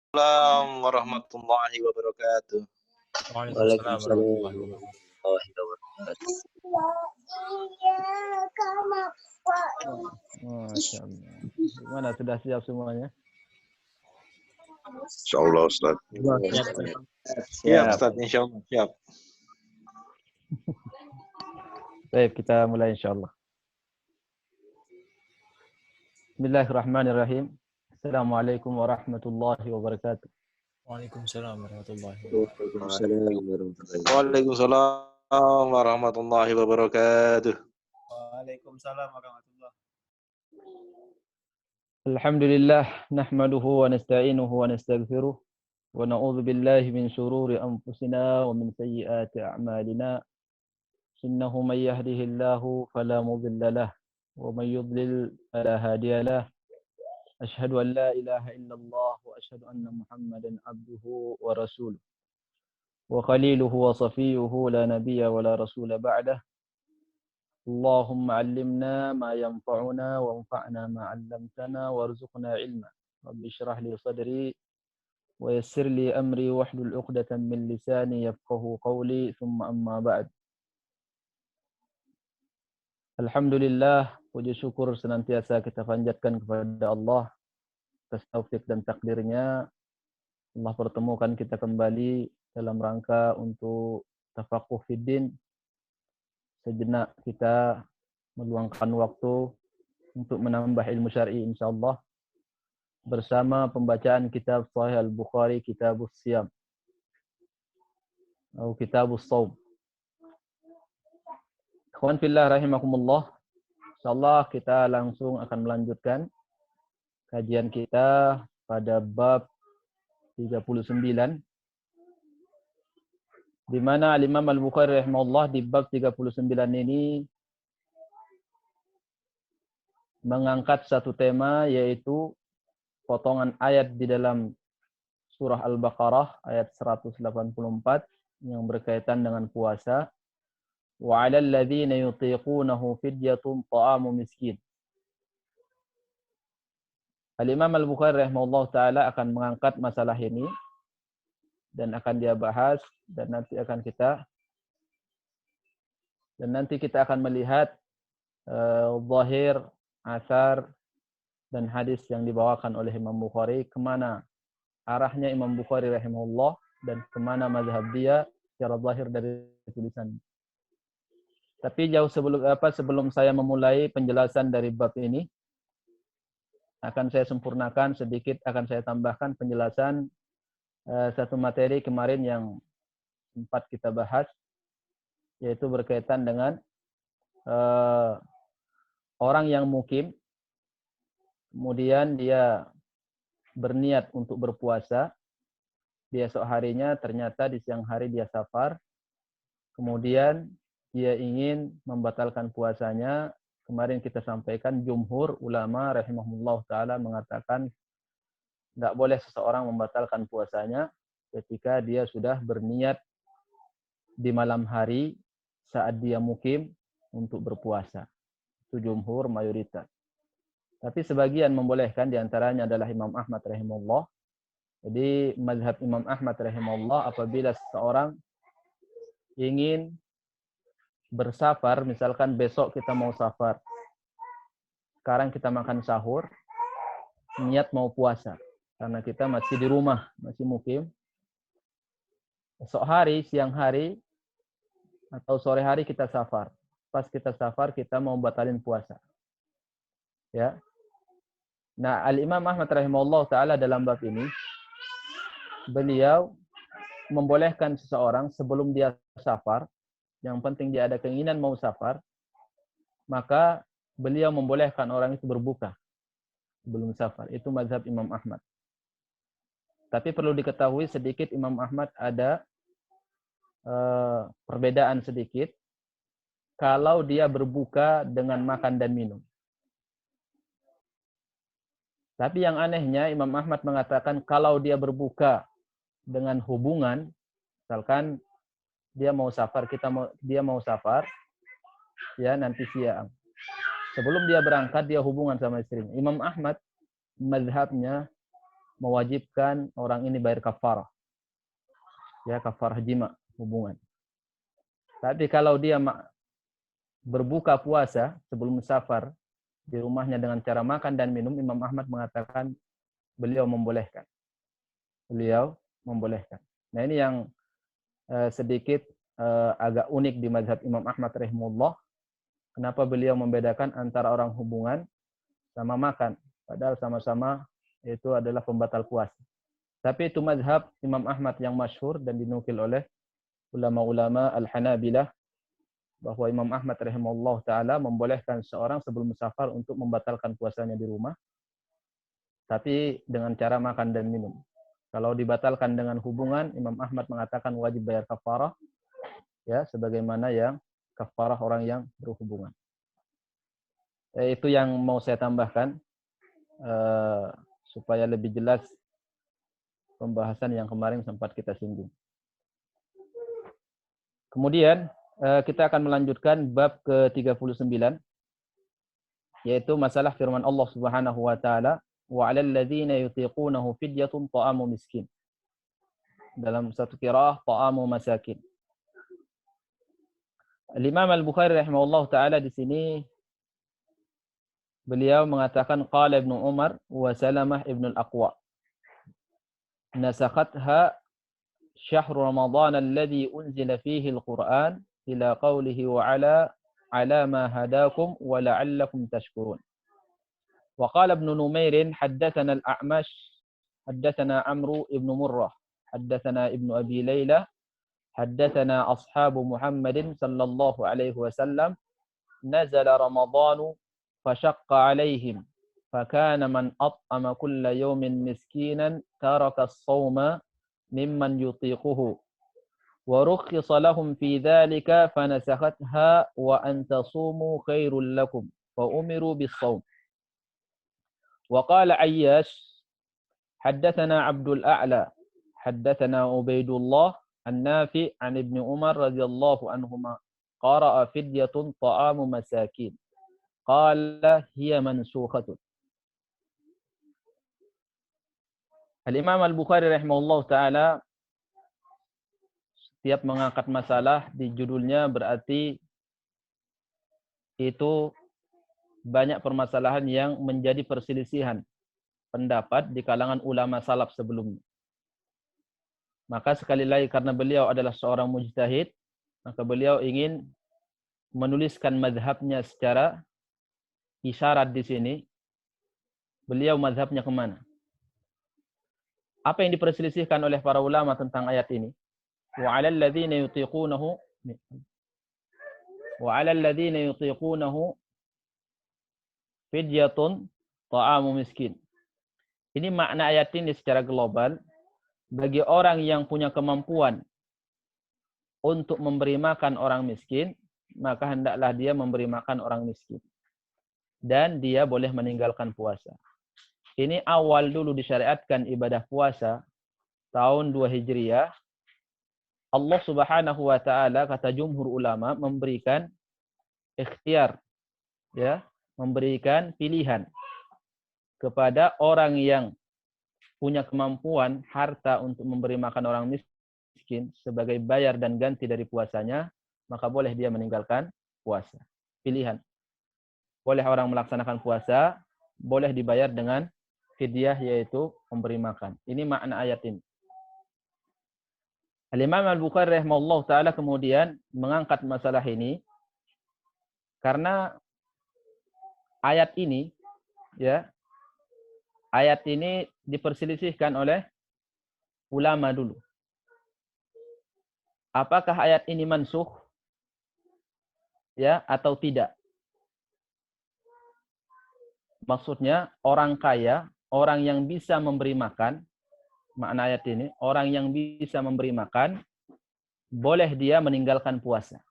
Assalamualaikum warahmatullahi wabarakatuh. Waalaikumsalam Waalaikumsalam warahmatullahi wabarakatuh. warahmatullahi wabarakatuh. Masya Allah. Gimana, sudah siap semuanya? Insyaallah Ustaz. Siap Ustaz, insyaallah siap. Baik, kita mulai insyaallah. Bismillahirrahmanirrahim. Assalamualaikum warahmatullahi wabarakatuh. Waalaikumsalam warahmatullahi wabarakatuh. Waalaikumsalam warahmatullahi wabarakatuh. Waalaikumsalam warahmatullahi. Alhamdulillah, nahmaduhu wa nasta'inuhu wa nastaghfiruh wa na'udzu billahi min shururi anfusina wa min sayyiati a'malina. Innahu may yahdihillahu fala mudilla lahu wa may yudlil fala hadiya lahu. Asyhadu an la ilaha illallah wa asyhadu anna Muhammadan abduhu wa rasuluh. Wa khaliluhu wa safiyuhu la nabiyya wa la rasula ba'dah. Allahumma 'allimna ma yanfa'una wanfa'na ma 'allamtana warzuqna 'ilma. Rabbi shrah li sadri wa yassir li amri wahlul 'uqdatam min lisani yafqahu qawli, thumma amma ba'd. Alhamdulillah, puji syukur senantiasa kita panjatkan kepada Allah atas taufik dan takdirnya. Allah pertemukan kita kembali dalam rangka untuk tafaqquh fiddin. Sejenak kita meluangkan waktu untuk menambah ilmu syar'i insyaallah bersama pembacaan kitab Sahih Al-Bukhari, Kitabus Siyam atau Kitabus Shaum. Ikhwan fillah rahimakumullah. Insyaallah kita langsung akan melanjutkan kajian kita pada bab 39, di mana Imam Al-Bukhari rahimahullah di bab 39 ini mengangkat satu tema, yaitu potongan ayat di dalam surah Al-Baqarah ayat 184 yang berkaitan dengan puasa. Wa 'alal ladzina yutiqunahu fidyatun ta'amu miskin. Al-Imam Al-Bukhari rahimahullah taala akan mengangkat masalah ini dan akan dia bahas, dan nanti kita akan melihat zahir, asar dan hadis yang dibawakan oleh Imam Bukhari, kemana arahnya Imam Bukhari rahimahullah dan kemana mazhab dia secara zahir dari tulisan. Tapi sebelum saya memulai penjelasan dari bab ini, akan saya sempurnakan sedikit, akan saya tambahkan penjelasan satu materi kemarin yang sempat kita bahas, yaitu berkaitan dengan orang yang mukim, kemudian dia berniat untuk berpuasa, di esok harinya ternyata di siang hari dia safar, kemudian dia ingin membatalkan puasanya. Kemarin kita sampaikan jumhur ulama rahimahullah ta'ala mengatakan tidak boleh seseorang membatalkan puasanya ketika dia sudah berniat di malam hari saat dia mukim untuk berpuasa. Itu jumhur, mayoritas. Tapi sebagian membolehkan, diantaranya adalah Imam Ahmad rahimahullah. Jadi mazhab Imam Ahmad rahimahullah, apabila seseorang ingin bersafar, misalkan besok kita mau safar, sekarang kita makan sahur, niat mau puasa, karena kita masih di rumah, masih mukim. Esok hari, siang hari, atau sore hari kita safar. Pas kita safar, kita mau batalin puasa. Ya. Nah, Al-Imam Ahmad rahimahullah ta'ala dalam bab ini, beliau membolehkan seseorang sebelum dia safar, yang penting dia ada keinginan mau safar, maka beliau membolehkan orang itu berbuka sebelum safar. Itu mazhab Imam Ahmad. Tapi perlu diketahui sedikit, Imam Ahmad ada perbedaan sedikit kalau dia berbuka dengan makan dan minum. Tapi yang anehnya Imam Ahmad mengatakan kalau dia berbuka dengan hubungan, misalkan dia mau safar, dia mau safar, ya nanti siang. Sebelum dia berangkat dia hubungan sama istrinya. Imam Ahmad mazhabnya mewajibkan orang ini bayar kafarah. Ya, kafarah jima, hubungan. Tapi kalau dia berbuka puasa sebelum safar di rumahnya dengan cara makan dan minum, Imam Ahmad mengatakan beliau membolehkan. Beliau membolehkan. Nah, ini yang sedikit agak unik di mazhab Imam Ahmad rahimahullah. Kenapa beliau membedakan antara orang hubungan sama makan, padahal sama-sama itu adalah pembatal puasa. Tapi itu mazhab Imam Ahmad yang masyhur dan dinukil oleh ulama-ulama Al-Hanabilah, bahwa Imam Ahmad rahimahullah taala membolehkan seorang sebelum safar untuk membatalkan puasanya di rumah, tapi dengan cara makan dan minum. Kalau dibatalkan dengan hubungan, Imam Ahmad mengatakan wajib bayar kafarah, ya, sebagaimana yang kafarah orang yang berhubungan. Itu yang mau saya tambahkan supaya lebih jelas pembahasan yang kemarin sempat kita singgung. Kemudian kita akan melanjutkan bab ke-39, yaitu masalah firman Allah Subhanahu wa taala, wa 'alal ladzina yutiqunahu fidyatun ta'amu miskin. Dalam satu qiraah ta'amu masakin. Al-Imam Al-Bukhari rahimahullah taala di sini beliau mengatakan qala Ibnu Umar wa Salamah Ibnu Al-Aqwa, nasakhatha syahr Ramadan alladhi unzila fihi al-Qur'an ila qawlihi wa 'ala ma hadakum wa la'allakum tashkurun. Wa qala Ibnu Numair haddatsana al-A'mash haddatsana Amru ibn Murrah haddatsana Ibnu Abi Layla حدثنا أصحاب محمد صلى الله عليه وسلم نزل رمضان فشق عليهم فكان من أطعم كل يوم مسكينا ترك الصوم ممن يطيقه ورخص لهم في ذلك فنسختها وأن تصوموا خير لكم فأمروا بالصوم. وقال عياش حدثنا عبد الأعلى حدثنا عبيد الله النافع عن ابن عمر رضي الله عنهما قرأ فدية طعام مساكين قال هي منسوخة. Al-Imam Al-Bukhari rahimahullah ta'ala setiap mengangkat masalah di judulnya berarti itu banyak permasalahan yang menjadi perselisihan pendapat di kalangan ulama salaf sebelumnya. Maka sekali lagi karena beliau adalah seorang mujtahid, maka beliau ingin menuliskan mazhabnya secara isyarat di sini. Beliau mazhabnya kemana? Apa yang diperselisihkan oleh para ulama tentang ayat ini? Wa 'alal ladzina yutiqunahu fidyatun ta'amu miskin. Ini makna ayat ini secara global. Bagi orang yang punya kemampuan untuk memberi makan orang miskin, maka hendaklah dia memberi makan orang miskin. Dan dia boleh meninggalkan puasa. Ini awal dulu disyariatkan ibadah puasa, tahun 2 Hijriah. Allah Subhanahu wa taala, kata jumhur ulama, memberikan ikhtiar, ya, memberikan pilihan kepada orang yang punya kemampuan harta untuk memberi makan orang miskin sebagai bayar dan ganti dari puasanya, maka boleh dia meninggalkan puasa. Pilihan. Boleh orang melaksanakan puasa, boleh dibayar dengan fidyah, yaitu memberi makan. Ini makna ayat ini. Al-Imam Al-Bukhari rahimahullah ta'ala kemudian mengangkat masalah ini karena ayat ini, ya, ayat ini diperselisihkan oleh ulama dulu. Apakah ayat ini mansukh, ya, atau tidak? Maksudnya orang kaya, orang yang bisa memberi makan, makna ayat ini, orang yang bisa memberi makan, boleh dia meninggalkan puasa.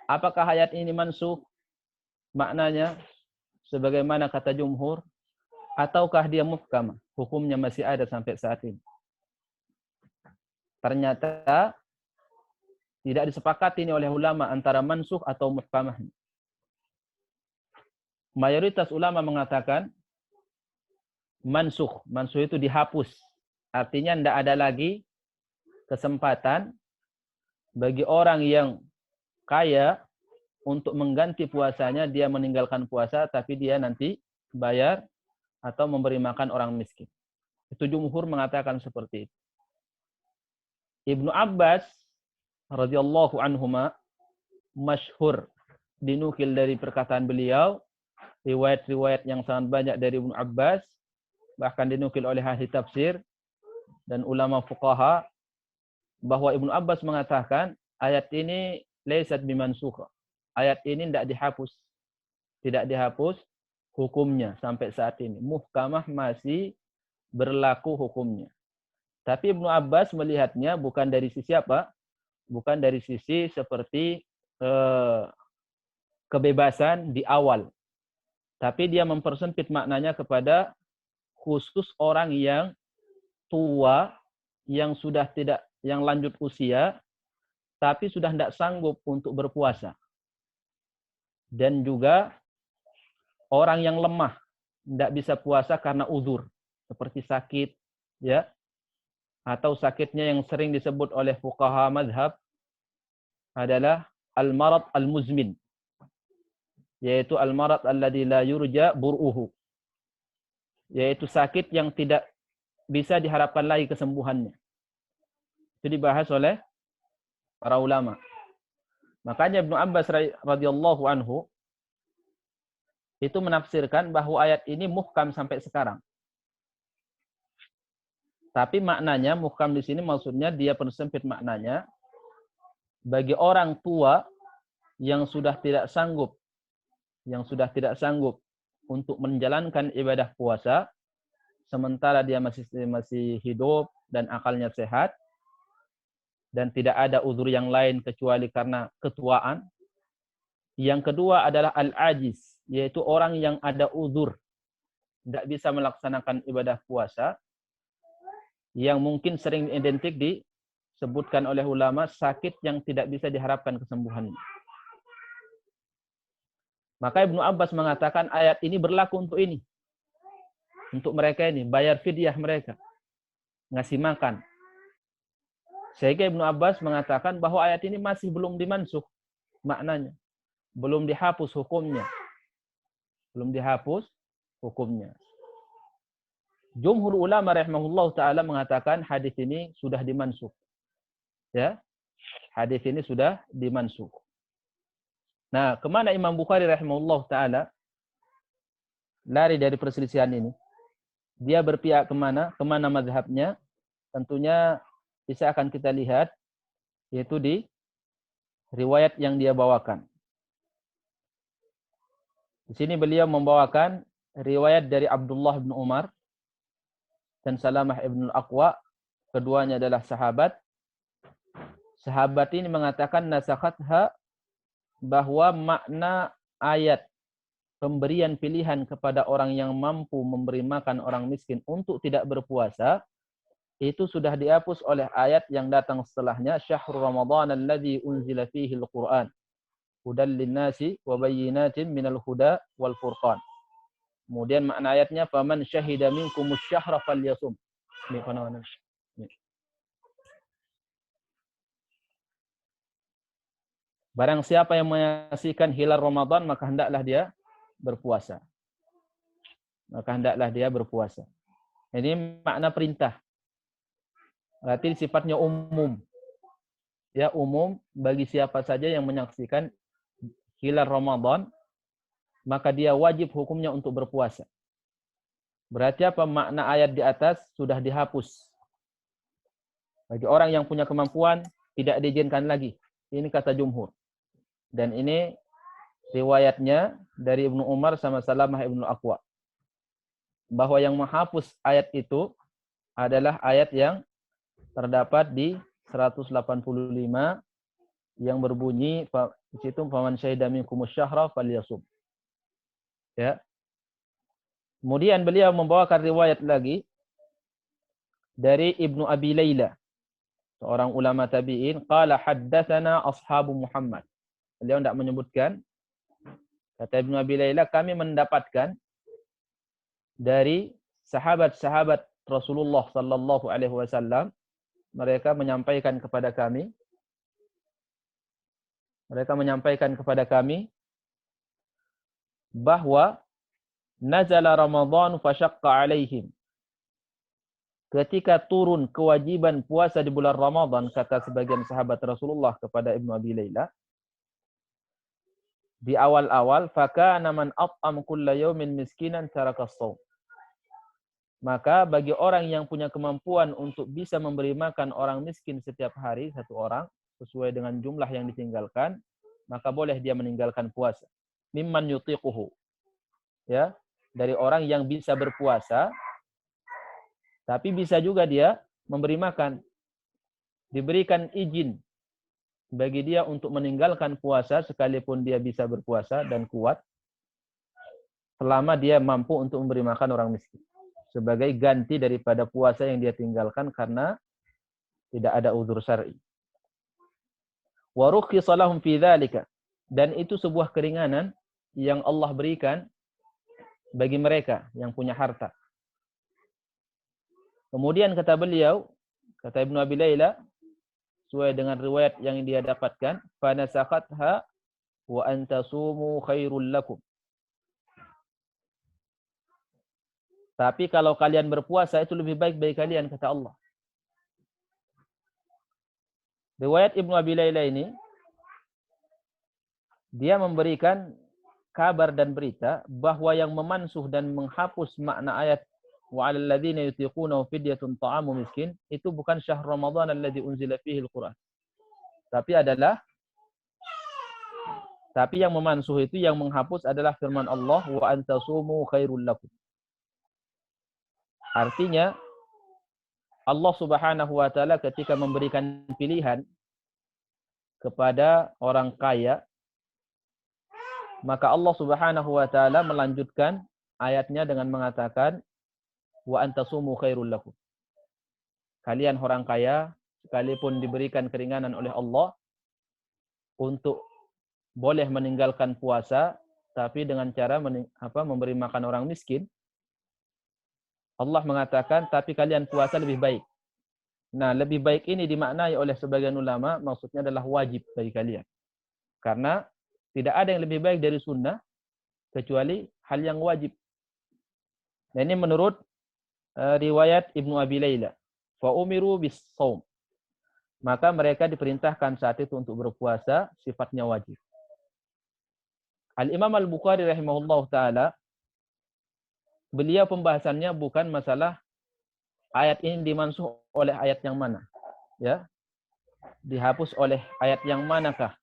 Apakah ayat ini mansukh? Maknanya sebagaimana kata jumhur, ataukah dia muhkamah? Hukumnya masih ada sampai saat ini. Ternyata tidak disepakati ini oleh ulama antara mansukh atau muhkamah. Mayoritas ulama mengatakan mansukh. Mansukh itu dihapus. Artinya tidak ada lagi kesempatan bagi orang yang kaya untuk mengganti puasanya, dia meninggalkan puasa tapi dia nanti bayar atau memberi makan orang miskin. Itu jumhur mengatakan seperti itu. Ibnu Abbas radhiyallahu anhuma masyhur dinukil dari perkataan beliau, riwayat-riwayat yang sangat banyak dari Ibnu Abbas, bahkan dinukil oleh ahli tafsir dan ulama fuqaha, bahwa Ibnu Abbas mengatakan ayat ini laisat bimansukha. Ayat ini tidak dihapus hukumnya sampai saat ini. Muhkamah masih berlaku hukumnya. Tapi Ibnu Abbas melihatnya bukan dari sisi apa? Bukan dari sisi seperti kebebasan di awal. Tapi dia mempersempit maknanya kepada khusus orang yang tua, yang sudah tidak, yang lanjut usia, tapi sudah tidak sanggup untuk berpuasa. Dan juga orang yang lemah, tidak bisa puasa karena uzur, seperti sakit, ya, atau sakitnya yang sering disebut oleh fuqaha mazhab adalah al-marad al-muzmin, yaitu al-marad alladzi la yurja bur'uhu, yaitu sakit yang tidak bisa diharapkan lagi kesembuhannya. Itu dibahas oleh para ulama. Makanya Ibnu Abbas radhiyallahu anhu itu menafsirkan bahwa ayat ini muhkam sampai sekarang. Tapi maknanya muhkam di sini maksudnya dia persempit maknanya bagi orang tua yang sudah tidak sanggup untuk menjalankan ibadah puasa sementara dia masih hidup dan akalnya sehat dan tidak ada uzur yang lain kecuali karena ketuaan. Yang kedua adalah al-ajiz, yaitu orang yang ada uzur, tidak bisa melaksanakan ibadah puasa, yang mungkin sering identik disebutkan oleh ulama sakit yang tidak bisa diharapkan kesembuhannya. Maka Ibnu Abbas mengatakan ayat ini berlaku untuk ini. Untuk mereka ini, bayar fidyah mereka. Ngasih makan. Sehingga Ibnu Abbas mengatakan bahwa ayat ini masih belum dimansukh maknanya. Belum dihapus hukumnya. Jumhur ulama rahimahullah ta'ala mengatakan hadis ini sudah dimansukh. Ya, hadis ini sudah dimansukh. Nah, kemana Imam Bukhari rahimahullah ta'ala lari dari perselisihan ini? Dia berpihak kemana? Kemana mazhabnya? Tentunya bisa akan kita lihat, yaitu di riwayat yang dia bawakan. Di sini beliau membawakan riwayat dari Abdullah bin Umar dan Salamah ibn al-Aqwa. Keduanya adalah sahabat. Sahabat ini mengatakan nasakhatha, bahwa makna ayat pemberian pilihan kepada orang yang mampu memberi makan orang miskin untuk tidak berpuasa itu sudah dihapus oleh ayat yang datang setelahnya, syahrul ramadhan alladzi unzila fihi al-Qur'an hudal linnasi wa bayyinatin minal huda wal furqan. Kemudian makna ayatnya faman syahida minkumus syahra falyasum. Barang siapa yang menyaksikan hilal Ramadan, maka hendaklah dia berpuasa. Ini makna perintah. Berarti sifatnya umum. Ya, umum bagi siapa saja yang menyaksikan hilal Ramadan, maka dia wajib hukumnya untuk berpuasa. Berarti apa? Makna ayat di atas sudah dihapus. Bagi orang yang punya kemampuan, tidak diizinkan lagi. Ini kata jumhur. Dan ini riwayatnya dari Ibnu Umar sama Salamah ibn al-Aqwa. Bahwa yang menghapus ayat itu adalah ayat yang terdapat di 185 yang berbunyi di situ faman syahida minkumus syahra falyasum. Ya. Kemudian beliau membawakan riwayat lagi dari Ibnu Abi Layla, seorang ulama tabi'in, qala haddatsana ashabu Muhammad. Beliau tidak menyebutkan. Kata Ibnu Abi Layla, kami mendapatkan dari sahabat-sahabat Rasulullah sallallahu alaihi wasallam mereka menyampaikan kepada kami bahwa nazala Ramadan fasyaqqa alaihim. Ketika turun kewajiban puasa di bulan Ramadan, kata sebagian sahabat Rasulullah kepada Ibnu Abi Layla, di awal-awal, fakana man at'am kulla yawmin miskinan taraka shaum. Maka bagi orang yang punya kemampuan untuk bisa memberi makan orang miskin setiap hari, satu orang, sesuai dengan jumlah yang ditinggalkan, maka boleh dia meninggalkan puasa. Mimman yutiquhu. Ya, dari orang yang bisa berpuasa, tapi bisa juga dia memberi makan. Diberikan izin bagi dia untuk meninggalkan puasa sekalipun dia bisa berpuasa dan kuat, selama dia mampu untuk memberi makan orang miskin. Sebagai ganti daripada puasa yang dia tinggalkan karena tidak ada uzur syar'i. Wa rukhisa lahum fi dzalika. Dan itu sebuah keringanan yang Allah berikan bagi mereka yang punya harta. Kemudian kata beliau, kata Ibnu Abi Layla, sesuai dengan riwayat yang dia dapatkan, fanasakhatha wa antasumu khairul lakum. Tapi kalau kalian berpuasa itu lebih baik bagi kalian, kata Allah. Riwayat Ibnu Abi Layla ini, dia memberikan kabar dan berita bahwa yang memansuh dan menghapus makna ayat wa 'alal ladzina yutiqunahu fidyatun ta'amu miskin itu bukan syahr Ramadan alladzi unzila fihi al-Qur'an. Tapi yang memansuh itu, yang menghapus adalah firman Allah wa antasumu khairul lakum. Artinya Allah Subhanahu wa taala ketika memberikan pilihan kepada orang kaya, maka Allah Subhanahu wa taala melanjutkan ayatnya dengan mengatakan wa antasumu khairul lakum. Kalian orang kaya sekalipun diberikan keringanan oleh Allah untuk boleh meninggalkan puasa tapi dengan cara memberi makan orang miskin, Allah mengatakan tapi kalian puasa lebih baik. Nah, lebih baik ini dimaknai oleh sebagian ulama maksudnya adalah wajib bagi kalian. Karena tidak ada yang lebih baik dari sunnah kecuali hal yang wajib. Nah, ini menurut riwayat Ibnu Abi Layla. Fa umiru bis-shaum. Maka mereka diperintahkan saat itu untuk berpuasa, sifatnya wajib. Al-Imam Al-Bukhari rahimahullah ta'ala, beliau pembahasannya bukan masalah ayat ini dimansuh oleh ayat yang mana. Ya. Dihapus oleh ayat yang manakah?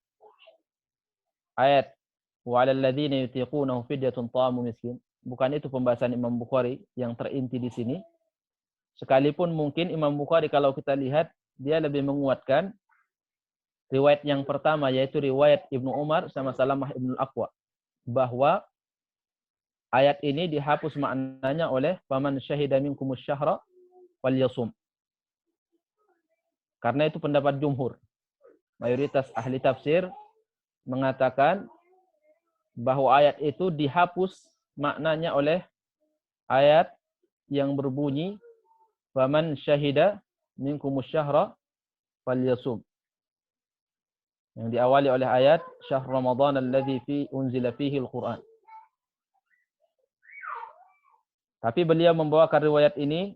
Ayat wa 'alal ladzina yutiqunahu fidyatun ta'amu miskin. Bukan itu pembahasan Imam Bukhari yang terinti di sini. Sekalipun mungkin Imam Bukhari kalau kita lihat, dia lebih menguatkan riwayat yang pertama, yaitu riwayat Ibnu Umar sama Salamah Ibnu Al-Aqwa. Bahwa ayat ini dihapus maknanya oleh faman syahida minkumus syahra wal yasum. Karena itu pendapat jumhur. Mayoritas ahli tafsir mengatakan bahwa ayat itu dihapus maknanya oleh ayat yang berbunyi faman syahida minkumus syahra falyasum, yang diawali oleh ayat syahr Ramadan alladzi unzila fihi al-Qur'an. Tapi beliau membawakan riwayat ini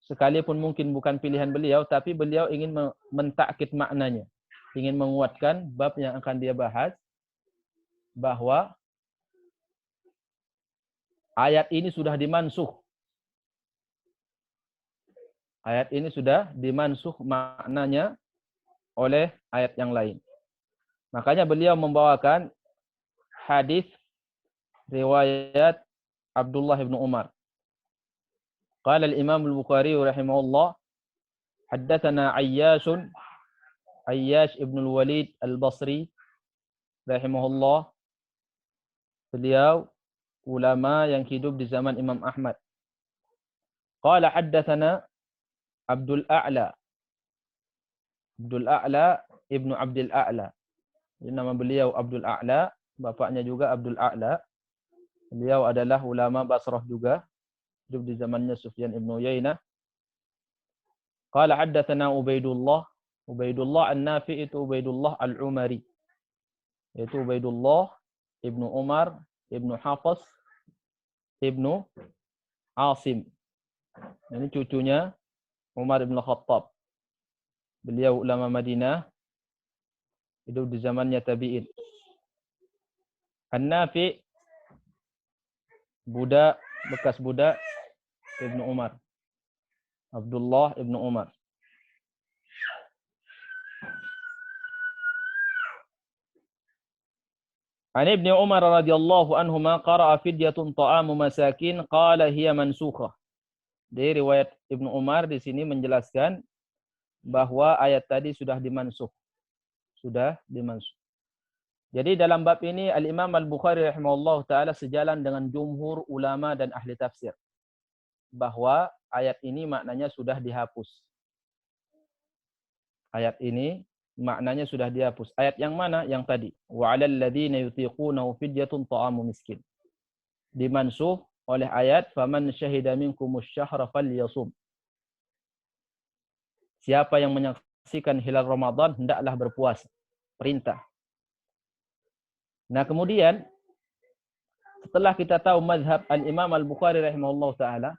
sekalipun mungkin bukan pilihan beliau, tapi beliau ingin mentakkid maknanya, ingin menguatkan bab yang akan dia bahas, bahwa ayat ini sudah dimansuh. Ayat ini sudah dimansuh maknanya oleh ayat yang lain. Makanya beliau membawakan hadis riwayat Abdullah bin Umar. Qala al-Imam al-Bukhari rahimahullah, haddatsana Ayyash ibn al-Walid al-Basri rahimahullah. Beliau ulama yang hidup di zaman Imam Ahmad. Qala haddatsana Abdul A'la ibnu Abdul A'la. Ini nama beliau Abdul A'la, bapaknya juga Abdul A'la. Beliau adalah ulama Basrah juga. hidup di zamannya Sufyan ibn Uyainah. Qala haddatsana Ubaidullah. Ubaidullah An-Nafi itu Ubaidullah Al-Umari. Yaitu Ubaidullah ibnu Umar, ibnu Hafiz, ibnu Asim. Ini cucunya Umar ibn Khattab. Beliau ulama Madinah, hidup di zamannya tabi'in. An-Nafi, budak, bekas budak Ibnu Umar. Abdullah Ibnu Umar. An Ibnu Umar radhiyallahu anhuma qara'a fidyatun ta'amu masakin qala hiya mansukhah. Dari riwayat Ibnu Umar di sini menjelaskan bahwa ayat tadi sudah dimansuh. Sudah dimansuh. Jadi dalam bab ini Al-Imam Al-Bukhari rahimahullah ta'ala sejalan dengan jumhur ulama dan ahli tafsir. Bahwa ayat ini maknanya sudah dihapus. Ayat ini maknanya sudah dihapus. Ayat yang mana? Yang tadi. Wa 'alal ladzina yutiqunahu fidyatun ta'amu miskin. Dimansuh oleh ayat faman syahida minkumus syahra falyasum. Siapa yang menyaksikan hilal Ramadan hendaklah berpuasa. Perintah. Nah, kemudian setelah kita tahu mazhab Al-Imam Al-Bukhari rahimahullah ta'ala,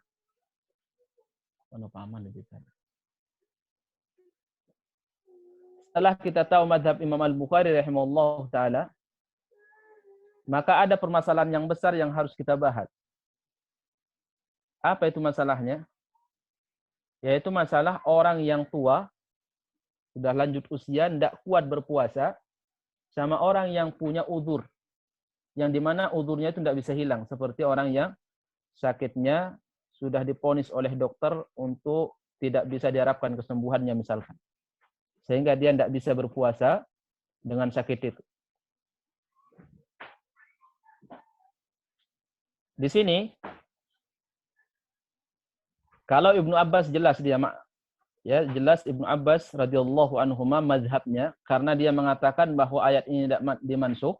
setelah kita tahu mazhab Imam Al-Bukhari rahimahullah ta'ala, maka ada permasalahan yang besar yang harus kita bahas. Apa itu masalahnya? Yaitu masalah orang yang tua, sudah lanjut usia, tidak kuat berpuasa, sama orang yang punya uzur, yang dimana uzurnya itu tidak bisa hilang, seperti orang yang sakitnya sudah diponis oleh dokter untuk tidak bisa diharapkan kesembuhannya misalkan, sehingga dia tidak bisa berpuasa dengan sakit itu. Di sini, kalau Ibnu Abbas jelas dia ya, jelas Ibnu Abbas radhiyallahu anhuma mazhabnya karena dia mengatakan bahwa ayat ini tidak dimansuh,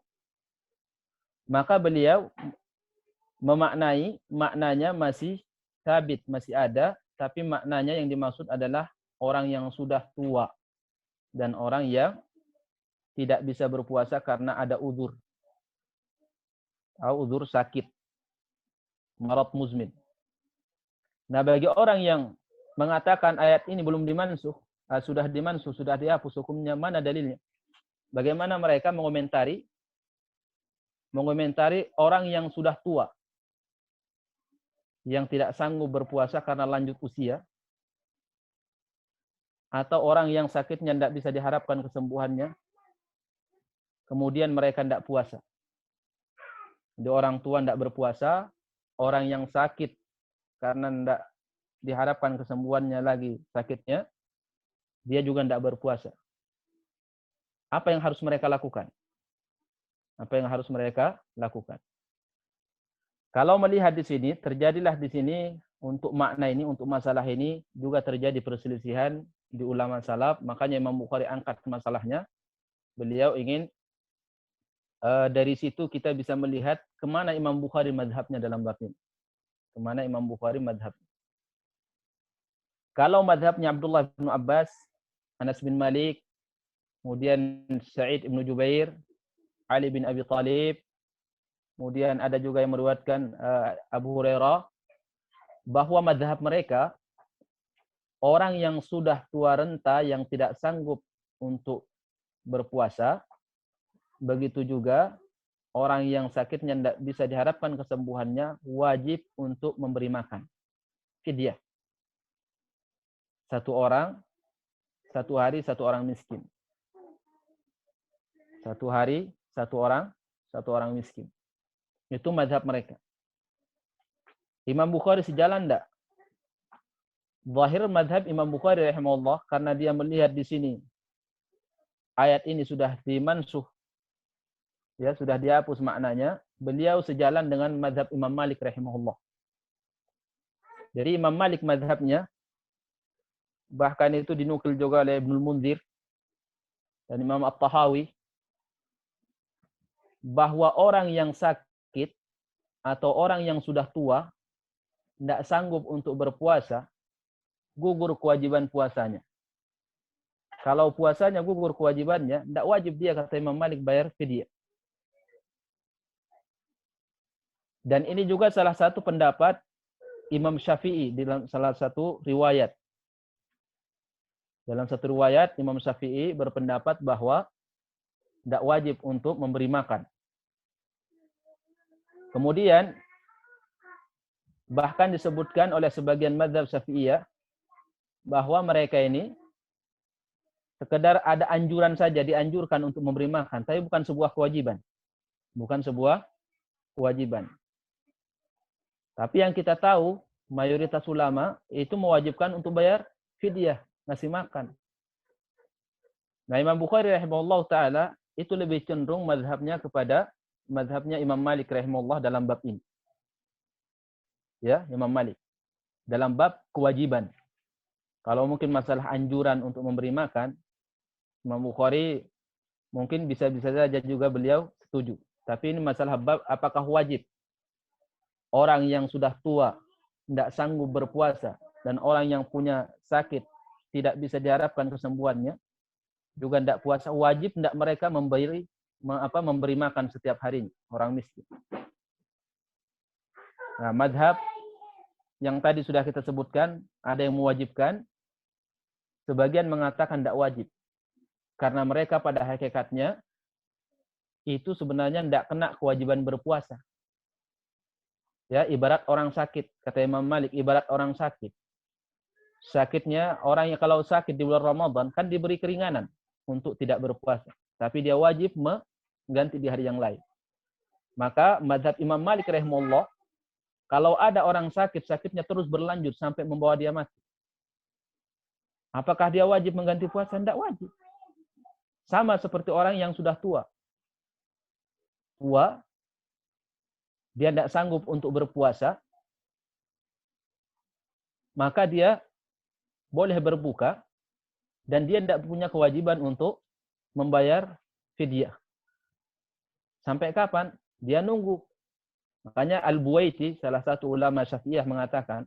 maka beliau memaknai maknanya masih sabit, masih ada, tapi maknanya yang dimaksud adalah orang yang sudah tua dan orang yang tidak bisa berpuasa karena ada uzur atau uzur sakit, marad muzmin. Nah, bagi orang yang mengatakan ayat ini belum dimansuh, sudah dimansuh, sudah dihapus hukumnya, mana dalilnya? Bagaimana mereka mengomentari orang yang sudah tua, yang tidak sanggup berpuasa karena lanjut usia, atau orang yang sakitnya tidak bisa diharapkan kesembuhannya, kemudian mereka tidak puasa. Jadi orang tua tidak berpuasa, orang yang sakit karena tidak diharapkan kesembuhannya lagi sakitnya, dia juga tidak berpuasa. Apa yang harus mereka lakukan? Apa yang harus mereka lakukan? Kalau melihat di sini, terjadilah di sini untuk makna ini, untuk masalah ini juga terjadi perselisihan di ulama salaf. Makanya Imam Bukhari angkat masalahnya. Beliau ingin dari situ kita bisa melihat kemana Imam Bukhari mazhabnya dalam bab ini. Kemana Imam Bukhari mazhabnya. Kalau mazhabnya Abdullah bin Abbas, Anas bin Malik, kemudian Sa'id bin Jubair, Ali bin Abi Thalib, kemudian ada juga yang meriwayatkan Abu Hurairah, bahwa mazhab mereka, orang yang sudah tua renta, yang tidak sanggup untuk berpuasa, begitu juga orang yang sakitnya tidak bisa diharapkan kesembuhannya, wajib untuk memberi makan. Fidyah. Satu orang, satu hari, satu orang miskin. Satu hari, satu orang miskin. Itu mazhab mereka. Imam Bukhari sejalan enggak? Zahir mazhab Imam Bukhari rahimahullah, karena dia melihat di sini ayat ini sudah dimansuh, ya, sudah dihapus maknanya, beliau sejalan dengan mazhab Imam Malik rahimahullah. Jadi Imam Malik mazhabnya, bahkan itu dinukil juga oleh Ibnul Munzir dan Imam At-Tahawi, bahwa orang yang sakit atau orang yang sudah tua, tidak sanggup untuk berpuasa, gugur kewajiban puasanya. Kalau puasanya gugur kewajibannya, tidak wajib dia, kata Imam Malik, bayar fidyah. Dan ini juga salah satu pendapat Imam Syafi'i dalam salah satu riwayat. Dalam satu riwayat, Imam Syafi'i berpendapat bahwa tidak wajib untuk memberi makan. Kemudian, bahkan disebutkan oleh sebagian mazhab Syafi'iyah bahwa mereka ini sekedar ada anjuran saja, dianjurkan untuk memberi makan, tapi bukan sebuah kewajiban. Bukan sebuah kewajiban. Tapi yang kita tahu, mayoritas ulama itu mewajibkan untuk bayar fidyah, ngasih makan. Nah, Imam Bukhari rahimahullah ta'ala itu lebih cenderung mazhabnya kepada mazhabnya Imam Malik rahimahullah dalam bab ini. Ya, Imam Malik. Dalam bab kewajiban. Kalau mungkin masalah anjuran untuk memberi makan, Imam Bukhari mungkin bisa-bisa saja juga beliau setuju. Tapi ini masalah bab apakah wajib orang yang sudah tua tidak sanggup berpuasa dan orang yang punya sakit tidak bisa diharapkan kesembuhannya juga tidak puasa, wajib tidak mereka memberi makan setiap harinya orang miskin. Nah, mazhab yang tadi sudah kita sebutkan ada yang mewajibkan, sebagian mengatakan tidak wajib karena mereka pada hakikatnya itu sebenarnya tidak kena kewajiban berpuasa. Ya, ibarat orang sakit, kata Imam Malik, ibarat orang sakit. Sakitnya, orang yang kalau sakit di bulan Ramadan kan diberi keringanan untuk tidak berpuasa. Tapi dia wajib mengganti di hari yang lain. Maka mazhab Imam Malik rahimahullah, kalau ada orang sakit, sakitnya terus berlanjut sampai membawa dia mati. Apakah dia wajib mengganti puasa? Tidak wajib. Sama seperti orang yang sudah tua. Tua, dia tidak sanggup untuk berpuasa, maka dia boleh berbuka dan dia tidak punya kewajiban untuk membayar fidyah. Sampai kapan? Dia nunggu. Makanya Al-Buwaiti, salah satu ulama Syafi'iyah mengatakan,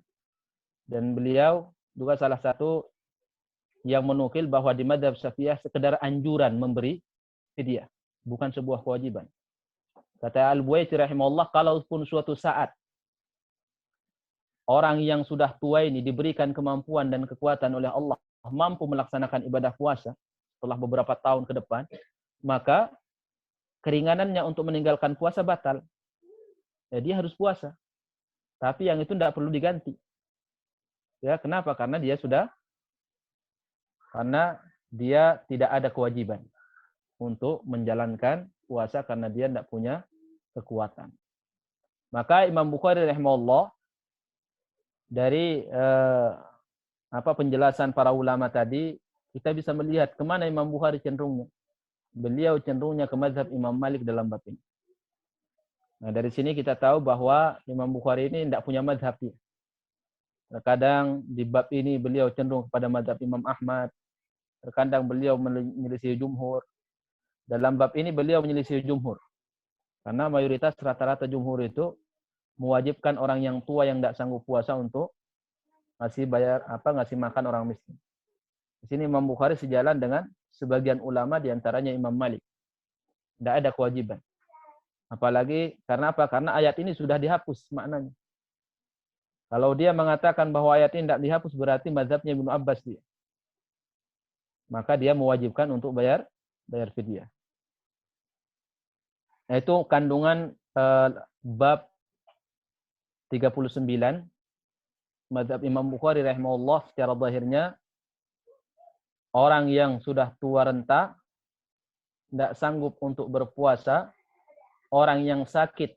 dan beliau juga salah satu yang menukil bahwa di mazhab Syafi'iyah sekedar anjuran memberi fidyah, bukan sebuah kewajiban. Kata Al-Buwaiti rahimahullah, kalaupun suatu saat orang yang sudah tua ini diberikan kemampuan dan kekuatan oleh Allah, mampu melaksanakan ibadah puasa setelah beberapa tahun ke depan, maka keringanannya untuk meninggalkan puasa batal. Ya, dia harus puasa. Tapi yang itu tidak perlu diganti. Ya, kenapa? Karena dia tidak ada kewajiban untuk menjalankan puasa karena dia tidak punya kekuatan. Maka Imam Bukhari rahimahullah dari penjelasan para ulama tadi, kita bisa melihat kemana Imam Bukhari cenderungnya. Beliau cenderungnya ke mazhab Imam Malik dalam bab ini. Nah, dari sini kita tahu bahwa Imam Bukhari ini tidak punya mazhab. Terkadang di bab ini beliau cenderung kepada mazhab Imam Ahmad. Terkadang beliau menyelisih jumhur. Dalam bab ini beliau menyelisih jumhur. Karena mayoritas rata-rata jumhur itu mewajibkan orang yang tua yang tidak sanggup puasa untuk ngasih makan orang miskin. Di sini Imam Bukhari sejalan dengan sebagian ulama, diantaranya Imam Malik. Tidak ada kewajiban. Apalagi karena apa? Karena ayat ini sudah dihapus maknanya. Kalau dia mengatakan bahwa ayat ini tidak dihapus, berarti mazhabnya Ibnu Abbas dia. Maka dia mewajibkan untuk bayar fidyah. Nah, itu kandungan bab 39. Mazhab Imam Bukhari rahimahullah secara zahirnya, orang yang sudah tua renta, tidak sanggup untuk berpuasa, orang yang sakit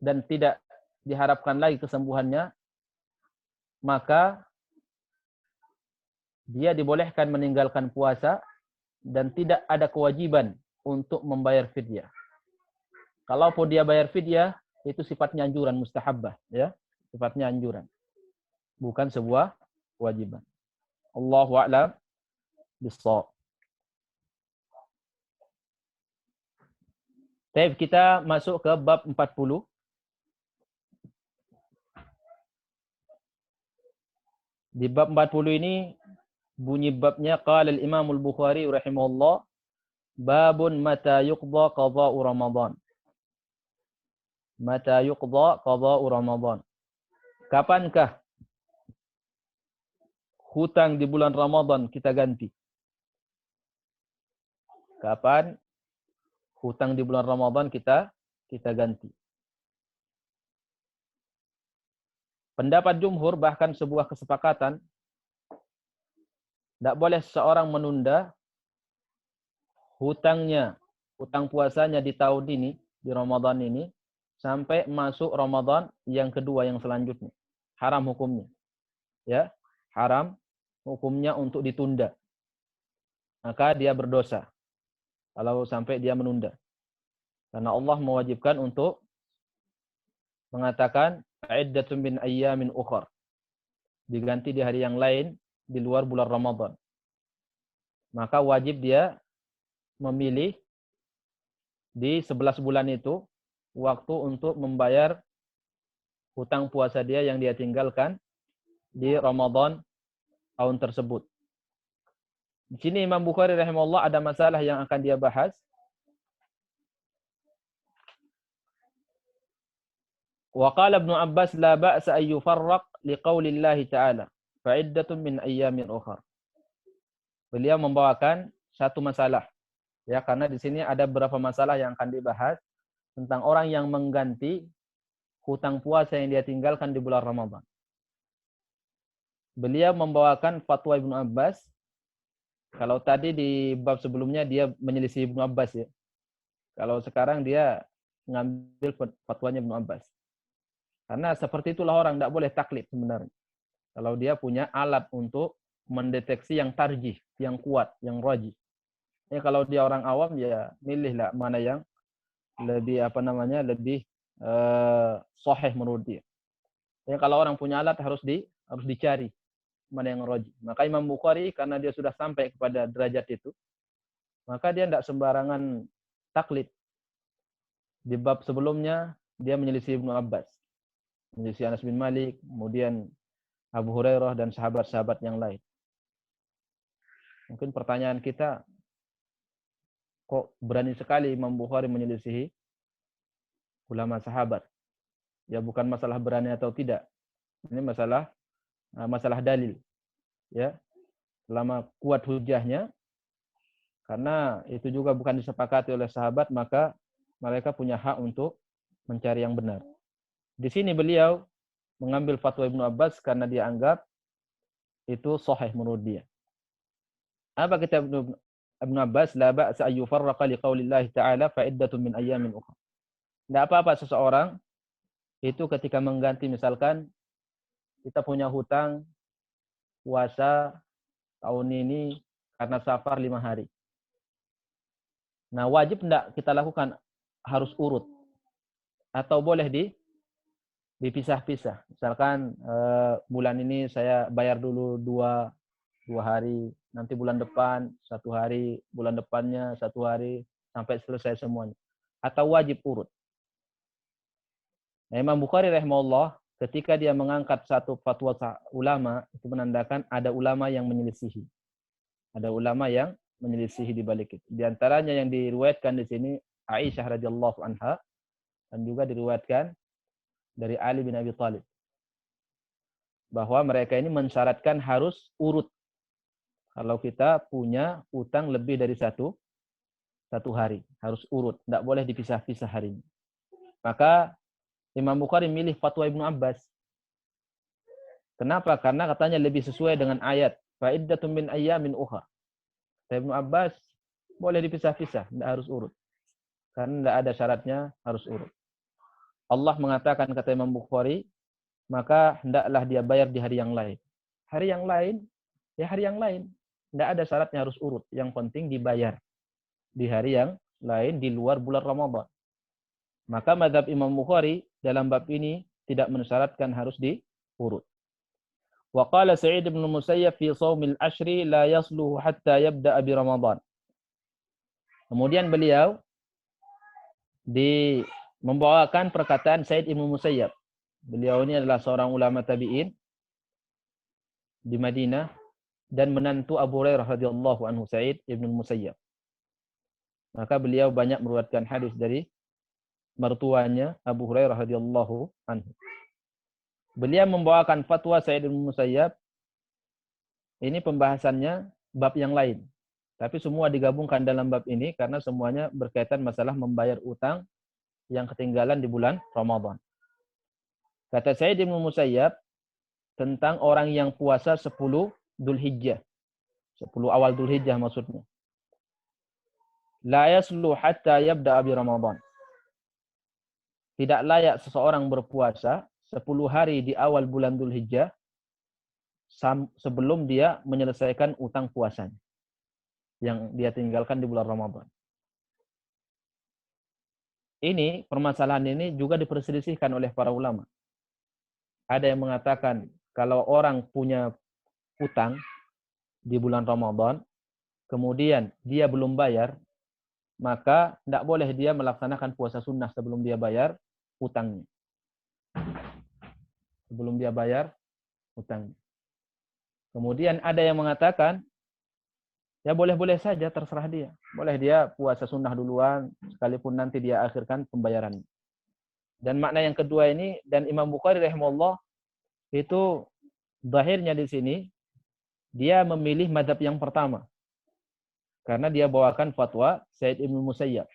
dan tidak diharapkan lagi kesembuhannya, maka dia dibolehkan meninggalkan puasa dan tidak ada kewajiban untuk membayar fidyah. Kalaupun dia bayar fidyah, itu sifatnya anjuran, mustahabbah, ya, sifatnya anjuran, bukan sebuah kewajiban. Allahu a'lam bissawab. Baik, kita masuk ke bab 40. Di bab 40 ini bunyi babnya qala al-Imam al-Bukhari rahimahullah babun mata yuqda qada'u Ramadan. Mata yuqda qada'u Ramadan. Kapankah hutang di bulan Ramadan kita ganti? Kapan hutang di bulan Ramadan kita ganti? Pendapat jumhur bahkan sebuah kesepakatan, tidak boleh seseorang menunda hutangnya, hutang puasanya di tahun ini, di Ramadan ini, sampai masuk Ramadan yang kedua yang selanjutnya. Haram hukumnya. Ya, haram hukumnya untuk ditunda. Maka dia berdosa kalau sampai dia menunda. Karena Allah mewajibkan untuk mengatakan iddatun min ayyamin ukhar. Diganti di hari yang lain di luar bulan Ramadan. Maka wajib dia memilih di 11 bulan itu waktu untuk membayar hutang puasa dia yang dia tinggalkan di Ramadan tahun tersebut. Di sini Imam Bukhari rahimahullah ada masalah yang akan dia bahas. Wa qala Ibnu Abbas la ba'sa an yufarraq liqaulillahi ta'ala fa'iddatun min ayyamin ukhar. Beliau membawakan satu masalah. Ya, karena di sini ada beberapa masalah yang akan dibahas tentang orang yang mengganti hutang puasa yang dia tinggalkan di bulan Ramadan. Beliau membawakan fatwa Ibnu Abbas. Kalau tadi di bab sebelumnya dia menyelisih Ibnu Abbas ya. Kalau sekarang dia mengambil fatwanya Ibnu Abbas. Karena seperti itulah orang, tidak boleh taklid sebenarnya. Kalau dia punya alat untuk mendeteksi yang tarjih, yang kuat, yang rajih. Ya, kalau dia orang awam ya milihlah mana yang lebih lebih sahih menurut dia. Ya, kalau orang punya alat harus dicari mana yang rajih. Maka Imam Bukhari karena dia sudah sampai kepada derajat itu, maka dia tidak sembarangan taklid. Di bab sebelumnya dia menyelisih Ibnu Abbas, menyelisih Anas bin Malik, kemudian Abu Hurairah dan sahabat-sahabat yang lain. Mungkin pertanyaan kita, kok berani sekali Imam Bukhari menyelisihi ulama sahabat? Ya bukan masalah berani atau tidak. Ini masalah dalil. Ya. Selama kuat hujahnya, karena itu juga bukan disepakati oleh sahabat, maka mereka punya hak untuk mencari yang benar. Di sini beliau mengambil fatwa Ibnu Abbas karena dia anggap itu sahih menurut dia. Apa kata Ibnu Abbas? La ba'sa an yufarraqa liqaulillahi ta'ala fa'iddatun min ayyamin ukhra. Tidak apa-apa seseorang itu ketika mengganti, misalkan kita punya hutang puasa tahun ini karena safar 5 hari. Nah, wajib tidak kita lakukan harus urut atau boleh dipisah-pisah. Misalkan bulan ini saya bayar dulu 2 hari, nanti bulan depan 1 hari, bulan depannya 1 hari, sampai selesai semuanya. Atau wajib urut. Nah, Imam Bukhari rahimahullah ketika dia mengangkat satu fatwa ulama, itu menandakan ada ulama yang menyelisihi. Ada ulama yang menyelisihi di balik itu. Di antaranya yang diriwayatkan di sini Aisyah radhiyallahu anha, dan juga diriwayatkan dari Ali bin Abi Thalib, bahwa mereka ini mensyaratkan harus urut. Kalau kita punya utang lebih dari satu hari, harus urut, tidak boleh dipisah-pisah harinya. Maka Imam Bukhari milih fatwa Ibnu Abbas. Kenapa? Karena katanya lebih sesuai dengan ayat fa'iddatun min ayyamin ukhra. Ibnu Abbas boleh dipisah-pisah, tidak harus urut. Karena tidak ada syaratnya harus urut. Allah mengatakan, kata Imam Bukhari, maka hendaklah dia bayar di hari yang lain. Hari yang lain, ya hari yang lain. Tidak ada syaratnya harus urut. Yang penting dibayar di hari yang lain di luar bulan Ramadan. Maka mazhab Imam Bukhari dalam bab ini tidak mensyaratkan harus diurut. Wa qala Sa'id bin Musayyab fi shaumil ashri la yasluhu hatta yabda'a bi Ramadan. Kemudian beliau membawakan perkataan Sa'id bin Musayyab. Beliau ini adalah seorang ulama tabi'in. di Madinah dan menantu Abu Hurairah radhiyallahu anhu Sa'id ibn Musayyab. Maka beliau banyak meriwayatkan hadis dari mertuanya Abu Hurairah radhiyallahu anhu. Beliau membawakan fatwa Sa'id bin Musayyab. Ini pembahasannya bab yang lain. Tapi semua digabungkan dalam bab ini karena semuanya berkaitan masalah membayar utang yang ketinggalan di bulan Ramadan. Kata Sa'id bin Musayyab tentang orang yang puasa 10 Dzulhijjah. 10 awal Dzulhijjah maksudnya. La yaslu hatta yabda'a bi Ramadan. Tidak layak seseorang berpuasa 10 hari di awal bulan Dzulhijjah sebelum dia menyelesaikan utang puasanya yang dia tinggalkan di bulan Ramadan. Ini permasalahan ini juga diperselisihkan oleh para ulama. Ada yang mengatakan kalau orang punya utang di bulan Ramadan, kemudian dia belum bayar, maka tidak boleh dia melaksanakan puasa sunnah sebelum dia bayar utangnya. Sebelum dia bayar utangnya. Kemudian ada yang mengatakan, ya boleh-boleh saja, terserah dia. Boleh dia puasa sunnah duluan, sekalipun nanti dia akhirkan pembayarannya. Dan makna yang kedua ini, dan Imam Bukhari rahimahullah, itu zahirnya di sini, dia memilih mazhab yang pertama. Karena dia bawakan fatwa Sa'id ibn Musayyab.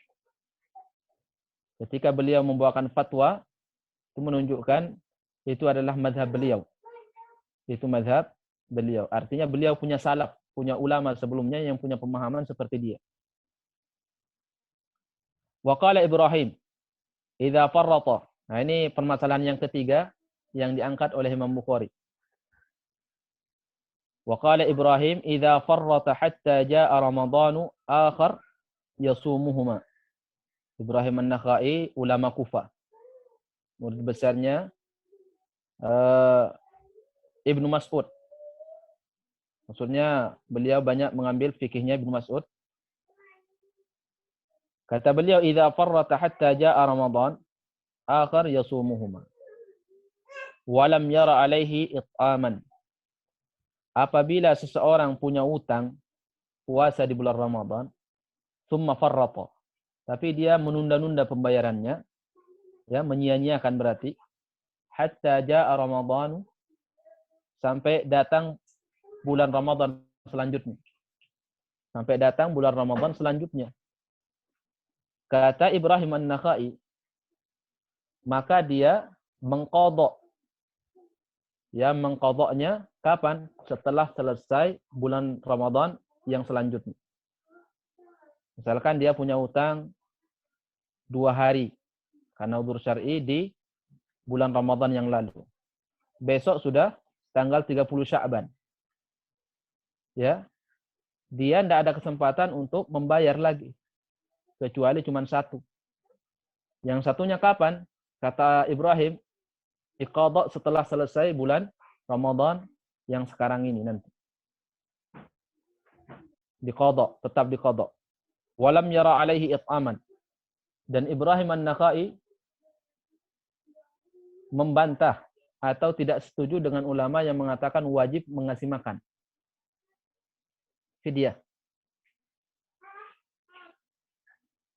Ketika beliau membawakan fatwa, itu menunjukkan itu adalah mazhab beliau. Itu mazhab beliau. Artinya beliau punya salaf, punya ulama sebelumnya yang punya pemahaman seperti dia. Wa qala Ibrahim, idza farrata. Nah, ini permasalahan yang ketiga yang diangkat oleh Imam Bukhari. Wa qala Ibrahim, idza farrata hatta jaa Ramadanu akhar yasumuhuma. Ibrahim An-Nakhai, ulama Kufah. Murid besarnya Ibnu Mas'ud. Maksudnya beliau banyak mengambil fikihnya Ibnu Mas'ud. Kata beliau, idza farrata hatta jaa Ramadan akhar yasumuhuma. Wa lam yara alaihi it'aman. Apabila seseorang punya utang puasa di bulan Ramadan, thumma farrata, tapi dia menunda-nunda pembayarannya, ya, menyia-nyiakan berarti, hatta jaa Ramadan, sampai datang bulan Ramadan selanjutnya. Sampai datang bulan Ramadan selanjutnya. Kata Ibrahim An-Nakhai, maka dia mengqadha. Ya, mengqadhanya kapan? Setelah selesai bulan Ramadan yang selanjutnya. Misalkan dia punya utang 2 hari karena udzur syar'i di bulan Ramadan yang lalu. Besok sudah tanggal 30 Sya'ban. Ya. Dia tidak ada kesempatan untuk membayar lagi. Kecuali cuma satu. Yang satunya kapan? Kata Ibrahim, iqadha setelah selesai bulan Ramadan yang sekarang ini nanti. Diqadha, tetap diqadha. Walam yara alaihi it'aman. Dan Ibrahim An-Nakhai membantah atau tidak setuju dengan ulama yang mengatakan wajib mengasih makan. Fidyah.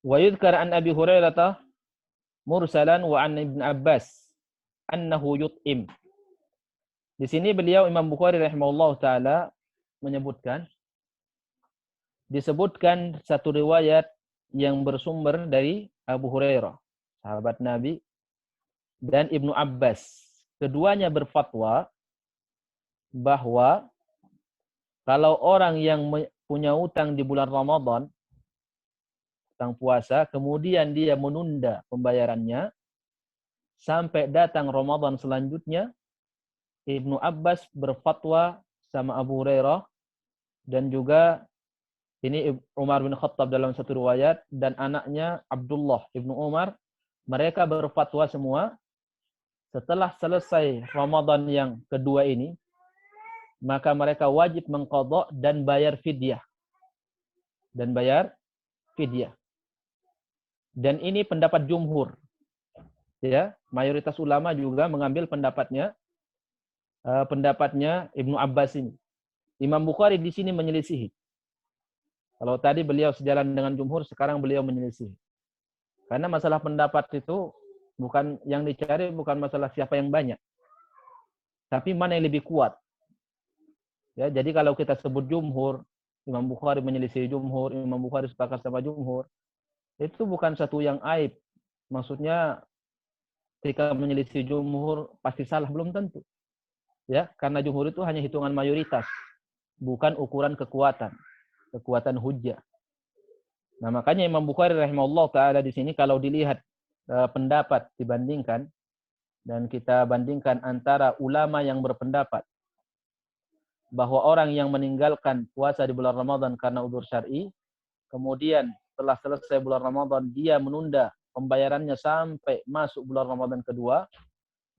Wa yudhkar an Abi Hurairah mursalan wa an Ibn Abbas annahu yut'im. Di sini beliau Imam Bukhari rahimahullah taala menyebutkan, disebutkan satu riwayat yang bersumber dari Abu Hurairah, sahabat Nabi, dan Ibnu Abbas. Keduanya berfatwa bahwa kalau orang yang punya utang di bulan Ramadan, utang puasa, kemudian dia menunda pembayarannya sampai datang Ramadan selanjutnya, Ibnu Abbas berfatwa sama Abu Hurairah, dan juga ini Umar bin Khattab dalam satu riwayat, dan anaknya Abdullah Ibnu Umar, mereka berfatwa semua setelah selesai Ramadan yang kedua ini, maka mereka wajib mengqadha dan bayar fidyah. Dan bayar fidyah. Dan ini pendapat jumhur. Ya, mayoritas ulama juga mengambil pendapatnya pendapatnya Ibnu Abbas ini. Imam Bukhari di sini menyelisihi. Kalau tadi beliau sejalan dengan jumhur, sekarang beliau menyelisihi. Karena masalah pendapat itu bukan yang dicari, bukan masalah siapa yang banyak, tapi mana yang lebih kuat. Ya, jadi kalau kita sebut jumhur, Imam Bukhari menyelisihi jumhur, Imam Bukhari sepakat sama jumhur, itu bukan satu yang aib. Maksudnya ketika menyelisih jumhur pasti salah, belum tentu. Ya, karena jumhur itu hanya hitungan mayoritas, bukan ukuran kekuatan hujjah. Nah, makanya Imam Bukhari rahimahullah taala di sini kalau dilihat pendapat dibandingkan, dan kita bandingkan antara ulama yang berpendapat bahwa orang yang meninggalkan puasa di bulan Ramadan karena udzur syar'i, kemudian setelah selesai bulan Ramadan dia menunda pembayarannya sampai masuk bulan Ramadan kedua,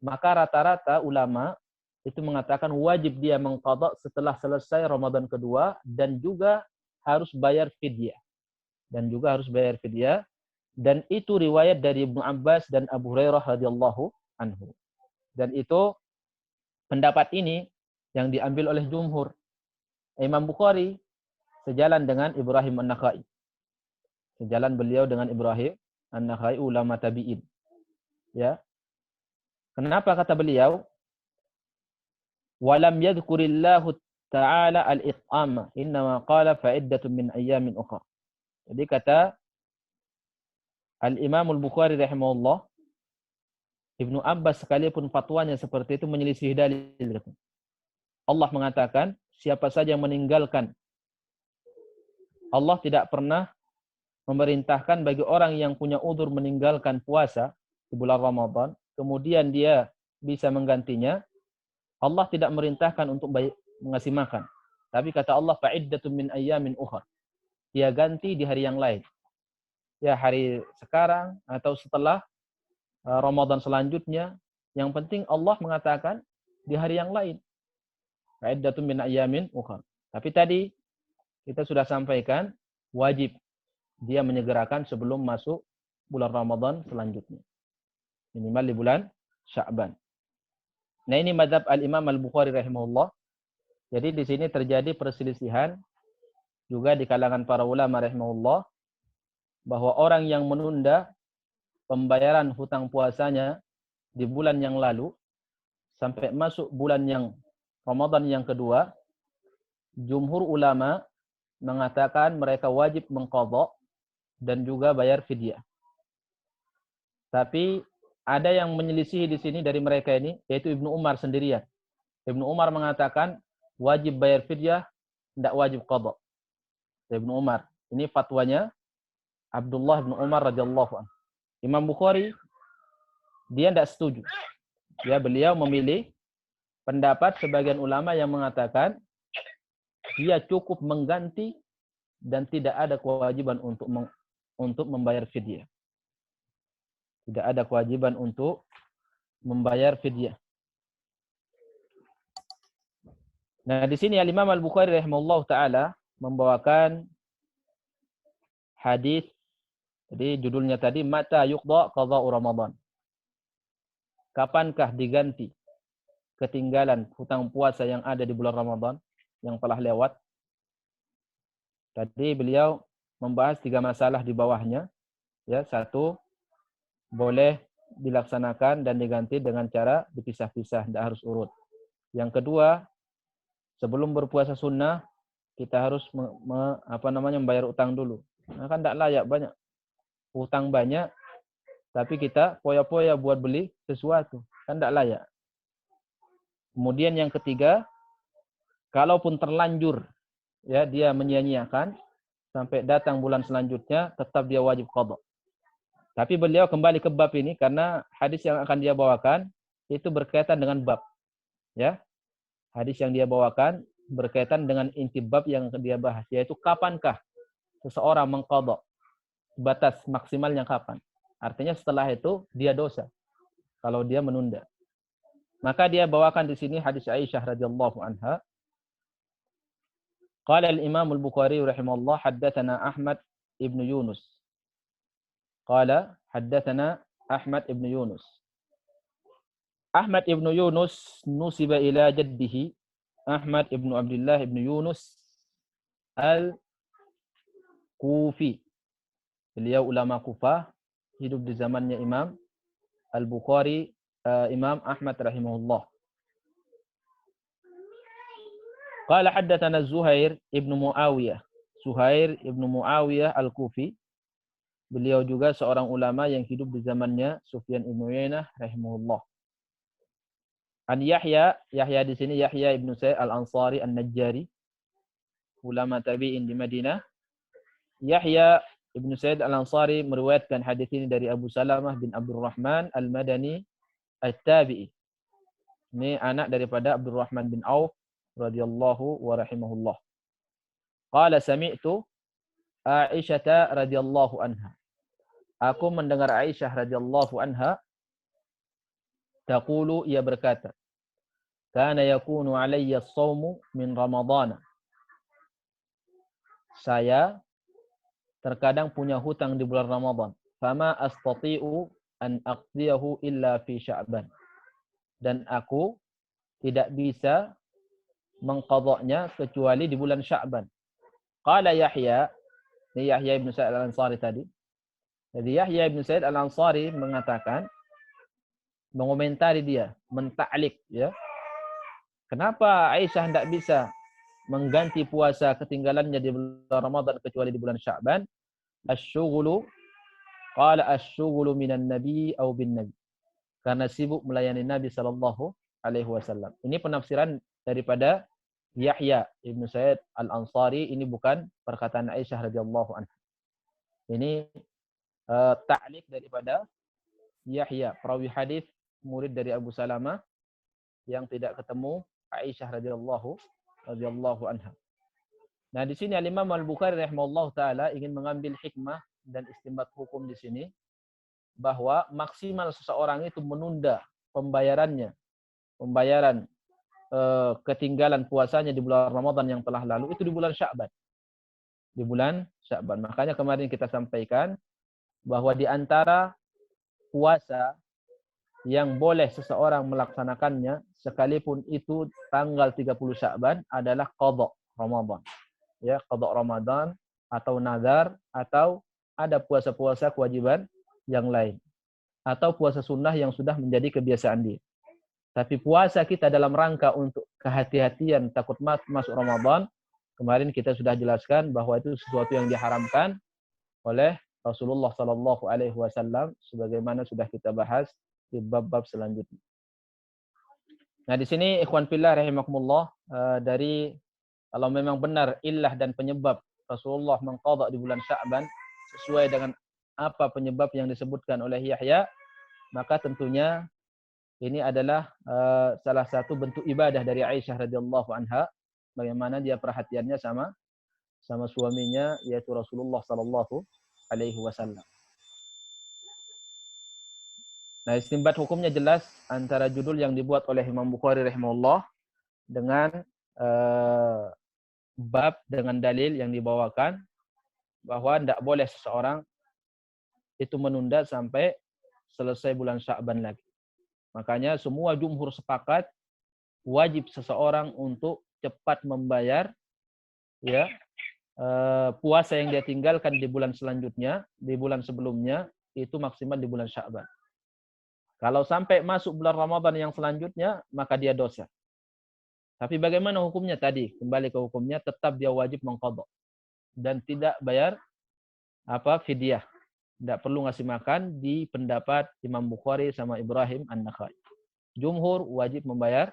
maka rata-rata ulama itu mengatakan wajib dia mengqadha setelah selesai Ramadan kedua, dan juga harus bayar fidyah. Dan itu riwayat dari Ibnu Abbas dan Abu Hurairah radhiyallahu anhu. Dan itu pendapat ini yang diambil oleh jumhur. Imam Bukhari sejalan dengan Ibrahim An-Nakhai. Sejalan beliau dengan Ibrahim An-Nakhai, ulama tabi'in. Ya. Kenapa kata beliau? Walam yadhkurillahu ta'ala al-it'ama, innama qala fa'iddatun min ayyamin ukhra. Jadi kata Al-Imam Al-Bukhari rahimahullah, Ibnu Abbas sekalipun fatwanya seperti itu menyelisih dalil. Allah mengatakan, siapa saja yang meninggalkan, Allah tidak pernah memerintahkan bagi orang yang punya udzur meninggalkan puasa di bulan Ramadan, kemudian dia bisa menggantinya. Allah tidak merintahkan untuk mengasih makan. Tapi kata Allah, fa'iddatun min ayyamin ukhra. Dia ganti di hari yang lain. Ya, hari sekarang atau setelah Ramadan selanjutnya. Yang penting Allah mengatakan di hari yang lain. Fa'iddatun min ayyamin ukhra. Tapi tadi kita sudah sampaikan, wajib dia menyegerakan sebelum masuk bulan Ramadan selanjutnya. Minimal di bulan Sya'ban. Nah, ini mazhab Al-Imam Al-Bukhari rahimahullah. Jadi di sini terjadi perselisihan juga di kalangan para ulama rahimahullah, bahwa orang yang menunda pembayaran hutang puasanya di bulan yang lalu sampai masuk bulan yang Ramadan yang kedua, jumhur ulama mengatakan mereka wajib mengqadha dan juga bayar fidyah. Tapi ada yang menyelisihi di sini dari mereka ini, yaitu Ibnu Umar sendirian. Ibnu Umar mengatakan wajib bayar fidyah, tidak wajib qadha. Ibnu Umar. Ini fatwanya Abdullah bin Umar radhiyallahu anhu. Imam Bukhari dia tidak setuju. Ya, beliau memilih pendapat sebagian ulama yang mengatakan dia cukup mengganti dan tidak ada kewajiban untuk membayar fidyah. Tidak ada kewajiban untuk membayar fidyah. Nah, di sini Al-Imam Al-Bukhari rahimahullah taala membawakan hadis. Jadi judulnya tadi mata yuqda qadha'u Ramadan. Kapankah diganti ketinggalan hutang puasa yang ada di bulan Ramadan yang telah lewat? Tadi beliau membahas 3 masalah di bawahnya. Ya, 1, boleh dilaksanakan dan diganti dengan cara dipisah-pisah, tidak harus urut. Yang kedua, sebelum berpuasa sunnah kita harus membayar utang dulu. Nah, kan tidak layak banyak utang banyak, tapi kita poya-poya buat beli sesuatu, kan tidak layak. Kemudian yang ketiga, kalaupun terlanjur ya dia menyia-nyiakan sampai datang bulan selanjutnya, tetap dia wajib qadha. Tapi beliau kembali ke bab ini karena hadis yang akan dia bawakan itu berkaitan dengan bab. Ya. Hadis yang dia bawakan berkaitan dengan inti bab yang dia bahas, yaitu kapankah seseorang mengqadha. Batas maksimalnya kapan? Artinya setelah itu dia dosa kalau dia menunda. Maka dia bawakan di sini hadis Aisyah radhiyallahu anha. Qala al-Imam Al-Bukhari rahimahullah haddatsana Ahmad ibn Yunus. Qala haddatsana Ahmad ibn Yunus. Ahmad ibnu Yunus nusiba ila jaddihi. Ahmad ibnu Abdullah ibnu Yunus al-Kufi. Beliau ulama Kufah, hidup di zamannya Imam Al-Bukhari, Imam Ahmad rahimahullah. Qala haddatsana Zuhair ibnu Muawiyah. Zuhair ibnu Muawiyah Al-Kufi. Beliau juga seorang ulama yang hidup di zamannya Sufyan ibnu Uyainah rahimahullah. An Yahya di sini Yahya ibnu Sa'id Al-Ansari An-Najjari, ulama tabi'in di Madinah. Yahya ibnu Sa'id Al-Ansari meriwayatkan hadis ini dari Abu Salamah bin Abdurrahman Al-Madani At-Tabi'i. Ini anak daripada Abdurrahman bin Auf radhiyallahu wa rahimahullah. Qala sami'tu Aisyah radhiyallahu anha. Aku mendengar Aisyah radhiyallahu anha taqulu, ia berkata, kana yakunu alayya as-shaumu min Ramadhan. Saya terkadang punya hutang di bulan Ramadan. Fama astati'u an aqdiyahu illa fi Sya'ban. Dan aku tidak bisa mengqadha'nya kecuali di bulan Sya'ban. Qala Yahya, ini Yahya ibn Sa'id Al-Ansari tadi. Jadi Yahya ibn Sa'id Al-Ansari mengatakan, mengomentari dia, menta'liq ya. Kenapa Aisyah tidak bisa mengganti puasa ketinggalannya di bulan Ramadan kecuali di bulan Sya'ban? Asy-syughulu, qala asy-syughulu minan nabi au bin nabi. Karena sibuk melayani Nabi sallallahu alaihi wasallam. Ini penafsiran daripada Yahya ibn Sa'id Al-Ansari, ini bukan perkataan Aisyah radhiyallahu anha. Ini ta'liq daripada Yahya, perawi hadis murid dari Abu Salamah yang tidak ketemu Aisyah radhiyallahu anha. Nah, di sini Al-Imam Al-Bukhari rahimahullahu taala ingin mengambil hikmah dan istinbat hukum di sini bahwa maksimal seseorang itu menunda pembayaran ketinggalan puasanya di bulan Ramadan yang telah lalu itu di bulan Sya'ban. Di bulan Sya'ban. Makanya kemarin kita sampaikan bahwa di antara puasa yang boleh seseorang melaksanakannya sekalipun itu tanggal 30 Sya'ban adalah qadha Ramadan. Ya, qadha Ramadan atau nazar atau ada puasa-puasa kewajiban yang lain atau puasa sunnah yang sudah menjadi kebiasaan dia. Tapi puasa kita dalam rangka untuk kehati-hatian takut masuk Ramadan, kemarin kita sudah jelaskan bahwa itu sesuatu yang diharamkan oleh Rasulullah Sallallahu Alaihi Wasallam, sebagaimana sudah kita bahas di bab-bab selanjutnya. Nah, di sini ikhwan fillah rahimakumullah, dari kalau memang benar illah dan penyebab Rasulullah mengqadha di bulan Sya'ban sesuai dengan apa penyebab yang disebutkan oleh Yahya, maka tentunya ini adalah salah satu bentuk ibadah dari Aisyah radhiyallahu anha, bagaimana dia perhatiannya sama suaminya yaitu Rasulullah sallallahu alaihi wasallam. Nah, istinbat hukumnya jelas antara judul yang dibuat oleh Imam Bukhari rahimahullah dengan bab dengan dalil yang dibawakan bahwa tidak boleh seseorang itu menunda sampai selesai bulan Sya'ban lagi. Makanya semua jumhur sepakat wajib seseorang untuk cepat membayar ya puasa yang dia tinggalkan di bulan selanjutnya, di bulan sebelumnya, itu maksimal di bulan Sya'ban. Kalau sampai masuk bulan Ramadan yang selanjutnya, maka dia dosa. Tapi bagaimana hukumnya tadi? Kembali ke hukumnya, tetap dia wajib mengqadha dan tidak bayar fidyah. Tidak perlu ngasih makan di pendapat Imam Bukhari sama Ibrahim An-Nakhai. Jumhur wajib membayar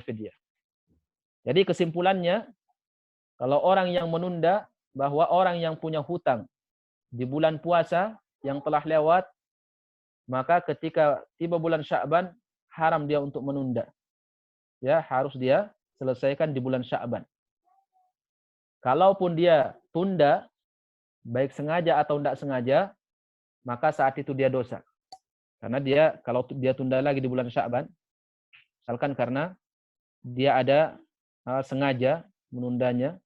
fidyah. Jadi kesimpulannya, kalau orang yang menunda, bahwa orang yang punya hutang di bulan puasa yang telah lewat, maka ketika tiba bulan Sya'ban, haram dia untuk menunda. Ya, harus dia selesaikan di bulan Sya'ban. Kalaupun dia tunda, baik sengaja atau tidak sengaja, maka saat itu dia dosa. Karena kalau dia tunda lagi di bulan Sya'ban, misalkan karena dia ada sengaja menundanya,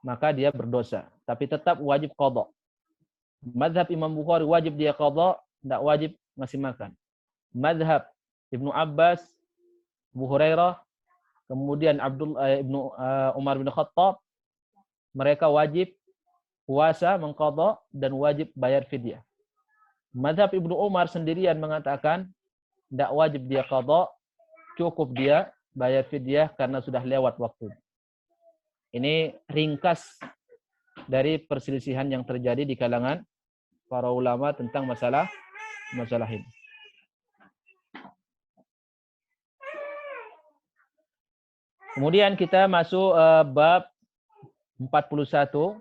maka dia berdosa. Tapi tetap wajib qadha. Mazhab Imam Bukhari wajib dia qadha, tidak wajib ngasih makan. Madhab Ibnu Abbas, Abu Hurairah, kemudian Umar bin Khattab, mereka wajib puasa, mengqadha, dan wajib bayar fidyah. Madhab Ibnu Umar sendirian mengatakan tidak wajib dia qadha, cukup dia bayar fidyah karena sudah lewat waktu. Ini ringkas dari perselisihan yang terjadi di kalangan para ulama tentang masalah ini. Kemudian kita masuk bab 41.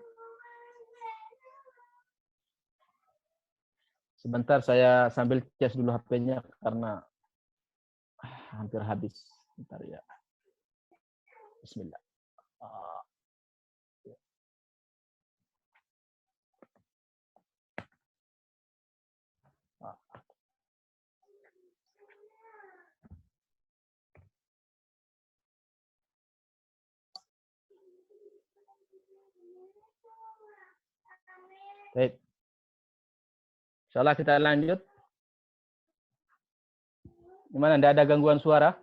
Sebentar saya sambil cas dulu HP-nya karena hampir habis. Bentar ya. Bismillah. Baik. Insyaallah kita lanjut. Gimana? Tidak ada gangguan suara?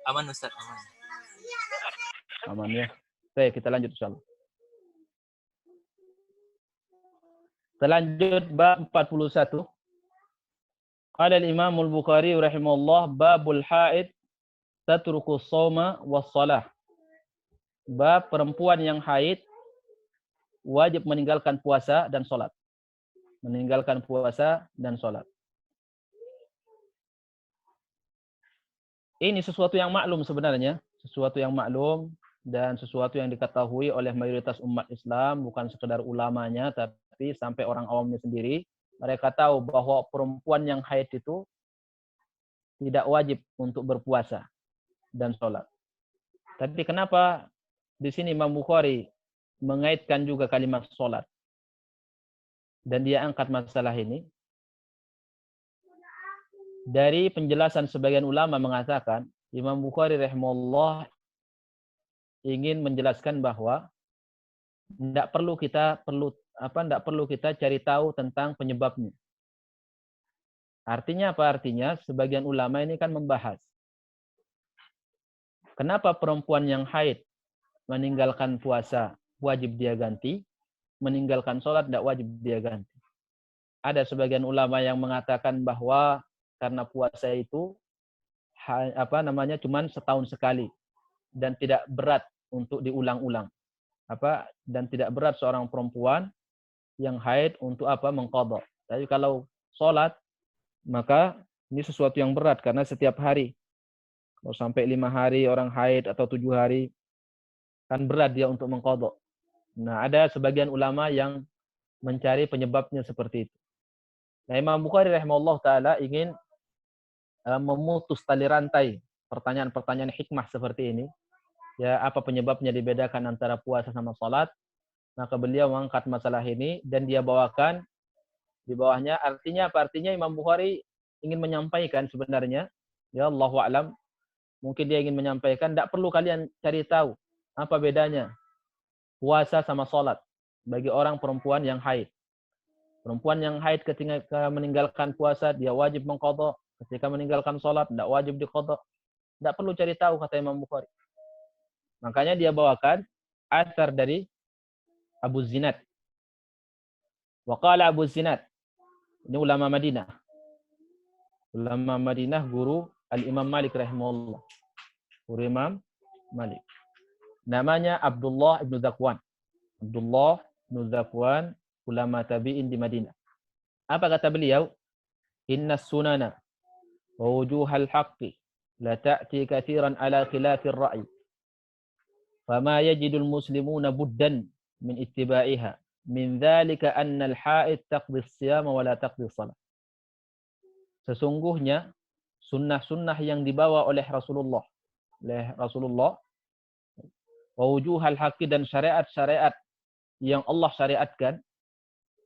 Aman Ustaz, aman. Aman ya. Baik, kita lanjut insyaallah. Kita lanjut bab 41. Qala al-Imam al-Bukhari rahimahullah babul haid tatruku shauma was shalah. Bab perempuan yang haid wajib meninggalkan puasa dan sholat. Meninggalkan puasa dan sholat. Ini sesuatu yang maklum sebenarnya. Sesuatu yang maklum dan sesuatu yang diketahui oleh mayoritas umat Islam. Bukan sekedar ulamanya, tapi sampai orang awamnya sendiri. Mereka tahu bahwa perempuan yang haid itu tidak wajib untuk berpuasa dan sholat. Tapi kenapa di sini Imam Bukhari mengaitkan juga kalimat sholat. Dan dia angkat masalah ini. Dari penjelasan sebagian ulama mengatakan, Imam Bukhari rahimahullah ingin menjelaskan bahwa tidak perlu kita cari tahu tentang penyebabnya. Artinya apa? Artinya sebagian ulama ini kan membahas kenapa perempuan yang haid meninggalkan puasa wajib dia ganti, meninggalkan sholat tidak wajib dia ganti. Ada sebagian ulama yang mengatakan bahwa karena puasa itu cuman setahun sekali dan tidak berat untuk diulang-ulang. Dan tidak berat seorang perempuan yang haid untuk mengqadha. Tapi kalau sholat maka ini sesuatu yang berat karena setiap hari. Kalau sampai 5 hari orang haid atau 7 hari kan berat dia untuk mengqadha. Nah, ada sebagian ulama yang mencari penyebabnya seperti itu. Nah, Imam Bukhari rahimahullah taala ingin memutus tali rantai pertanyaan-pertanyaan hikmah seperti ini. Ya, apa penyebabnya dibedakan antara puasa sama salat? Maka beliau mengangkat masalah ini dan dia bawakan di bawahnya. Artinya apa? Artinya Imam Bukhari ingin menyampaikan sebenarnya, ya Allahu a'lam, mungkin dia ingin menyampaikan tidak perlu kalian cari tahu apa bedanya puasa sama salat bagi orang perempuan yang haid. Perempuan yang haid ketika meninggalkan puasa dia wajib mengqadha, ketika meninggalkan salat tidak wajib diqadha. Tidak perlu cari tahu kata Imam Bukhari. Makanya dia bawakan athar dari Abu Zinad. Wa qala Abu Zinad. Ini ulama Madinah. Ulama Madinah guru Al-Imam Malik rahimahullah. Guru Imam Malik. Namanya Abdullah ibn Zakwan. Abdullah ibn Zakwan, ulama tabi'in di Madinah. Apa kata beliau? Inna sunana wa wujuhal haqqi la ta'ti kathiran ala khilafir ra'i. Fama yajidul muslimuna buddan min ittiba'iha. Min dhalika anna al-ha'id taqdi as-siyama wa la taqdi as-salat. Sesungguhnya sunnah-sunnah yang dibawa oleh Rasulullah wujuhal haqqi dan syariat-syariat yang Allah syariatkan,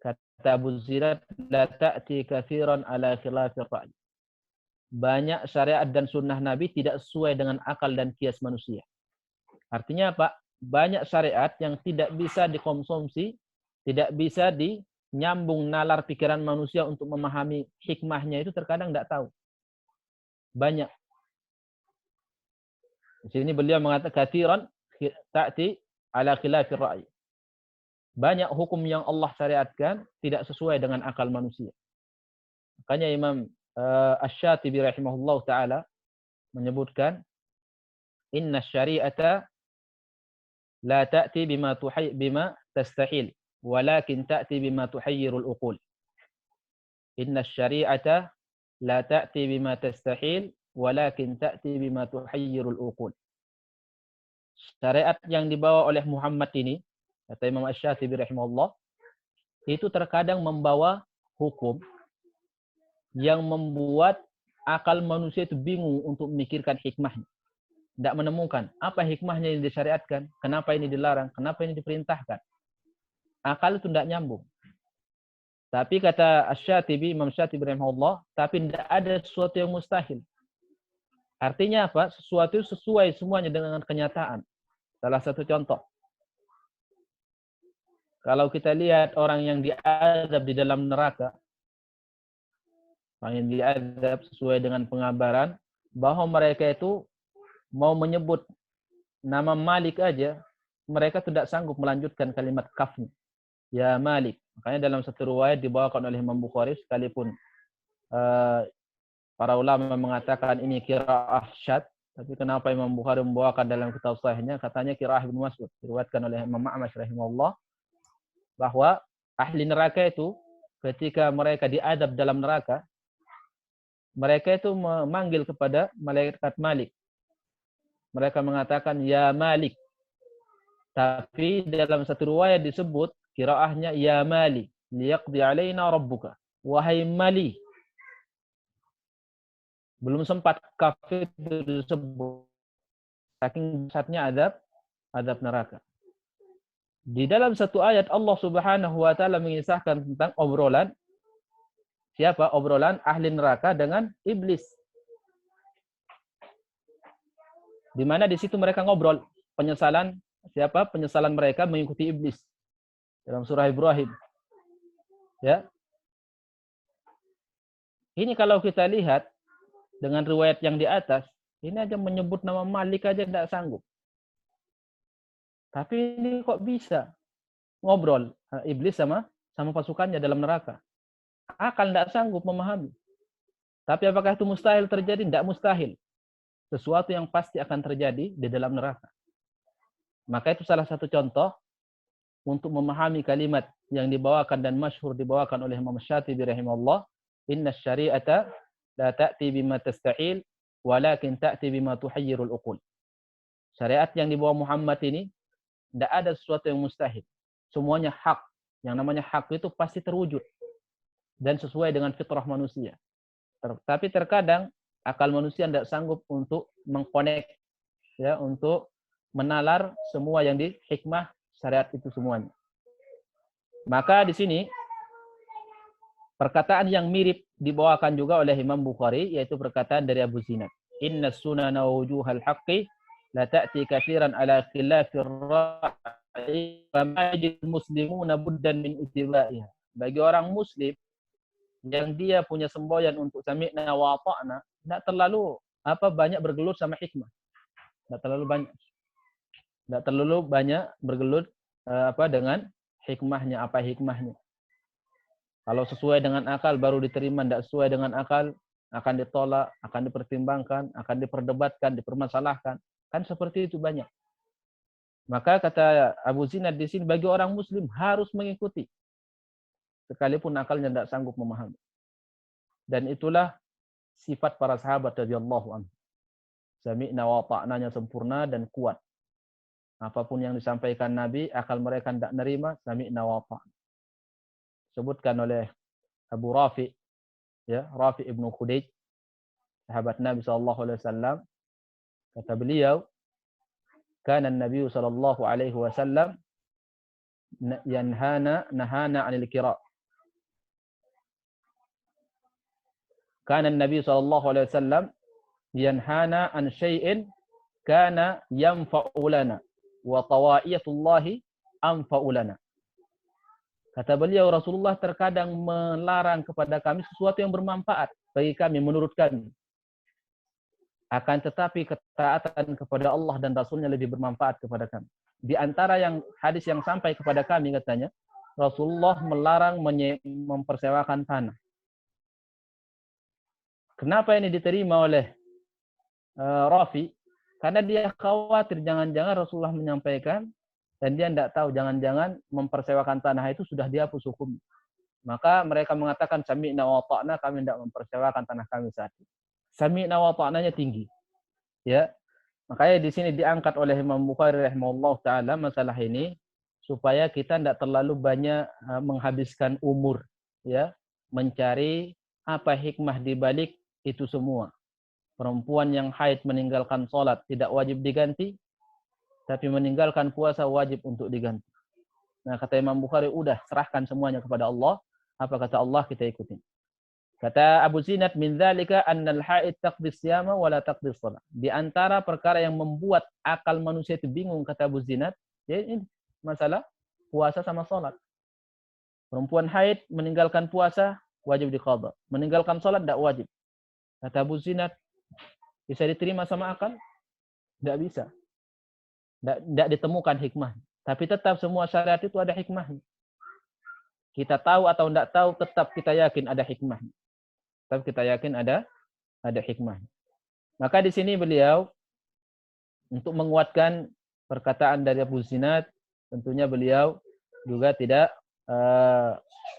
kata Abu Zinad, la ta'ti katsiran ala khilafir ra'i. Banyak syariat dan sunnah Nabi tidak sesuai dengan akal dan kias manusia. Artinya apa? Banyak syariat yang tidak bisa dikonsumsi, tidak bisa nyambung nalar pikiran manusia untuk memahami hikmahnya itu terkadang tidak tahu. Banyak. Di sini beliau mengatakan katsiran ta'ti ala khilafir ra'i. Banyak hukum yang Allah syariatkan tidak sesuai dengan akal manusia. Makanya Imam Asy-Syatibi rahimahullah taala menyebutkan inna syari'ata la ta'ti bima tastahil walakin ta'ti bima tuhayyirul uqul. Inna syari'ata la ta'ti bima tastahil walakin ta'ti bima tuhayyirul uqul. Syariat yang dibawa oleh Muhammad ini, kata Imam Asy-Syatibi rahimahullah, itu terkadang membawa hukum yang membuat akal manusia itu bingung untuk memikirkan hikmahnya. Tidak menemukan apa hikmahnya yang disyariatkan, kenapa ini dilarang, kenapa ini diperintahkan. Akal itu tidak nyambung. Tapi kata Asy-Syatibi, Imam Syatibi rahimahullah, tapi tidak ada sesuatu yang mustahil. Artinya apa? Sesuatu sesuai semuanya dengan kenyataan. Salah satu contoh. Kalau kita lihat orang yang diazab di dalam neraka, orang yang diazab sesuai dengan pengabaran, bahwa mereka itu mau menyebut nama Malik aja, mereka tidak sanggup melanjutkan kalimat kafnya. Ya Malik. Makanya dalam satu riwayat dibawakan oleh Imam Bukhari, sekalipun para ulama mengatakan ini qiraah syadz, tapi kenapa Imam Bukhari membawakan dalam kitab sahihnya, katanya qiraah Ibnu Mas'ud, diriwayatkan oleh Imam Ma'mash rahimahullah, bahwa ahli neraka itu ketika mereka diadab dalam neraka, mereka itu memanggil kepada malaikat Malik. Mereka mengatakan ya Malik. Tapi dalam satu riwayat disebut qiraahnya ya Malik, liyaqdi alaina rabbuka. Wahai Malik. Belum sempat kafir disebut. Saking besarnya azab neraka. Di dalam satu ayat Allah Subhanahu wa taala mengisahkan tentang obrolan siapa? Obrolan ahli neraka dengan iblis. Di mana di situ mereka ngobrol penyesalan siapa? Penyesalan mereka mengikuti iblis. Dalam surah Ibrahim. Ya. Ini kalau kita lihat dengan riwayat yang di atas, ini aja menyebut nama Malik aja tidak sanggup. Tapi ini kok bisa ngobrol iblis sama pasukannya dalam neraka. Akal tidak sanggup memahami. Tapi apakah itu mustahil terjadi? Tidak mustahil. Sesuatu yang pasti akan terjadi di dalam neraka. Maka itu salah satu contoh untuk memahami kalimat yang dibawakan dan masyhur dibawakan oleh Imam Syatibi rahimahullah, inna syari'ata la ta'ti bima tastahil walakin ta'ti bima tuhayyirul uqul. Syariat yang dibawa Muhammad ini tidak ada sesuatu yang mustahil. Semuanya hak. Yang namanya hak itu pasti terwujud dan sesuai dengan fitrah manusia. Tapi terkadang akal manusia tidak sanggup untuk mengkonek, ya, untuk menalar semua yang di hikmah syariat itu semuanya. Maka di sini perkataan yang mirip dibawakan juga oleh Imam Bukhari, yaitu perkataan dari Abu Zinad. Inna sunana wujuhal haqqi la ta'ti katsiran ala khilafir ra'i wa majid muslimuna buddan min ittiba'iha. Bagi orang muslim yang dia punya semboyan untuk sami'na wa ata'na, tidak terlalu banyak bergelut sama hikmah. Tidak terlalu banyak bergelut dengan hikmahnya, apa hikmahnya. Kalau sesuai dengan akal baru diterima, tidak sesuai dengan akal akan ditolak, akan dipertimbangkan, akan diperdebatkan, dipermasalahkan. Kan seperti itu banyak. Maka kata Abu Zinad di sini, bagi orang muslim harus mengikuti. Sekalipun akalnya tidak sanggup memahami. Dan itulah sifat para sahabat radhiyallahu anhu. Sami'na wa ta'nanya sempurna dan kuat. Apapun yang disampaikan Nabi, akal mereka tidak nerima, sami'na wa ta'na. Sebutkan oleh Abu Rafi, ya, Rafi ibnu Khudayj, sahabat Nabi SAW, kata beliau, kana Nabi SAW nahana 'anil kira. Kana Nabi SAW yanhana an syai'in kana yanfa'u lana wa tawa'iyatullahi anfa'u lana. Kata beliau, Rasulullah terkadang melarang kepada kami sesuatu yang bermanfaat bagi kami, menurut kami. Akan tetapi ketaatan kepada Allah dan Rasulnya lebih bermanfaat kepada kami. Di antara yang hadis yang sampai kepada kami katanya, Rasulullah melarang mempersewakan tanah. Kenapa ini diterima oleh Rafi? Karena dia khawatir jangan-jangan Rasulullah menyampaikan dan dia tidak tahu, jangan-jangan mempersewakan tanah itu sudah dihapus hukum. Maka mereka mengatakan sami'na wa ta'na, kami tidak mempersewakan tanah kami saat itu. Sami'na wa ta'nanya tinggi. Ya. Makanya di sini diangkat oleh Imam Bukhari rahimahullah taala masalah ini supaya kita tidak terlalu banyak menghabiskan umur ya mencari apa hikmah di balik itu semua. Perempuan yang haid meninggalkan sholat tidak wajib diganti, tapi meninggalkan puasa wajib untuk diganti. Nah, kata Imam Bukhari, udah serahkan semuanya kepada Allah. Apa kata Allah, kita ikutin. Kata Abu Zinad, min dzalika annal haid taqdi siyama wa la taqdi shalah. Di antara perkara yang membuat akal manusia itu bingung, kata Abu Zinad, ya ini masalah puasa sama salat. Perempuan haid meninggalkan puasa wajib diqadha. Meninggalkan salat tidak wajib. Kata Abu Zinad, bisa diterima sama akal? Tidak bisa. Tidak ditemukan hikmah. Tapi tetap semua syariat itu ada hikmahnya. Kita tahu atau tidak tahu, tetap kita yakin ada hikmahnya. Tetap kita yakin ada hikmahnya. Maka di sini beliau untuk menguatkan perkataan dari Abu Zinad, tentunya beliau juga tidak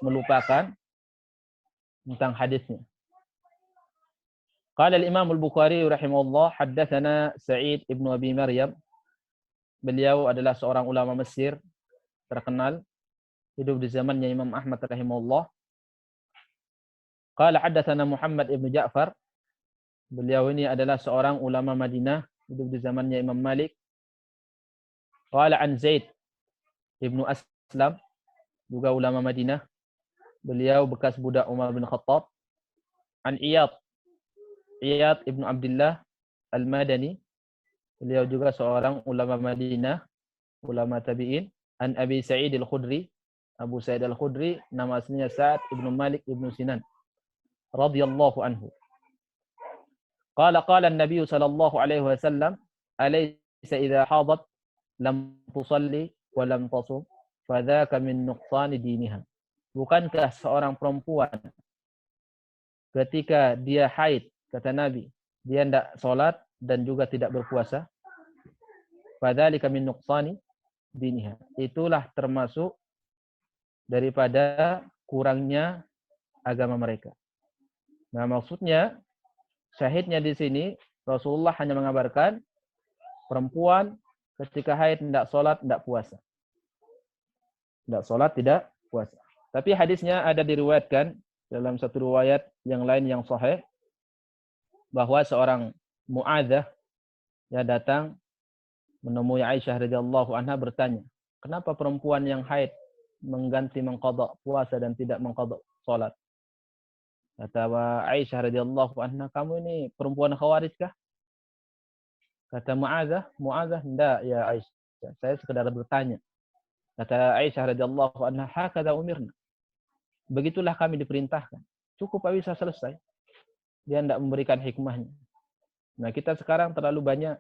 melupakan tentang hadisnya. Qala al-Imam al-Bukhari rahimahullah, haddatsana Sa'id ibn Abi Maryam. Beliau adalah seorang ulama Mesir terkenal, hidup di zamannya Imam Ahmad rahimahullah. Qala haddatsana Muhammad ibn Ja'far. Beliau ini adalah seorang ulama Madinah, hidup di zamannya Imam Malik. Qala an Zaid ibn Aslam, juga ulama Madinah. Beliau bekas budak Umar bin Khattab. An Iyad ibn Abdullah Al-Madani. Beliau juga seorang ulama Madinah, ulama tabi'in. An Abi Sa'id Al-Khudri. Abu Sa'id Al-Khudri, nama aslinya Sa'ad ibn Malik ibn Sinan radhiyallahu anhu. Qala an-nabiy sallallahu alaihi wasallam, alaysa idza hadat lam tusalli wa lam tasum fadzaka min nuqsani diniha. Bukankah seorang perempuan ketika dia haid, kata Nabi, dia tidak salat dan juga tidak berpuasa, fadzalika min nuqsani diniha. Itulah termasuk daripada kurangnya agama mereka. Nah, maksudnya syahidnya di sini Rasulullah hanya mengabarkan perempuan ketika haid tidak sholat, tidak puasa. Tidak sholat, tidak puasa. Tapi hadisnya ada diriwayatkan dalam satu riwayat yang lain yang sahih bahwa seorang Mu'adzah ya datang menemui Aisyah radhiyallahu anha bertanya, kenapa perempuan yang haid mengganti mengqadha puasa dan tidak mengqadha sholat? Kata Aisyah radhiyallahu anha, kamu ini perempuan khawarij kah? Kata Mu'adzah, enggak ya Aisyah, saya sekedar bertanya. Kata Aisyah radhiyallahu anha, hakadha umirna. Begitulah kami diperintahkan. Cukup Aisyah, selesai. Dia tidak memberikan hikmahnya. Nah, kita sekarang terlalu banyak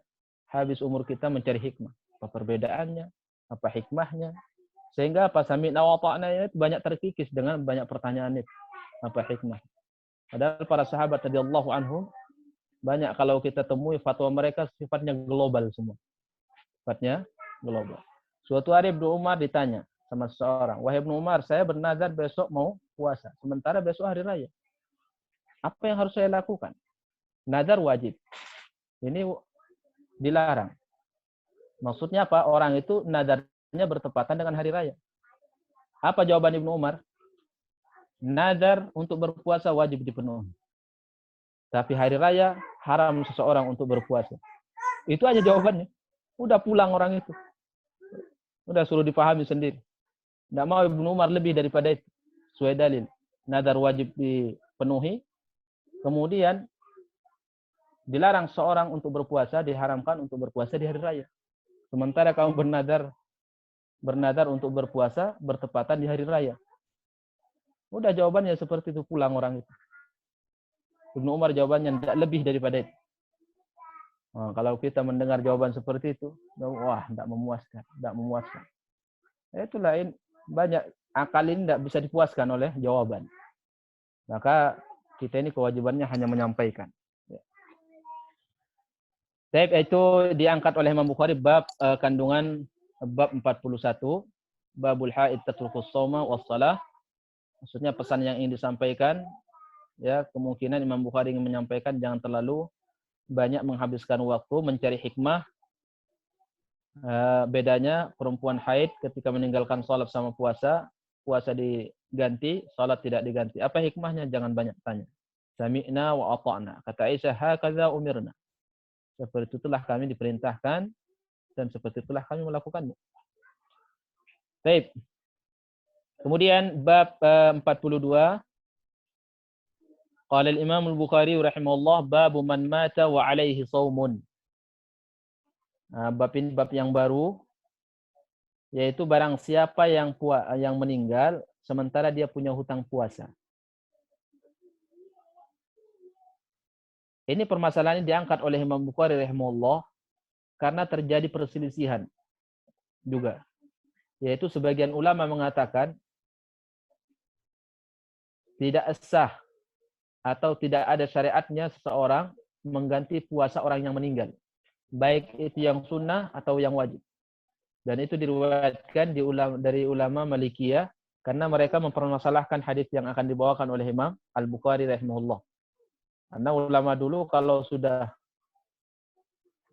habis umur kita mencari hikmah. Apa perbedaannya? Apa hikmahnya? Sehingga apa sami'na wa ta'na itu banyak terkikis dengan banyak pertanyaan itu. Apa hikmah? Padahal para sahabat radhiyallahu anhum banyak kalau kita temui fatwa mereka sifatnya global semua. Sifatnya global. Suatu hari Ibnu Umar ditanya sama seseorang, wahai Ibnu Umar, saya bernazar besok mau puasa, sementara besok hari raya. Apa yang harus saya lakukan? Nazar wajib. Ini dilarang. Maksudnya apa? Orang itu nazarnya bertepatan dengan hari raya. Apa jawaban Ibnu Umar? Nazar untuk berpuasa wajib dipenuhi. Tapi hari raya haram seseorang untuk berpuasa. Itu aja jawabannya. Udah pulang orang itu. Udah suruh dipahami sendiri. Tidak mau Ibnu Umar lebih daripada itu. Sesuai dalil. Nazar wajib dipenuhi. Kemudian dilarang seorang untuk berpuasa, diharamkan untuk berpuasa di hari raya. Sementara kamu bernazar bernadar untuk berpuasa bertepatan di hari raya. Udah jawabannya seperti itu, pulang orang itu. Ibnu Umar jawabannya tidak lebih daripada itu. Nah, kalau kita mendengar jawaban seperti itu, wah, tidak memuaskan, tidak memuaskan. Itu lain, banyak akal ini tidak bisa dipuaskan oleh jawaban. Maka kita ini kewajibannya hanya menyampaikan. Baik, itu diangkat oleh Imam Bukhari bab kandungan bab 41, babul haid tatrukus shauma was shalah. Maksudnya pesan yang ingin disampaikan, ya, kemungkinan Imam Bukhari ingin menyampaikan jangan terlalu banyak menghabiskan waktu mencari hikmah. Bedanya perempuan haid ketika meninggalkan sholat sama puasa, puasa diganti, sholat tidak diganti. Apa hikmahnya? Jangan banyak tanya. Sami'na wa ata'na. Kata Aisyah, hakaza umirna. Seperti itulah kami diperintahkan dan seperti itulah kami melakukannya. Baik. Kemudian bab 42. Qala al-Imam al-Bukhari rahimahullah babu man mata wa alaihi shaumun. Bab ini bab yang baru, yaitu barang siapa yang meninggal sementara dia punya hutang puasa. Ini permasalahan ini diangkat oleh Imam Bukhari rahimahullah karena terjadi perselisihan juga. Yaitu sebagian ulama mengatakan tidak sah atau tidak ada syariatnya seseorang mengganti puasa orang yang meninggal. Baik itu yang sunnah atau yang wajib. Dan itu diriwayatkan dari ulama Malikiyah karena mereka mempermasalahkan hadis yang akan dibawakan oleh Imam Al-Bukhari rahimahullah. Karena ulama dulu kalau sudah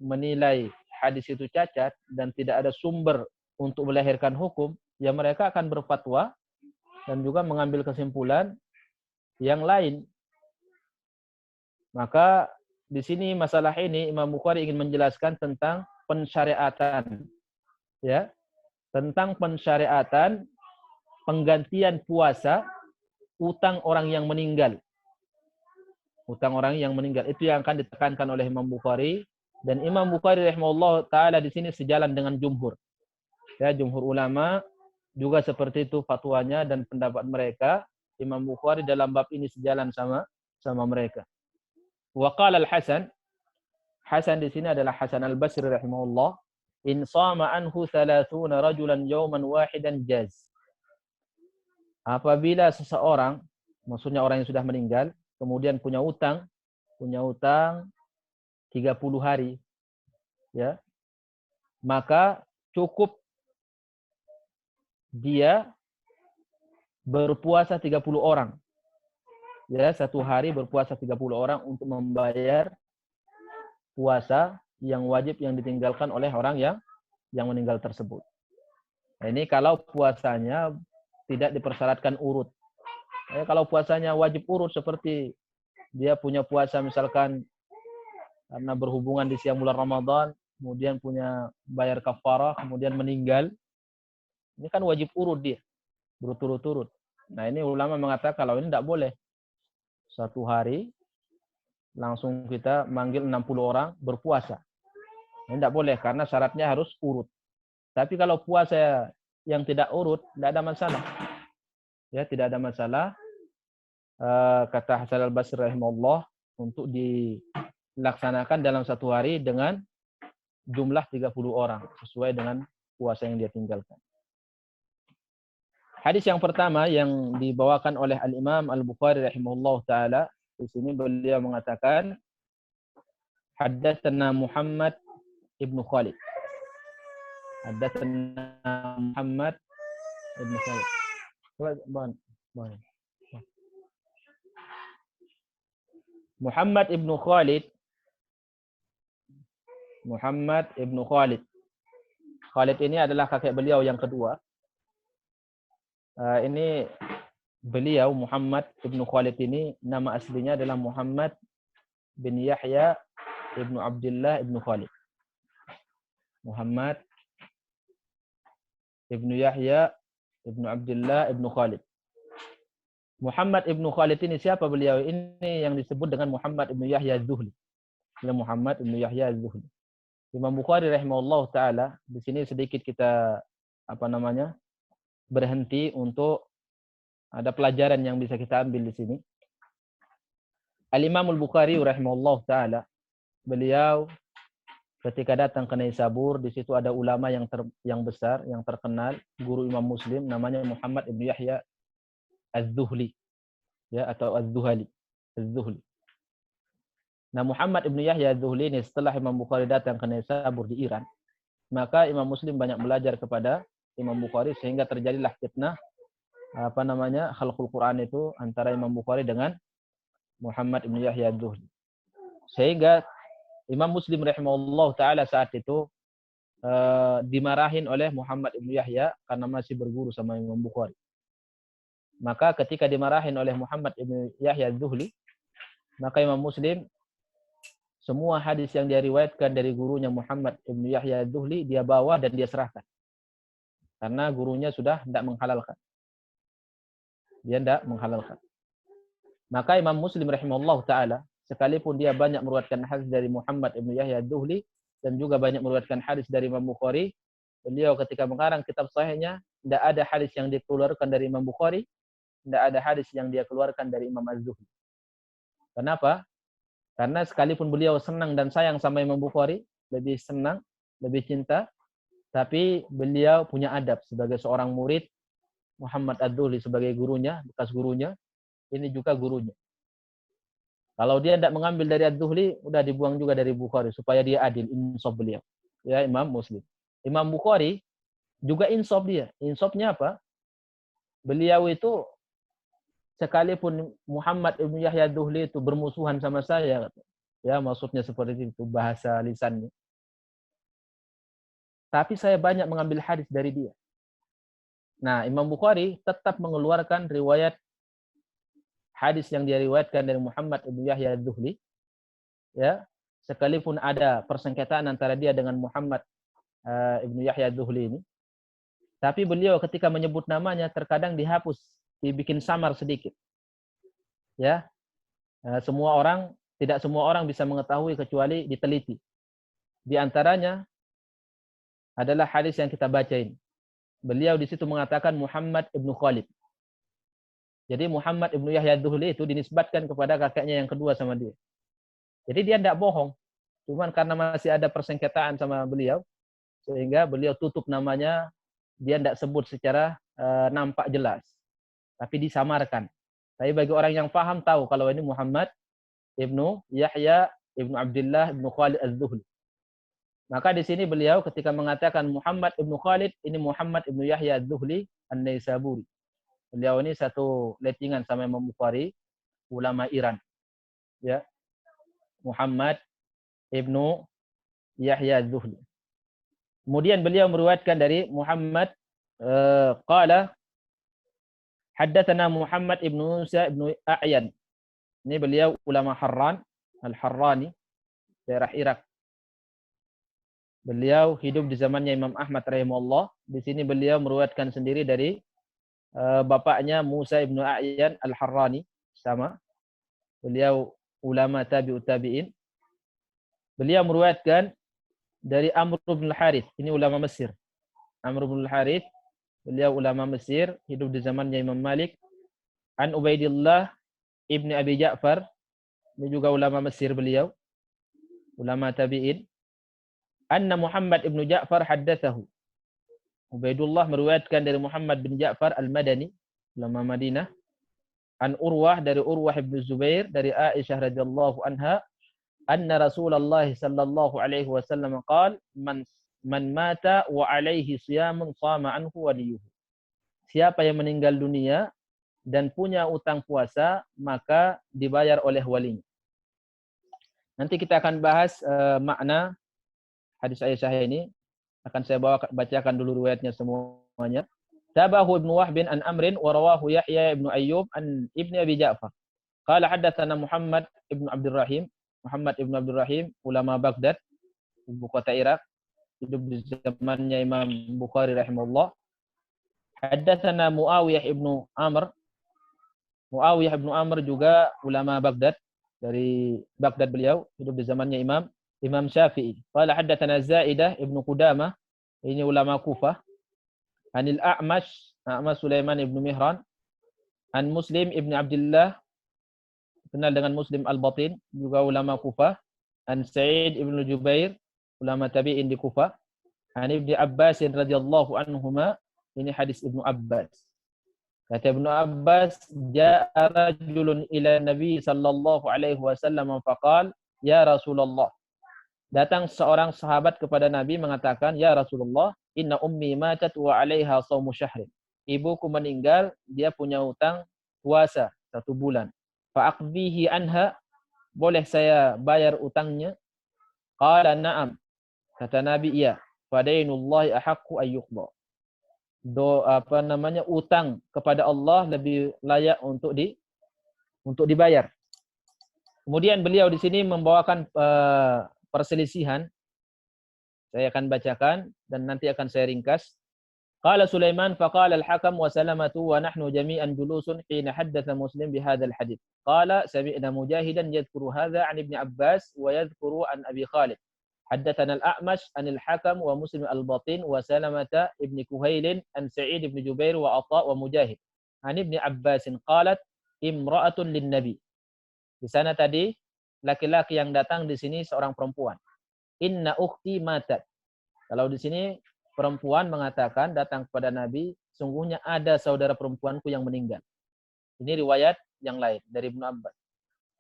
menilai hadis itu cacat dan tidak ada sumber untuk melahirkan hukum, ya mereka akan berfatwa dan juga mengambil kesimpulan yang lain. Maka di sini masalah ini Imam Bukhari ingin menjelaskan tentang pensyariatan, ya, tentang pensyariatan penggantian puasa utang orang yang meninggal. Utang orang yang meninggal itu yang akan ditekankan oleh Imam Bukhari, dan Imam Bukhari rahimahullah taala di sini sejalan dengan jumhur. Ya, jumhur ulama juga seperti itu fatwanya dan pendapat mereka. Imam Bukhari dalam bab ini sejalan sama mereka. Wa qala al-Hasan, Hasan di sini adalah Hasan al-Basri rahimahullah, in shama anhu 30 rajulan yawman wahidan jaz. Apabila seseorang, maksudnya orang yang sudah meninggal, kemudian punya utang 30 hari, ya, maka cukup dia berpuasa 30 orang. Ya, satu hari berpuasa 30 orang untuk membayar puasa yang wajib yang ditinggalkan oleh orang yang meninggal tersebut. Nah, ini kalau puasanya tidak dipersyaratkan urut. Kalau puasanya wajib urut seperti dia punya puasa misalkan karena berhubungan di siang bulan Ramadan, kemudian punya bayar kafarah, kemudian meninggal, ini kan wajib urut dia, berturut-turut. Nah, ini ulama mengatakan kalau ini tidak boleh. Satu hari langsung kita manggil 60 orang berpuasa. Ini tidak boleh karena syaratnya harus urut. Tapi kalau puasa yang tidak urut, tidak ada masalah. Ya, tidak ada masalah. Kata Hasan al-Basri rahimahullah untuk dilaksanakan dalam satu hari dengan jumlah 30 orang sesuai dengan puasa yang dia tinggalkan. Hadis yang pertama yang dibawakan oleh Al-Imam Al-Bukhari rahimahullah taala, di sini beliau mengatakan haddatsana Muhammad ibnu Khalid. Haddatsana Muhammad ibnu Khalid. Muhammad ibnu Khalid. Muhammad ibnu Khalid. Khalid ini adalah kakek beliau yang kedua. Ini beliau Muhammad ibnu Khalid ini nama aslinya adalah Muhammad bin Yahya ibnu Abdullah ibnu Khalid. Muhammad ibnu Yahya ibnu Abdullah ibnu Khalid. Muhammad ibnu Khalid ini siapa beliau? Ini yang disebut dengan Muhammad ibnu Yahya az-Zuhli. Ini Muhammad ibnu Yahya az-Zuhli. Imam Bukhari rahimahullah taala di sini sedikit kita berhenti untuk ada pelajaran yang bisa kita ambil di sini. Al-Imam Al-Bukhari rahimahullah taala, beliau ketika datang ke Naisabur, di situ ada ulama yang besar, yang terkenal, guru Imam Muslim, namanya Muhammad ibn Yahya Az-Zuhli, ya, atau Az-Zuhali. Nah, Muhammad ibn Yahya Az-Zuhli ini setelah Imam Bukhari datang ke Naisabur di Iran, maka Imam Muslim banyak belajar kepada Imam Bukhari sehingga terjadilah fitnah khalqul Quran itu antara Imam Bukhari dengan Muhammad ibn Yahya Az-Zuhli. Sehingga Imam Muslim rahimahullah taala saat itu dimarahin oleh Muhammad ibn Yahya karena masih berguru sama Imam Bukhari. Maka ketika dimarahin oleh Muhammad ibn Yahya Az-Zuhli, maka Imam Muslim semua hadis yang dia riwayatkan dari gurunya Muhammad ibn Yahya Az-Zuhli dia bawa dan dia serahkan. Karena gurunya sudah tidak menghalalkan. Dia tidak menghalalkan. Maka Imam Muslim rahimahullah taala, sekalipun dia banyak meriwayatkan hadis dari Muhammad ibn Yahya Az-Zuhli dan juga banyak meriwayatkan hadis dari Imam Bukhari, beliau ketika mengarang kitab sahihnya tidak ada hadis yang dikeluarkan dari Imam Bukhari, tidak ada hadis yang dia keluarkan dari Imam Az-Zuhli. Kenapa? Karena sekalipun beliau senang dan sayang sama Imam Bukhari, lebih senang, lebih cinta, tapi beliau punya adab sebagai seorang murid. Muhammad Az-Zuhli sebagai gurunya, bekas gurunya, ini juga gurunya. Kalau dia tidak mengambil dari Az-Zuhli, udah dibuang juga dari Bukhari supaya dia adil, insaf beliau. Ya, Imam Muslim. Imam Bukhari juga insaf dia. Insafnya apa? Beliau itu sekalipun Muhammad ibn Yahya Az-Zuhli itu bermusuhan sama saya, ya maksudnya seperti itu bahasa lisannya. Tapi saya banyak mengambil hadis dari dia. Nah, Imam Bukhari tetap mengeluarkan riwayat hadis yang dia riwayatkan dari Muhammad ibn Yahya Az-Zuhli, ya, sekalipun ada persengketaan antara dia dengan Muhammad ibn Yahya Az-Zuhli ini. Tapi beliau ketika menyebut namanya terkadang dihapus, dibikin samar sedikit. Ya. Tidak semua orang bisa mengetahui kecuali diteliti. Di antaranya adalah hadis yang kita bacain. Beliau di situ mengatakan Muhammad ibn Khalid. Jadi Muhammad ibn Yahya Az-Zuhli itu dinisbatkan kepada kakeknya yang kedua sama dia. Jadi dia tidak bohong. Cuman karena masih ada persengketaan sama beliau, sehingga beliau tutup namanya, dia tidak sebut secara nampak jelas. Tapi disamarkan. Tapi bagi orang yang paham tahu kalau ini Muhammad ibnu Yahya ibnu Abdullah ibnu Khalid Az-Zuhli. Maka di sini beliau ketika mengatakan Muhammad ibnu Khalid, ini Muhammad ibnu Yahya Az-Zuhli An-Naisaburi. Beliau ini satu lettingan sama Imam Bukhari, ulama Iran. Ya. Muhammad ibnu Yahya Az-Zuhli. Kemudian beliau meriwayatkan dari Muhammad qala haddatsana Muhammad ibnu Musa ibnu A'yan. Ini beliau ulama Harran, Al-Harrani, daerah Irak. Beliau hidup di zamannya Imam Ahmad rahimahullah. Di sini beliau meriwayatkan sendiri dari bapaknya Musa ibnu A'yan Al-Harrani, sama. Beliau ulama tabi'ut tabi'in. Beliau meriwayatkan dari Amr bin Al-Harith, ini ulama Mesir. Amr bin Al-Harith, beliau ulama Mesir, hidup di zamannya Imam Malik. An Ubaidillah ibni Abi Ja'far, ini juga ulama Mesir beliau, ulama tabi'in. Anna Muhammad ibnu Ja'far haddatsahu. Ubaidullah meriwayatkan dari Muhammad bin Ja'far Al-Madani, ulama Madinah. An Urwah, dari Urwah ibn Zubair, dari Aisyah radhiyallahu anha, anna Rasulullah sallallahu alaihi wasallam qaal man mata wa alaihi siyamun sama anhu waliyuhu. Siapa yang meninggal dunia dan punya utang puasa, maka dibayar oleh walinya. Nanti kita akan bahas makna hadis Aisyah ini. Akan saya bacakan dulu riwayatnya semuanya. Tabahu Ibnu Wahb an Amrin wa rawahu Yahya Ibnu Ayyub an Ibni Abi Ja'far. Qala haddatsana Muhammad Ibnu Abdurrahim. Muhammad Ibnu Abdurrahim, ulama Baghdad, ibu kota Irak, hidup di zamannya Imam Bukhari rahimahullah. Haddatsana Muawiyah Ibnu Amr. Muawiyah Ibnu Amr juga ulama Baghdad, dari Baghdad beliau, hidup di zamannya Imam Syafi'i. Qala haddatsana Zaidah Ibnu Qudamah, ini ulama Kufah. Anil A'mash, A'mash Sulaiman ibn Mihran, an Muslim ibn Abdullah, kenal dengan Muslim Al-Batin, juga ulama Kufah, an Sa'id ibn Jubair, ulama tabi'in di Kufah, an Ibnu Abbas radhiyallahu anhuma, ini hadis Ibnu Abbas. Kata Ibnu Abbas, ja'a rajulun ila Nabi sallallahu alaihi wasallam faqala, ya Rasulullah. Datang seorang sahabat kepada Nabi mengatakan, ya Rasulullah, inna ummi matat wa 'alaiha shaumu syahrin. Ibuku meninggal, dia punya utang puasa 1 bulan. Fa aqdihi anha, boleh saya bayar utangnya? Qala na'am. Kata Nabi, iya. Fadainullahi ahaqqu ayyuqda. Utang kepada Allah lebih layak untuk dibayar. Kemudian beliau di sini membawakan perselisihan. Saya akan bacakan dan nanti akan saya ringkas. Qala Sulaiman faqala al-Hakam wa Salamatu wa nahnu jami'an julusun hina haddatha Muslim bihadha al-hadith. Qala sami'na Mujahidan yadhkuru hadha 'an Ibn Abbas wa yadhkuru 'an Abi Khalid. Haddathana al-A'mash 'an al-Hakam wa Muslim al-Batin wa Salamata ibn Kuhail an Sa'id ibn Jubair wa Atha wa Mujahid. 'An Ibn Abbas qalat imra'atun lin-nabi. Di sana tadi laki-laki yang datang di sini seorang perempuan. Inna ukhti matat. Kalau di sini perempuan mengatakan datang kepada Nabi, sungguhnya ada saudara perempuanku yang meninggal. Ini riwayat yang lain dari Ibnu Abbas.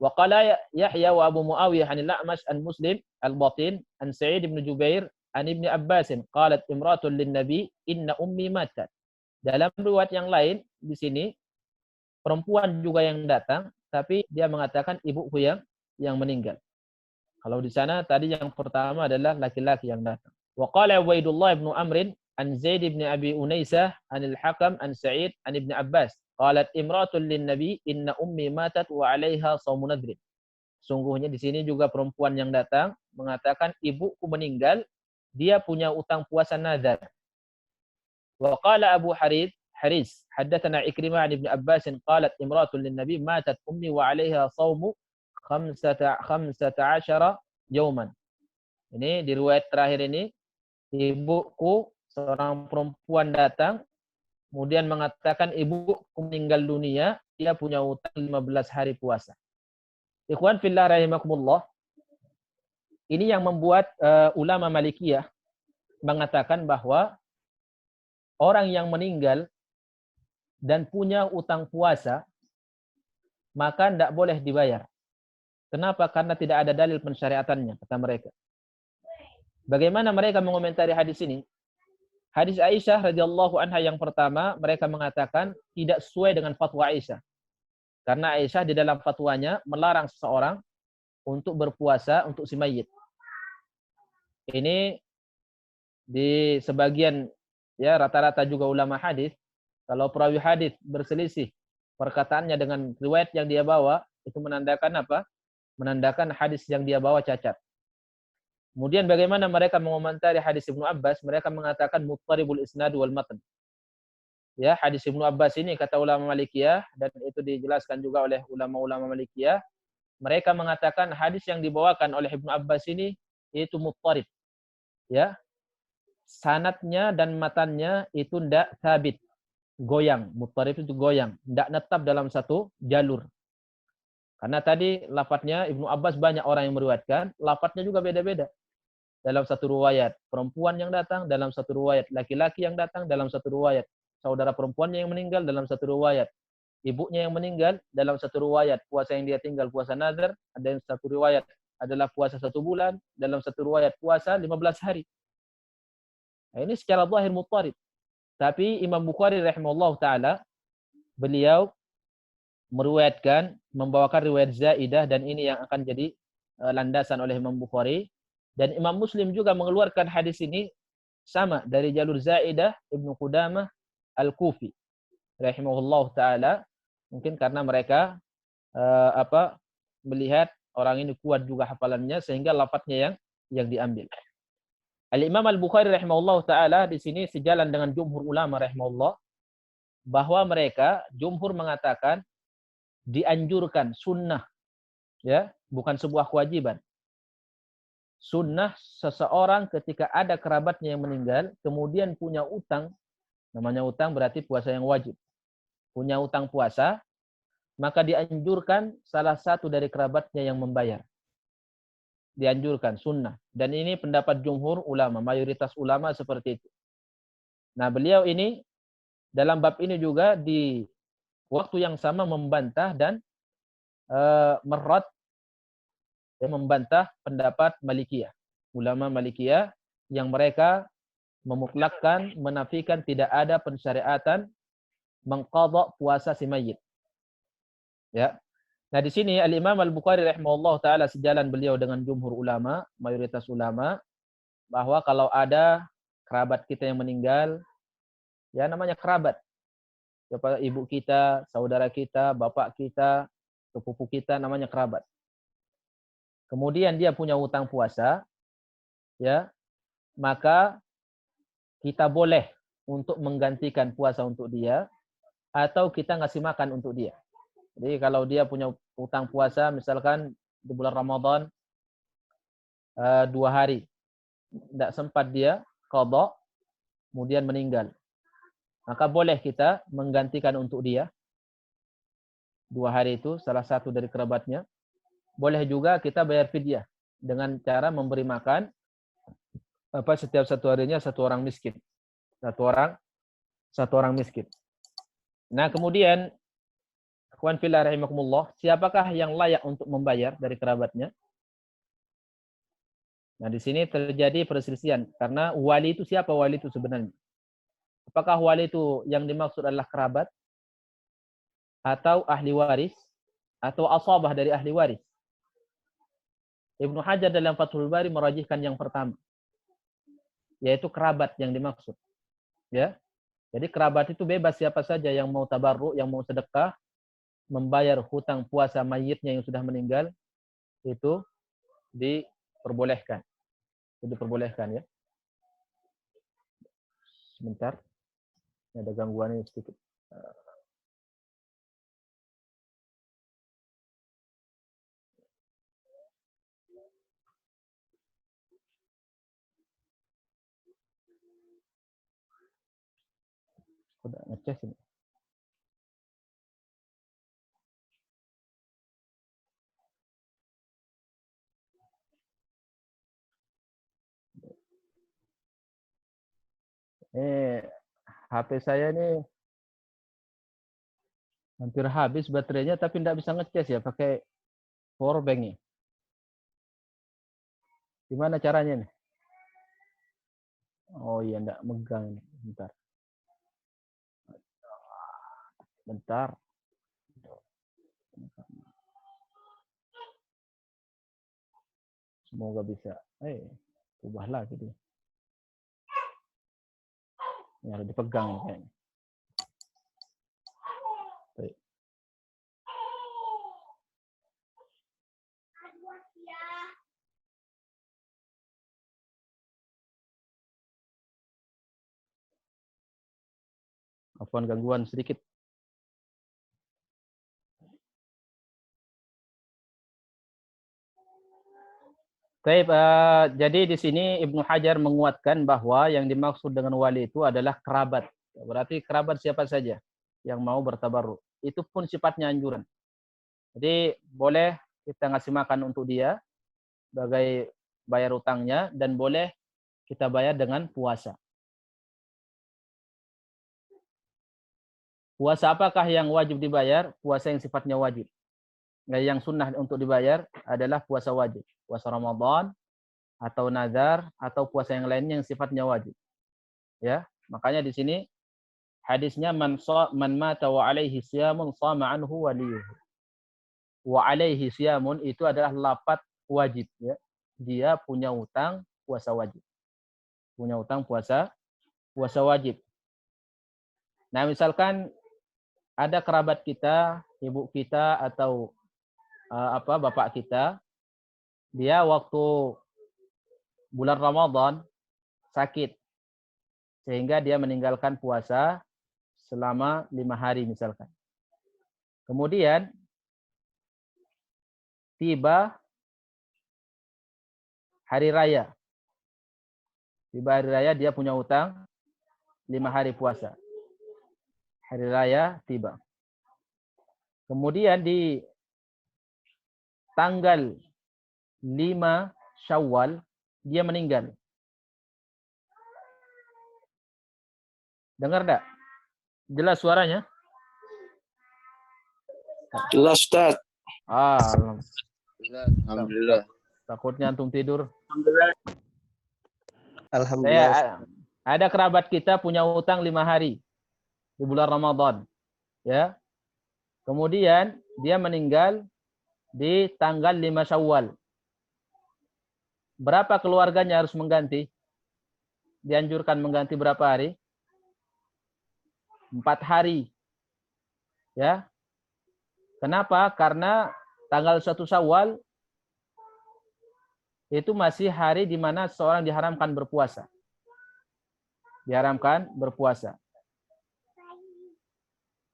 Wa qala Yahya wa Abu Muawiyah 'anil A'mash an Muslim al-Batin an Sa'id ibn Jubair an Ibn Abbas qalat imra'atun lin-nabi inna ummi matat. Dalam riwayat yang lain di sini perempuan juga yang datang, tapi dia mengatakan ibuku yang meninggal. Kalau di sana tadi yang pertama adalah laki-laki yang datang. Wa qala Ubaidullah ibn Amr an Zaid ibn Abi Unaisah an al-Hakam an Sa'id an Ibn Abbas qalat imra'atun lin-nabi inna ummi matat wa 'alaiha shaumu nadhr. Sungguhnya di sini juga perempuan yang datang mengatakan ibuku meninggal, dia punya utang puasa nazar. Wa qala Abu Haris haddatsana Ikrimah an Ibn Abbas qalat imra'atun lin-nabi matat ummi wa 'alaiha shaumu 15 yauman. Ini di riwayat terakhir ini, ibuku seorang perempuan datang kemudian mengatakan ibuku meninggal dunia, dia punya utang 15 hari puasa. Ikhwan fillah rahimakumullah. Ini yang membuat ulama Malikiyah mengatakan bahwa orang yang meninggal dan punya utang puasa maka tidak boleh dibayar. Kenapa? Karena tidak ada dalil pensyariatannya, kata mereka. Bagaimana mereka mengomentari hadis ini? Hadis Aisyah radhiyallahu anha yang pertama, mereka mengatakan tidak sesuai dengan fatwa Aisyah. Karena Aisyah di dalam fatwanya melarang seseorang untuk berpuasa untuk si mayit. Ini di sebagian, ya rata-rata juga ulama hadis, kalau perawi hadis berselisih perkataannya dengan riwayat yang dia bawa, itu menandakan apa? Menandakan hadis yang dia bawa cacat. Kemudian bagaimana mereka mengomentari hadis Ibnu Abbas? Mereka mengatakan muttaribul isnad wal matan. Ya, hadis Ibnu Abbas ini kata ulama Malikiyah, dan itu dijelaskan juga oleh ulama-ulama Malikiyah, mereka mengatakan hadis yang dibawakan oleh Ibnu Abbas ini itu muttarib. Ya. Sanadnya dan matannya itu tidak sabit, goyang. Muttarib itu goyang, tidak netap dalam satu jalur. Karena tadi lafadznya Ibnu Abbas banyak orang yang meriwayatkan, lafadznya juga beda-beda. Dalam satu riwayat perempuan yang datang, dalam satu riwayat laki-laki yang datang, dalam satu riwayat saudara perempuannya yang meninggal, dalam satu riwayat ibunya yang meninggal, dalam satu riwayat puasa yang dia tinggal puasa nazar, ada yang satu riwayat adalah puasa 1 bulan, dalam satu riwayat puasa 15 hari. Nah, ini secara zahir muttarib. Tapi Imam Bukhari rahimahullah taala beliau meriwayatkan, membawakan riwayat zaidah, dan ini yang akan jadi landasan oleh Imam Bukhari. Dan Imam Muslim juga mengeluarkan hadis ini sama dari jalur Zaidah Ibnu Qudamah Al-Kufi rahimahullah taala, mungkin karena mereka melihat orang ini kuat juga hafalannya sehingga lafadznya yang diambil. Al-Imam Al-Bukhari rahimahullah taala di sini sejalan dengan jumhur ulama rahimahullah, bahwa mereka jumhur mengatakan dianjurkan, sunnah, ya, bukan sebuah kewajiban. Sunnah seseorang ketika ada kerabatnya yang meninggal, kemudian punya utang Namanya utang berarti puasa yang wajib. Punya utang puasa, maka dianjurkan salah satu dari kerabatnya yang membayar. Dianjurkan, sunnah. Dan ini pendapat jumhur ulama, mayoritas ulama seperti itu. Nah, beliau ini dalam bab ini juga di waktu yang sama membantah dan membantah pendapat Malikiyah. Ulama Malikiyah yang mereka memutlakkan, menafikan tidak ada pensyariatan mengqadha puasa si mayit. Ya. Nah, di sini Al-Imam Al-Bukhari rahimahullah taala sejalan beliau dengan jumhur ulama, mayoritas ulama, bahwa kalau ada kerabat kita yang meninggal, ya namanya kerabat. Siapa ibu kita, saudara kita, bapak kita, sepupu kita namanya kerabat. Kemudian dia punya hutang puasa, ya, maka kita boleh untuk menggantikan puasa untuk dia atau kita ngasih makan untuk dia. Jadi kalau dia punya hutang puasa, misalkan di bulan Ramadan 2 hari, tidak sempat dia qadha, kemudian meninggal, maka boleh kita menggantikan untuk dia 2 hari itu, salah satu dari kerabatnya. Boleh juga kita bayar fidyah dengan cara memberi makan setiap satu harinya satu orang miskin, satu orang miskin. Nah, kemudian ikhwan fillah rahimakumullah, siapakah yang layak untuk membayar dari kerabatnya? Nah, di sini terjadi perselisihan karena wali itu siapa wali itu sebenarnya? Apakah wali itu yang dimaksud adalah kerabat atau ahli waris atau asabah dari ahli waris? Ibnu Hajar dalam Fathul Bari merajihkan yang pertama, yaitu kerabat yang dimaksud. Ya. Jadi kerabat itu bebas siapa saja yang mau tabarruk, yang mau sedekah, membayar hutang puasa mayitnya yang sudah meninggal, itu diperbolehkan. Itu diperbolehkan ya. Sebentar. Ada gangguan ini sedikit. Udah ngecas ini. HP saya ini hampir habis baterainya, tapi tidak bisa ngecas ya, pakai power bank nih. Gimana caranya nih? Oh iya, enggak megang ini. Bentar. Bentar. Semoga bisa. Ubah lagi dia. Ini harus dipegang nih kayaknya. Baik. Afwan gangguan sedikit. Baik, jadi di sini Ibnu Hajar menguatkan bahwa yang dimaksud dengan wali itu adalah kerabat. Berarti kerabat siapa saja yang mau bertabarruk. Itu pun sifatnya anjuran. Jadi boleh kita ngasih makan untuk dia sebagai bayar utangnya, dan boleh kita bayar dengan puasa. Puasa apakah yang wajib dibayar? Puasa yang sifatnya wajib. Yang sunnah untuk dibayar adalah puasa wajib. Puasa Ramadan, atau nazar, atau puasa yang lainnya yang sifatnya wajib. Ya, makanya di sini hadisnya man mata wa alaihi siyamun shama anhu waliyuhu. Wa alaihi siyamun itu adalah lafaz wajib ya. Dia punya utang puasa wajib. Punya utang puasa wajib. Nah, misalkan ada kerabat kita, ibu kita atau bapak kita, dia waktu bulan Ramadan sakit sehingga dia meninggalkan puasa selama 5 hari misalkan. Kemudian tiba hari raya. Tiba hari raya dia punya utang 5 hari puasa. Hari raya tiba. Kemudian di tanggal 5 Syawal dia meninggal. Dengar enggak? Jelas suaranya? Jelas, Ustaz. Alhamdulillah. Takutnya antum tidur. Alhamdulillah. Ada kerabat kita punya utang 5 hari di bulan Ramadan. Ya. Kemudian dia meninggal di tanggal 5 Syawal. Berapa keluarganya harus mengganti? Dianjurkan mengganti berapa hari? 4 hari. Ya. Kenapa? Karena tanggal 1 Syawal itu masih hari di mana seorang diharamkan berpuasa. Diharamkan berpuasa.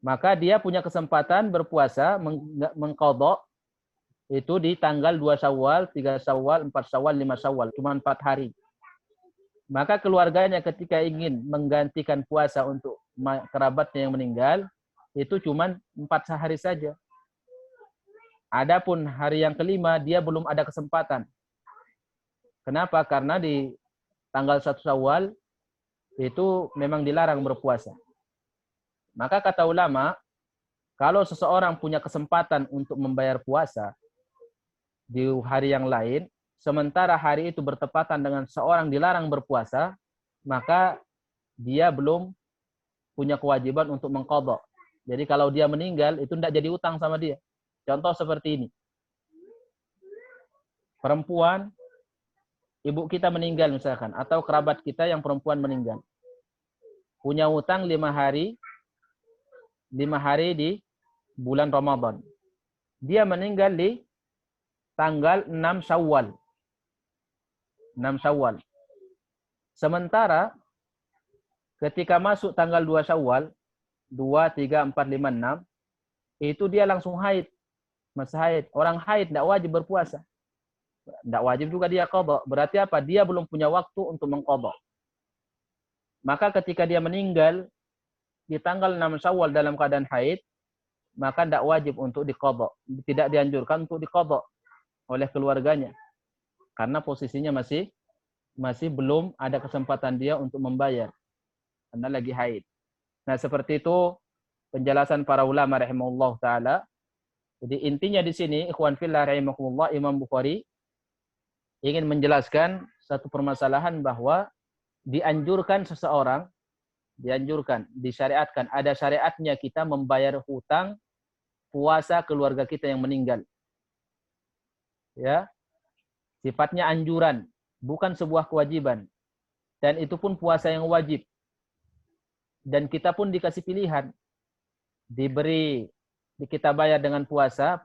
Maka dia punya kesempatan berpuasa, mengqadha itu di tanggal 2 Syawal, 3 Syawal, 4 Syawal, 5 Syawal. Cuma 4 hari. Maka keluarganya ketika ingin menggantikan puasa untuk kerabatnya yang meninggal, itu cuma 4 hari saja. Adapun hari yang kelima, dia belum ada kesempatan. Kenapa? Karena di tanggal 1 Syawal, itu memang dilarang berpuasa. Maka kata ulama, kalau seseorang punya kesempatan untuk membayar puasa di hari yang lain, sementara hari itu bertepatan dengan seorang dilarang berpuasa, maka dia belum punya kewajiban untuk mengqadha. Jadi kalau dia meninggal, itu tidak jadi utang sama dia. Contoh seperti ini. Perempuan, ibu kita meninggal misalkan, atau kerabat kita yang perempuan meninggal. Punya utang 5 hari di bulan Ramadan. Dia meninggal di tanggal 6 Syawal. 6 Syawal. Sementara ketika masuk tanggal 2 Syawal, 2, 3, 4, 5, 6, itu dia langsung haid. Masa haid. Orang haid tidak wajib berpuasa. Tidak wajib juga dia qadha. Berarti apa? Dia belum punya waktu untuk mengqadha. Maka ketika dia meninggal di tanggal 6 Syawal dalam keadaan haid, maka tidak wajib untuk diqadha. Tidak dianjurkan untuk diqadha oleh keluarganya. Karena posisinya masih belum ada kesempatan dia untuk membayar. Karena lagi haid. Nah, seperti itu penjelasan para ulama rahimahullah taala. Jadi intinya di sini ikhwan fillah rahimahullah, Imam Bukhari ingin menjelaskan satu permasalahan bahwa dianjurkan seseorang, disyariatkan, ada syariatnya kita membayar hutang puasa keluarga kita yang meninggal. Ya. Sifatnya anjuran, bukan sebuah kewajiban. Dan itu pun puasa yang wajib. Dan kita pun dikasih pilihan. Kita bayar dengan puasa,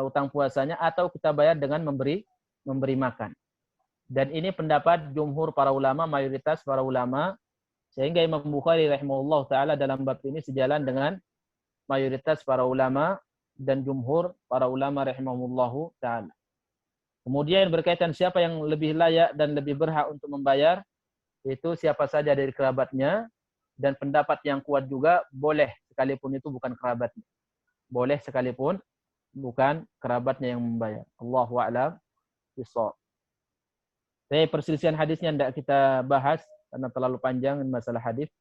utang puasanya, atau kita bayar dengan memberi makan. Dan ini pendapat jumhur para ulama, mayoritas para ulama, sehingga Imam Bukhari rahimahullah taala dalam bab ini sejalan dengan mayoritas para ulama dan jumhur para ulama rahimahullah taala. Kemudian berkaitan siapa yang lebih layak dan lebih berhak untuk membayar, itu siapa saja dari kerabatnya, dan pendapat yang kuat juga boleh sekalipun itu bukan kerabatnya. Boleh sekalipun bukan kerabatnya yang membayar. Allahu a'lam bishawab. Tapi perselisihan hadisnya tidak kita bahas karena terlalu panjang masalah hadis.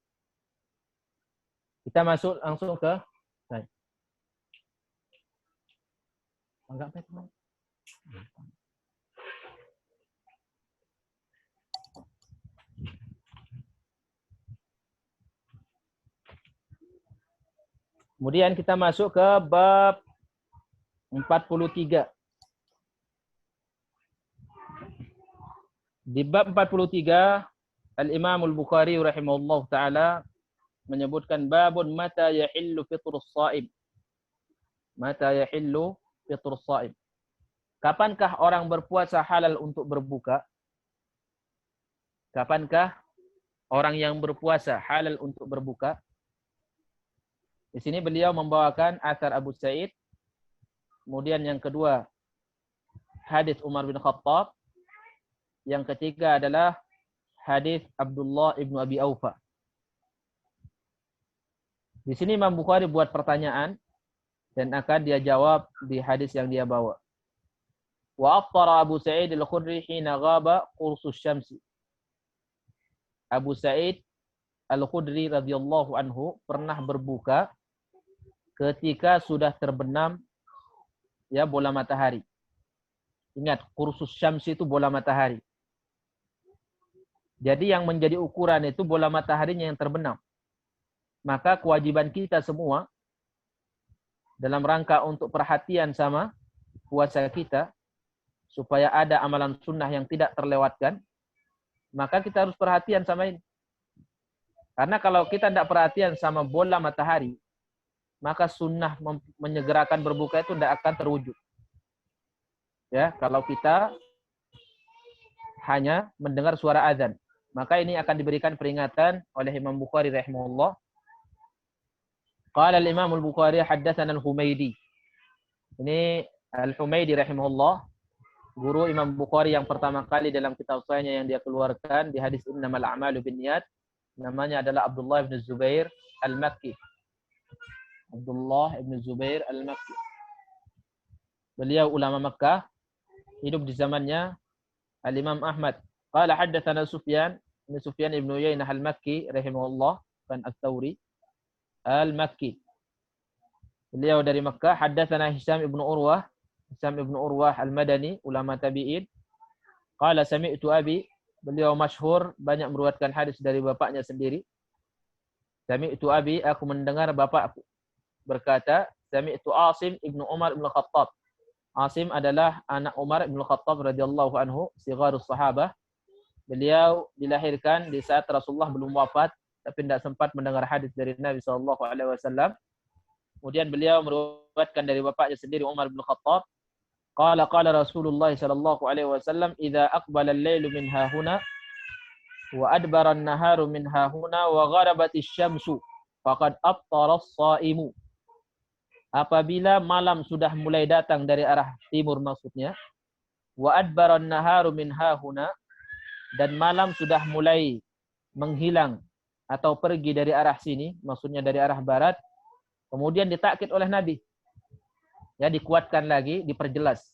Kita masuk langsung ke Kemudian kita masuk ke bab 43. Di bab 43, Al-Imam Al-Bukhari rahimahullah ta'ala menyebutkan babun mata yahillu fitrus shaim. Mata yahillu fitrus shaim. Kapankah orang berpuasa halal untuk berbuka? Kapankah orang yang berpuasa halal untuk berbuka? Di sini beliau membawakan athar Abu Sa'id. Kemudian yang kedua, hadis Umar bin Khattab. Yang ketiga adalah hadis Abdullah ibnu Abi Aufa. Di sini Imam Bukhari buat pertanyaan dan akan dia jawab di hadis yang dia bawa. Wa aftara Abu Sa'id Al-Khudri hina ghaba qursus syamsi. Abu Sa'id Al-Khudri radhiyallahu anhu pernah berbuka ketika sudah terbenam ya bola matahari. Ingat, qursus syamsi itu bola matahari. Jadi yang menjadi ukuran itu bola mataharinya yang terbenam. Maka kewajiban kita semua dalam rangka untuk perhatian sama puasa kita, supaya ada amalan sunnah yang tidak terlewatkan, maka kita harus perhatian sama ini. Karena kalau kita tidak perhatian sama bola matahari, maka sunnah menyegerakan berbuka itu tidak akan terwujud. Ya, kalau kita hanya mendengar suara azan, maka ini akan diberikan peringatan oleh Imam Bukhari rahimahullah. Qala al-Imam al-Bukhari haddatsana al-Humaydi. Ini al-Humaydi rahimahullah, guru Imam Bukhari yang pertama kali dalam kitab sahihnya yang dia keluarkan di hadis innamal a'malu binniyat. Namanya adalah Abdullah bin Zubair al-Makki. Abdullah bin Zubair al-Makki. Beliau ulama Makkah, hidup di zamannya Al-Imam Ahmad. Qala haddatsana Sufyan, ini Sufyan ibn Uyainah al-Makki rahimahullah, dan Ats-Tsauri al-Makki. Beliau dari Makkah. Haddatsana Hisham ibn Urwah, Hisham ibn Urwah al-Madani, ulama tabi'in. Qala sami'tu abi, beliau masyhur banyak meriwayatkan hadis dari bapaknya sendiri. Sami'tu abi, aku mendengar bapakku berkata, sami'tu Asim ibn Umar ibn Khattab. Asim adalah anak Umar ibn Khattab radhiyallahu anhu, sigharus sahabah. Beliau dilahirkan di saat Rasulullah belum wafat, tapi tidak sempat mendengar hadis dari Nabi SAW. Kemudian beliau meriwayatkan dari bapaknya sendiri Umar bin Khattab. Qala Rasulullah sallallahu alaihi wasallam, "Idza aqbala al-lailu min hahuna wa adbara an-naharu min hahuna wa gharabatis syamsu faqad aftara as-shaimu." Apabila malam sudah mulai datang dari arah timur maksudnya, wa adbara an-naharu min hahuna, dan malam sudah mulai menghilang atau pergi dari arah sini, maksudnya dari arah barat, kemudian ditakkid oleh Nabi. Ya, dikuatkan lagi, diperjelas.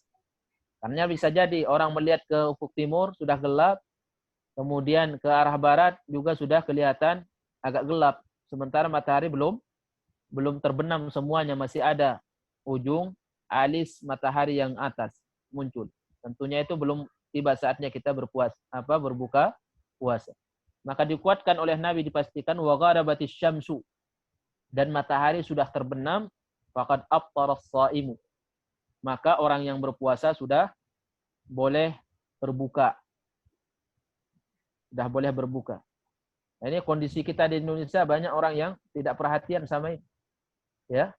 Karena bisa jadi orang melihat ke ufuk timur sudah gelap, kemudian ke arah barat juga sudah kelihatan agak gelap, sementara matahari belum terbenam semuanya, masih ada ujung alis matahari yang atas muncul. Tentunya itu belum tiba saatnya kita berbuka puasa. Maka dikuatkan oleh Nabi, dipastikan wa gharabatis syamsu, dan matahari sudah terbenam, faqad aftara as-shaimu, maka orang yang berpuasa sudah boleh berbuka. Sudah boleh berbuka. Nah, ini kondisi kita di Indonesia, banyak orang yang tidak perhatian sama ini. Ya.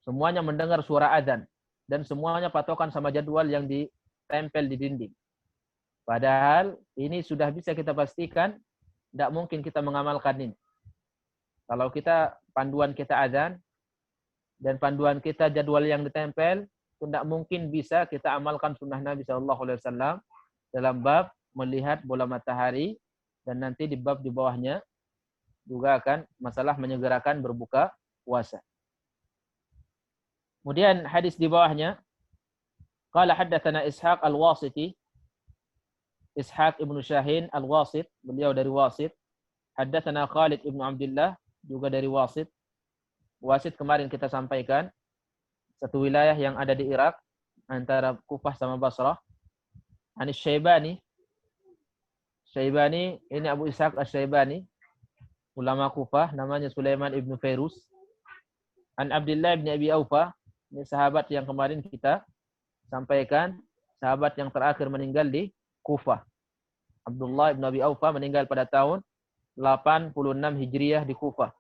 Semuanya mendengar suara azan dan semuanya patokan sama jadwal yang ditempel di dinding. Padahal ini sudah bisa kita pastikan tidak mungkin kita mengamalkan ini. Kalau kita panduan kita azan dan panduan kita jadwal yang ditempel, tidak mungkin bisa kita amalkan sunnah Nabi SAW dalam bab melihat bola matahari, dan nanti di bab di bawahnya juga akan masalah menyegerakan berbuka puasa. Kemudian hadis di bawahnya, qala haddatsana Ishaq al-Wasiti, Ishaq ibnu Syahin al-Wasit, beliau dari Wasit. Haddatsana Khalid ibnu Abdullah, juga dari Wasit. Wasit kemarin kita sampaikan, satu wilayah yang ada di Irak, antara Kufah sama Basrah. Anis Syaibani. Syaibani, ini Abu Ishaq al-Syaibani, ulama Kufah, namanya Sulaiman ibnu Fairuz. An Abdullah ibn Abi Aufa, ini sahabat yang kemarin kita sampaikan, sahabat yang terakhir meninggal di Kufah. Abdullah ibn Abi Aufa meninggal pada tahun 86 Hijriah di Kufah.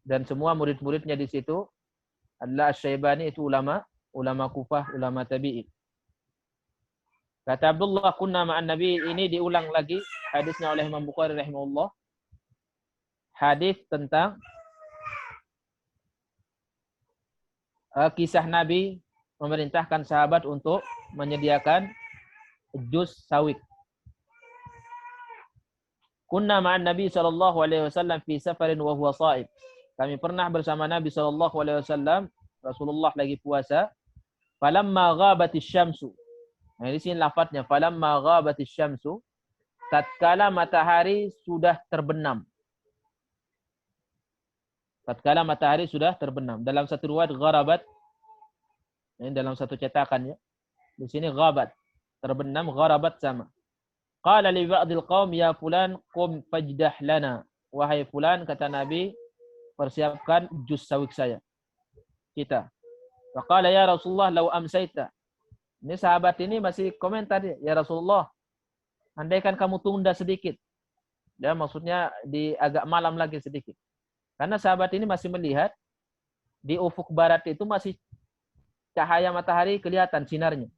Dan semua murid-muridnya di situ adalah Syaibani, itu ulama Kufah, ulama tabi'in. Kata Abdullah, kunna ma'an Nabi, ini diulang lagi hadisnya oleh Imam Bukhari rahimahullah. Hadis tentang kisah Nabi memerintahkan sahabat untuk menyediakan jus sawik. Kunna ma'an Nabi sallallahu alaihi wasallam fi safarin wa huwa sha'ib. Kami pernah bersama Nabi sallallahu alaihi wasallam, Rasulullah lagi puasa. Falamma ghabatis syamsu. Nah, di sini lafadznya falamma ghabatis syamsu, tatkala matahari sudah terbenam. Tatkala matahari sudah terbenam. Dalam satu riwayat gharabat, ini dalam satu cetakan ya. Di sini ghabat, terbenam, gharabat sama. Qala li ba'dil qaum ya fulan qum fajdah lana. Wahai fulan, kata Nabi, persiapkan jus sawik saya. Kita. Wa qala ya Rasulullah law amsayta. Ini sahabat ini masih komentar ya Rasulullah, andaikan kamu tunda sedikit. Ya, maksudnya di agak malam lagi sedikit. Karena sahabat ini masih melihat di ufuk barat itu masih cahaya matahari kelihatan sinarnya.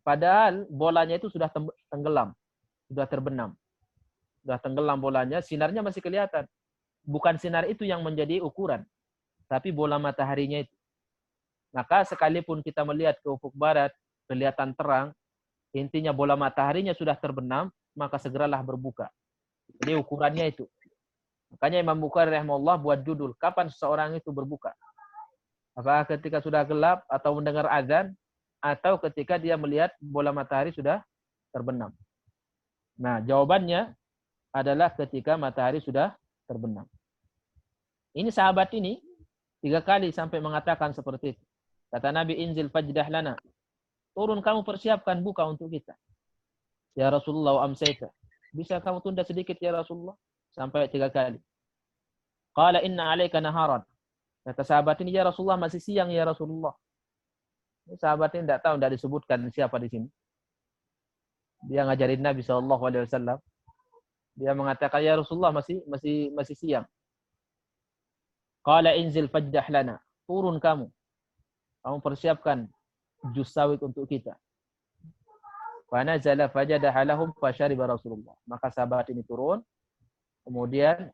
Padahal bolanya itu sudah tenggelam, sudah terbenam. Sudah tenggelam bolanya, sinarnya masih kelihatan. Bukan sinar itu yang menjadi ukuran, tapi bola mataharinya itu. Maka sekalipun kita melihat ke ufuk barat, kelihatan terang, intinya bola mataharinya sudah terbenam, maka segeralah berbuka. Jadi ukurannya itu. Makanya Imam Bukhari rahimahullah buat judul, kapan seseorang itu berbuka? Apakah ketika sudah gelap atau mendengar azan, atau ketika dia melihat bola matahari sudah terbenam? Nah, jawabannya adalah ketika matahari sudah terbenam. Ini sahabat ini 3 kali sampai mengatakan seperti itu. Kata Nabi, inzil fajdah lana. Turun kamu persiapkan buka untuk kita. Ya Rasulullah amsayta. Bisa kamu tunda sedikit ya Rasulullah? Sampai 3 kali. Qala inna alaika naharan. Kata sahabat ini, ya Rasulullah masih siang ya Rasulullah. Ini sahabat ini tidak tahu, tidak disebutkan siapa di sini. Dia ngajarin Nabi SAW. Dia mengatakan, ya Rasulullah masih siang. Qala inzil fajdah lana. Turun kamu. Kamu persiapkan jus sawik untuk kita. Fa nazala fajadaha lahum fa syariba Rasulullah. Maka sahabat ini turun. Kemudian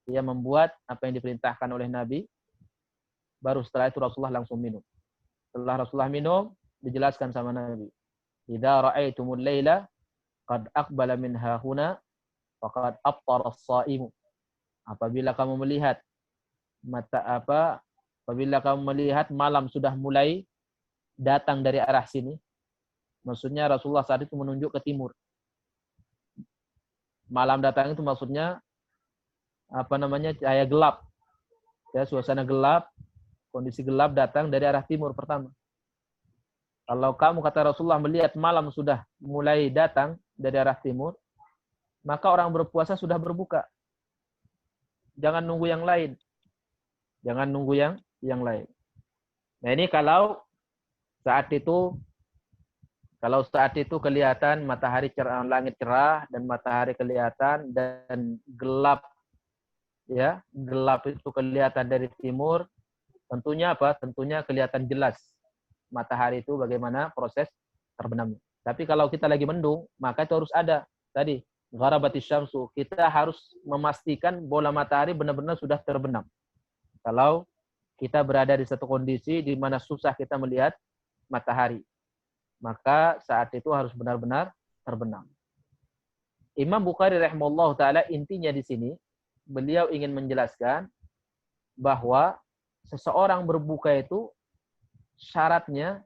dia membuat apa yang diperintahkan oleh Nabi. Baru setelah itu Rasulullah langsung minum. Setelah Rasulullah minum, dijelaskan sama Nabi. Idza ra'aitumul laila qad aqbala min hahuna faqad aftara as-sha'imu. Apabila kamu melihat apabila kamu melihat malam sudah mulai datang dari arah sini, maksudnya Rasulullah saat itu menunjuk ke timur. Malam datang itu maksudnya cahaya gelap. Ya, suasana gelap, kondisi gelap datang dari arah timur pertama. Kalau kamu, kata Rasulullah, melihat malam sudah mulai datang dari arah timur, maka orang berpuasa sudah berbuka. Jangan nunggu yang lain. Jangan nunggu yang lain. Nah, ini kalau saat itu kelihatan matahari cerah, langit cerah dan matahari kelihatan dan gelap, ya, gelap itu kelihatan dari timur, tentunya apa? Tentunya kelihatan jelas matahari itu bagaimana proses terbenamnya. Tapi kalau kita lagi mendung, maka itu harus ada tadi gharabatis syamsu. Kita harus memastikan bola matahari benar-benar sudah terbenam. Kalau kita berada di satu kondisi di mana susah kita melihat matahari, maka saat itu harus benar-benar terbenam. Imam Bukhari rahimahullah ta'ala intinya di sini, beliau ingin menjelaskan bahwa seseorang berbuka itu syaratnya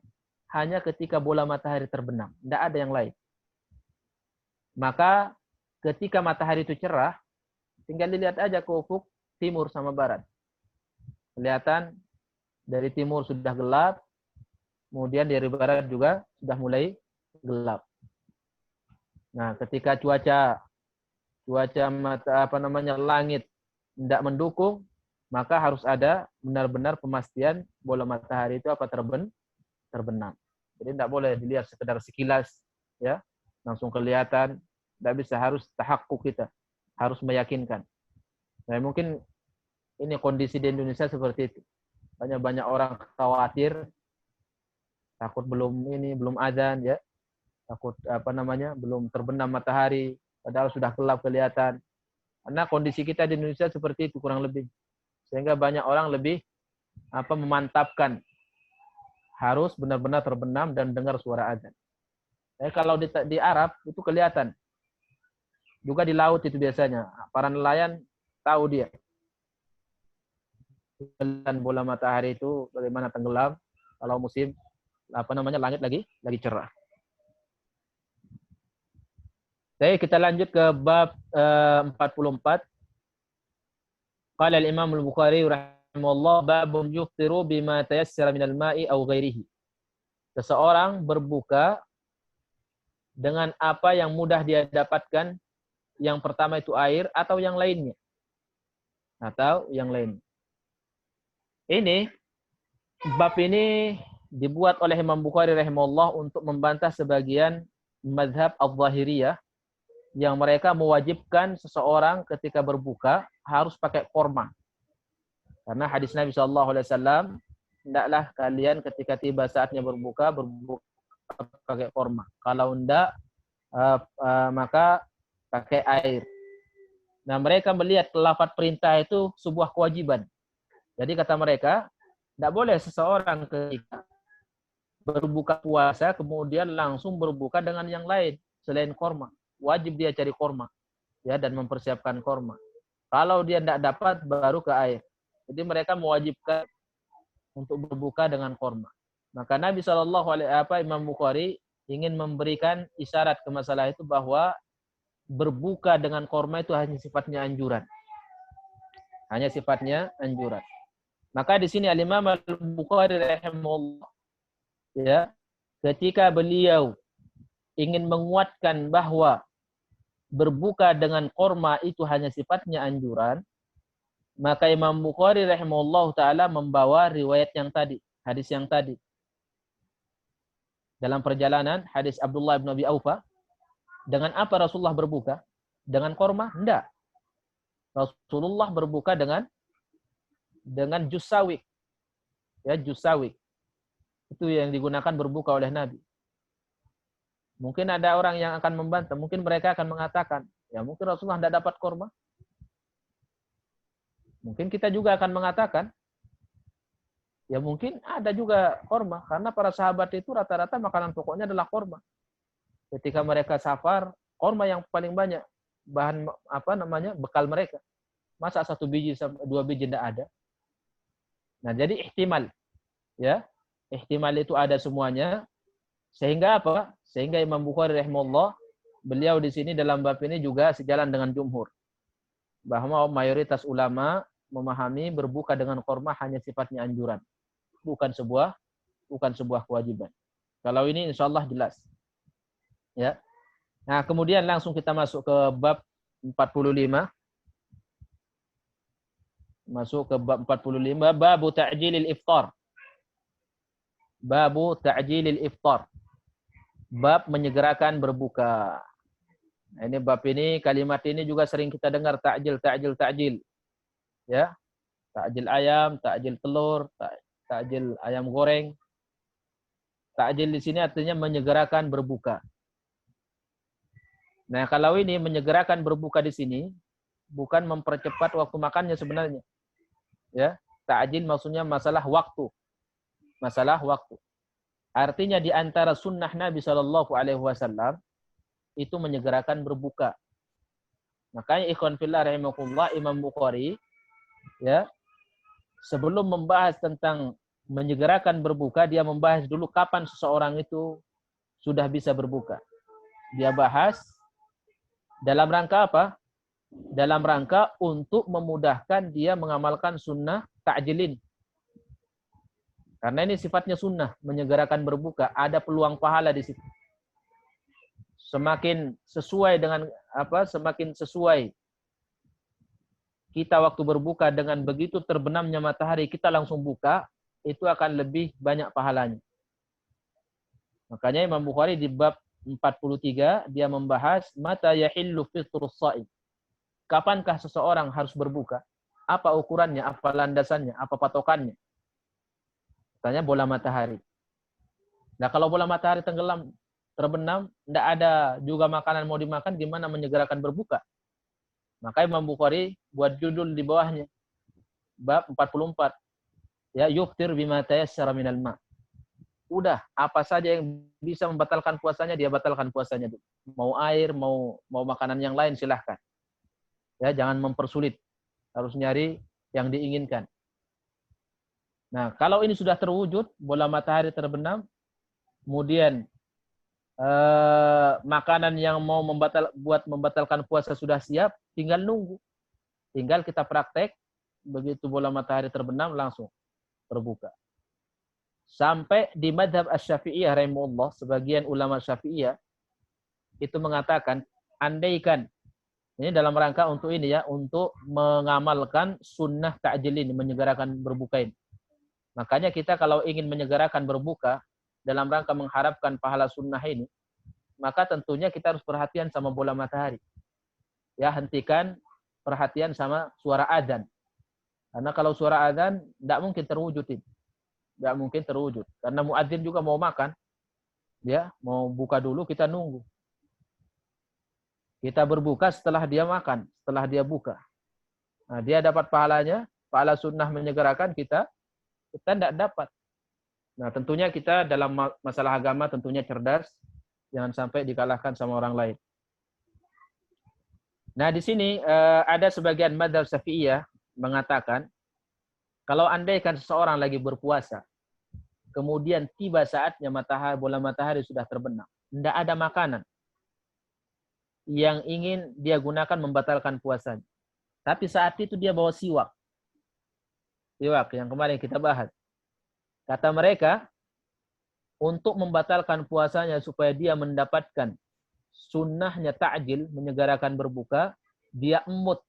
hanya ketika bola matahari terbenam. Tidak ada yang lain. Maka ketika matahari itu cerah, tinggal dilihat aja ke ufuk timur sama barat. Kelihatan dari timur sudah gelap, kemudian dari barat juga sudah mulai gelap. Nah, ketika langit tidak mendukung, maka harus ada benar-benar pemastian bola matahari itu terbenam. Jadi tidak boleh dilihat sekedar sekilas, ya, langsung kelihatan. Tidak bisa, harus tahakkuk kita, harus meyakinkan. Nah, mungkin ini kondisi di Indonesia seperti itu. Banyak orang khawatir, takut belum azan, ya, takut belum terbenam matahari, padahal sudah gelap kelihatan. Karena kondisi kita di Indonesia seperti itu kurang lebih, sehingga banyak orang lebih memantapkan harus benar-benar terbenam dan dengar suara azan. Kalau di Arab itu kelihatan Juga di laut itu biasanya. Para nelayan tahu dia. Dan bola matahari itu bagaimana tenggelam kalau musim langit lagi cerah. Baik, kita lanjut ke bab 44. Qala al-Imam al-Bukhari rahimahullah babun yuftiru bima tayassara minal ma'i aw ghairihi. Seseorang berbuka dengan apa yang mudah dia dapatkan. Yang pertama itu air atau yang lainnya. Ini bab ini dibuat oleh Imam Bukhari rahimahullah untuk membantah sebagian mazhab al-Zahiriyah yang mereka mewajibkan seseorang ketika berbuka harus pakai korma. Karena hadis Nabi SAW, hendaklah kalian ketika tiba saatnya berbuka pakai korma. Kalau tidak, maka pakai air. Nah, mereka melihat lafaz perintah itu sebuah kewajiban. Jadi kata mereka, tidak boleh seseorang ketika berbuka puasa kemudian langsung berbuka dengan yang lain selain korma. Wajib dia cari korma, ya, dan mempersiapkan korma. Kalau dia tidak dapat, baru ke air. Jadi mereka mewajibkan untuk berbuka dengan korma. Maka Nabi Imam Bukhari ingin memberikan isyarat ke masalah itu bahwa berbuka dengan korma itu hanya sifatnya anjuran. Hanya sifatnya anjuran. Maka di sini Al-Imam Al-Bukhari rahimahullah, ya, ketika beliau ingin menguatkan bahwa berbuka dengan korma itu hanya sifatnya anjuran, maka Imam Bukhari rahimahullah ta'ala membawa riwayat yang tadi, hadis yang tadi. Dalam perjalanan, hadis Abdullah bin Abi Aufa, dengan apa Rasulullah berbuka? Dengan korma? Enggak. Rasulullah berbuka dengan jus sawik. Ya, jus sawik. Itu yang digunakan berbuka oleh Nabi. Mungkin ada orang yang akan membantah. Mungkin mereka akan mengatakan, ya mungkin Rasulullah tidak dapat korma. Mungkin kita juga akan mengatakan, ya mungkin ada juga korma. Karena para sahabat itu rata-rata makanan pokoknya adalah korma. Ketika mereka safar, korma yang paling banyak bahan bekal mereka. Masa 1 biji 2 biji tidak ada? Nah, jadi ihtimal, ya. Ihtimal itu ada semuanya. Sehingga apa? Sehingga Imam Bukhari rahimahullah, beliau di sini dalam bab ini juga sejalan dengan jumhur. Bahwa mayoritas ulama memahami berbuka dengan korma hanya sifatnya anjuran. Bukan sebuah kewajiban. Kalau ini insyaallah jelas. Ya. Nah, kemudian langsung kita masuk ke bab 45. Masuk ke bab 45, babu ta'jilil iftar. Babu ta'jilil iftar. Bab menyegerakan berbuka. Nah, ini bab ini, kalimat ini juga sering kita dengar, ta'jil. Ya. Ta'jil ayam, ta'jil telur, ta'jil ayam goreng. Ta'jil di sini artinya menyegerakan berbuka. Nah, kalau ini menyegerakan berbuka di sini bukan mempercepat waktu makannya sebenarnya. Ya, ta'jil maksudnya masalah waktu. Masalah waktu. Artinya di antara sunnah Nabi SAW itu menyegerakan berbuka. Makanya ikhwan fillah rahimakumullah, Imam Bukhari, ya, sebelum membahas tentang menyegerakan berbuka, dia membahas dulu kapan seseorang itu sudah bisa berbuka. Dia bahas dalam rangka apa? Dalam rangka untuk memudahkan dia mengamalkan sunnah ta'jilin. Karena ini sifatnya sunnah, menyegerakan berbuka, ada peluang pahala di situ. Semakin sesuai dengan semakin sesuai kita waktu berbuka dengan begitu terbenamnya matahari kita langsung buka, itu akan lebih banyak pahalanya. Makanya Imam Bukhari di bab 43 dia membahas mata yahillu fitrus shaim. Kapankah seseorang harus berbuka? Apa ukurannya, apa landasannya, apa patokannya? Katanya bola matahari. Nah, kalau bola matahari tenggelam, terbenam, tidak ada juga makanan mau dimakan, gimana menyegerakan berbuka? Maka Imam Bukhari buat judul di bawahnya. Bab 44. Ya, yuftir bima tayassara minal ma'. udah apa saja yang bisa membatalkan puasanya dia batalkan puasanya dulu. Mau air, mau makanan yang lain silahkan. Ya, jangan mempersulit. Harus nyari yang diinginkan. Nah, kalau ini sudah terwujud, bola matahari terbenam, kemudian makanan yang mau membatalkan puasa sudah siap, tinggal nunggu. Tinggal kita praktek, begitu bola matahari terbenam langsung berbuka. Sampai di madhab Asy-Syafi'iyah rahimahullah, sebagian ulama Syafi'iyah itu mengatakan, andaikan, ini dalam rangka untuk ini ya, untuk mengamalkan sunnah ta'jil ini, menyegerakan berbuka ini. Makanya kita kalau ingin menyegerakan berbuka, dalam rangka mengharapkan pahala sunnah ini, maka tentunya kita harus perhatian sama bola matahari. Ya, hentikan perhatian sama suara adzan. Karena kalau suara adzan, tidak mungkin terwujud ini. Tidak mungkin terwujud. Karena muadzin juga mau makan. Ya, mau buka dulu, kita nunggu. Kita berbuka setelah dia makan, setelah dia buka. Nah, dia dapat pahalanya, pahala sunnah menyegerakan kita tidak dapat. Nah, tentunya kita dalam masalah agama tentunya cerdas. Jangan sampai dikalahkan sama orang lain. Nah, di sini ada sebagian madzhab Syafi'iyah mengatakan, kalau andaikan seseorang lagi berpuasa, kemudian tiba saatnya bola matahari sudah terbenam, tidak ada makanan yang ingin dia gunakan membatalkan puasanya. Tapi saat itu dia bawa siwak. Siwak yang kemarin kita bahas. Kata mereka, untuk membatalkan puasanya supaya dia mendapatkan sunnahnya ta'jil, menyegerakan berbuka, dia emut.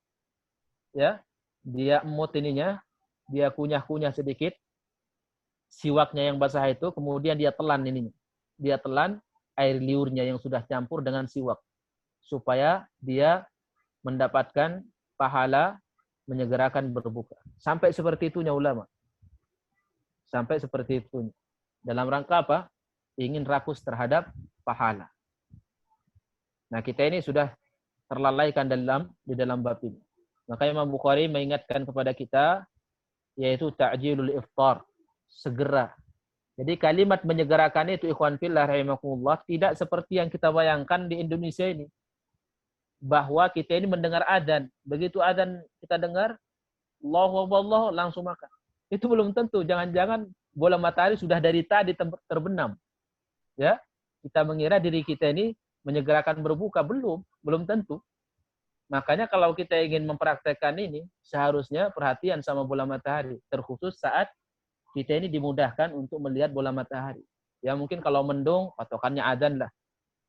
Ya, dia emut ininya, dia kunyah-kunyah sedikit siwaknya yang basah itu, kemudian dia telan ininya. Dia telan air liurnya yang sudah campur dengan siwak supaya dia mendapatkan pahala menyegerakan berbuka. Sampai seperti itunya ulama. Sampai seperti itu. Dalam rangka apa? Ingin rakus terhadap pahala. Nah, kita ini sudah terlalaikan di dalam bab ini. Maka Imam Bukhari mengingatkan kepada kita yaitu ta'jilul iftar, segera. Jadi kalimat menyegerakan itu ikhwan fillah rahimakumullah tidak seperti yang kita bayangkan di Indonesia ini. Bahwa kita ini mendengar adzan, begitu adzan kita dengar Allahu Akbar langsung makan. Itu belum tentu, jangan-jangan bola matahari sudah dari tadi terbenam. Ya, kita mengira diri kita ini menyegerakan berbuka, belum tentu. Makanya kalau kita ingin mempraktekkan ini, seharusnya perhatian sama bola matahari, terkhusus saat kita ini dimudahkan untuk melihat bola matahari. Ya mungkin kalau mendung, patokannya adzan lah.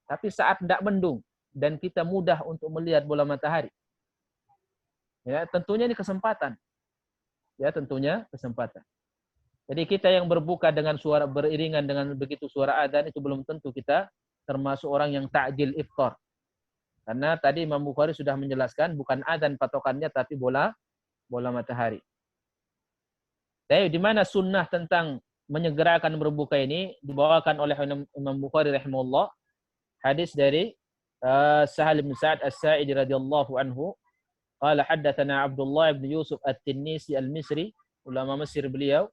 Tapi saat tidak mendung dan kita mudah untuk melihat bola matahari, ya tentunya ini kesempatan. Ya tentunya kesempatan. Jadi kita yang berbuka dengan suara beriringan dengan begitu suara adzan itu belum tentu kita termasuk orang yang ta'jil iftar. Karena tadi Imam Bukhari sudah menjelaskan bukan adzan patokannya tapi bola matahari. Jadi di mana sunnah tentang menyegerakan berbuka ini dibawakan oleh Imam Bukhari rahimahullah, hadis dari Sahal bin Sa'ad As-Sa'idi radhiyallahu anhu, qala haddatsana Abdullah bin Yusuf At-Tinnisi Al-Misri, ulama Mesir beliau,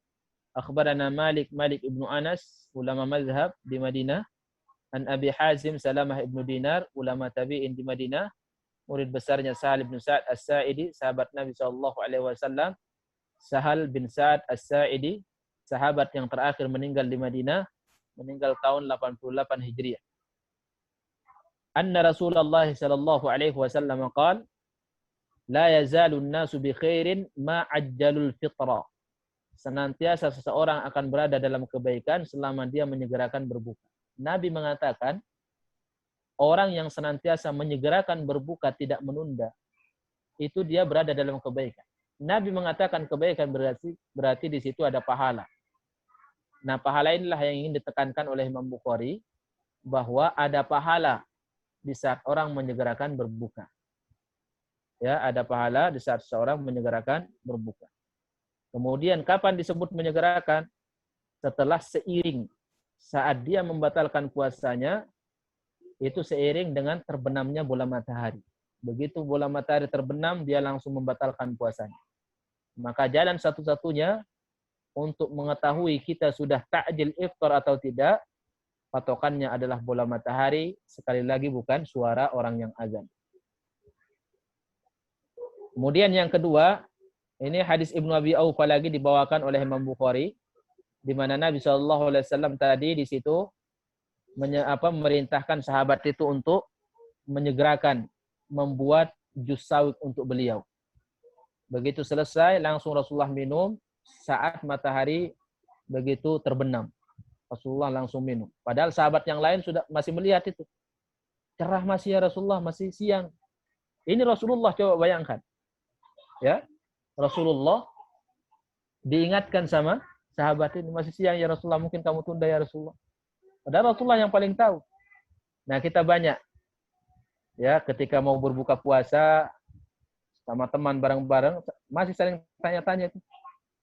akhbarana Malik ibnu Anas, ulama mazhab di Madinah, an Abi Hazim Salamah ibnu Dinar, ulama tabi'in di Madinah, murid besarnya Sahal bin Sa'ad As-Sa'idi, sahabat Nabi SAW. Sahal bin Sa'ad As-Sa'idi, sahabat yang terakhir meninggal di Madinah, meninggal tahun 88 Hijriah. Anna Rasulullah sallallahu alaihi wasallam qala, la yazalu an-nasu bi khairin ma ajjalul fitra. Senantiasa seseorang akan berada dalam kebaikan selama dia menyegerakan berbuka. Nabi mengatakan, orang yang senantiasa menyegerakan berbuka tidak menunda, itu dia berada dalam kebaikan. Nabi mengatakan kebaikan berarti di situ ada pahala. Nah, pahala inilah yang ingin ditekankan oleh Imam Bukhari, bahwa ada pahala di saat orang menyegerakan berbuka. Ya, ada pahala di saat seorang menyegerakan berbuka. Kemudian kapan disebut menyegerakan? Setelah seiring saat dia membatalkan puasanya, itu seiring dengan terbenamnya bola matahari. Begitu bola matahari terbenam, dia langsung membatalkan puasanya. Maka jalan satu-satunya untuk mengetahui kita sudah ta'jil iftar atau tidak, patokannya adalah bola matahari, sekali lagi bukan suara orang yang azan. Kemudian yang kedua, ini hadis Ibnu Abi Aufa lagi dibawakan oleh Imam Bukhari, di mana Nabi SAW tadi di situ memerintahkan sahabat itu untuk menyegerakan membuat jus sawit untuk beliau. Begitu selesai, langsung Rasulullah minum saat matahari begitu terbenam. Rasulullah langsung minum. Padahal sahabat yang lain sudah masih melihat itu. Cerah masih ya Rasulullah, masih siang. Ini Rasulullah, coba bayangkan. Ya, Rasulullah diingatkan sama sahabat ini, masih siang ya Rasulullah, mungkin kamu tunda ya Rasulullah. Padahal Rasulullah yang paling tahu. Nah, kita banyak ya ketika mau berbuka puasa sama teman bareng-bareng masih saling tanya-tanya.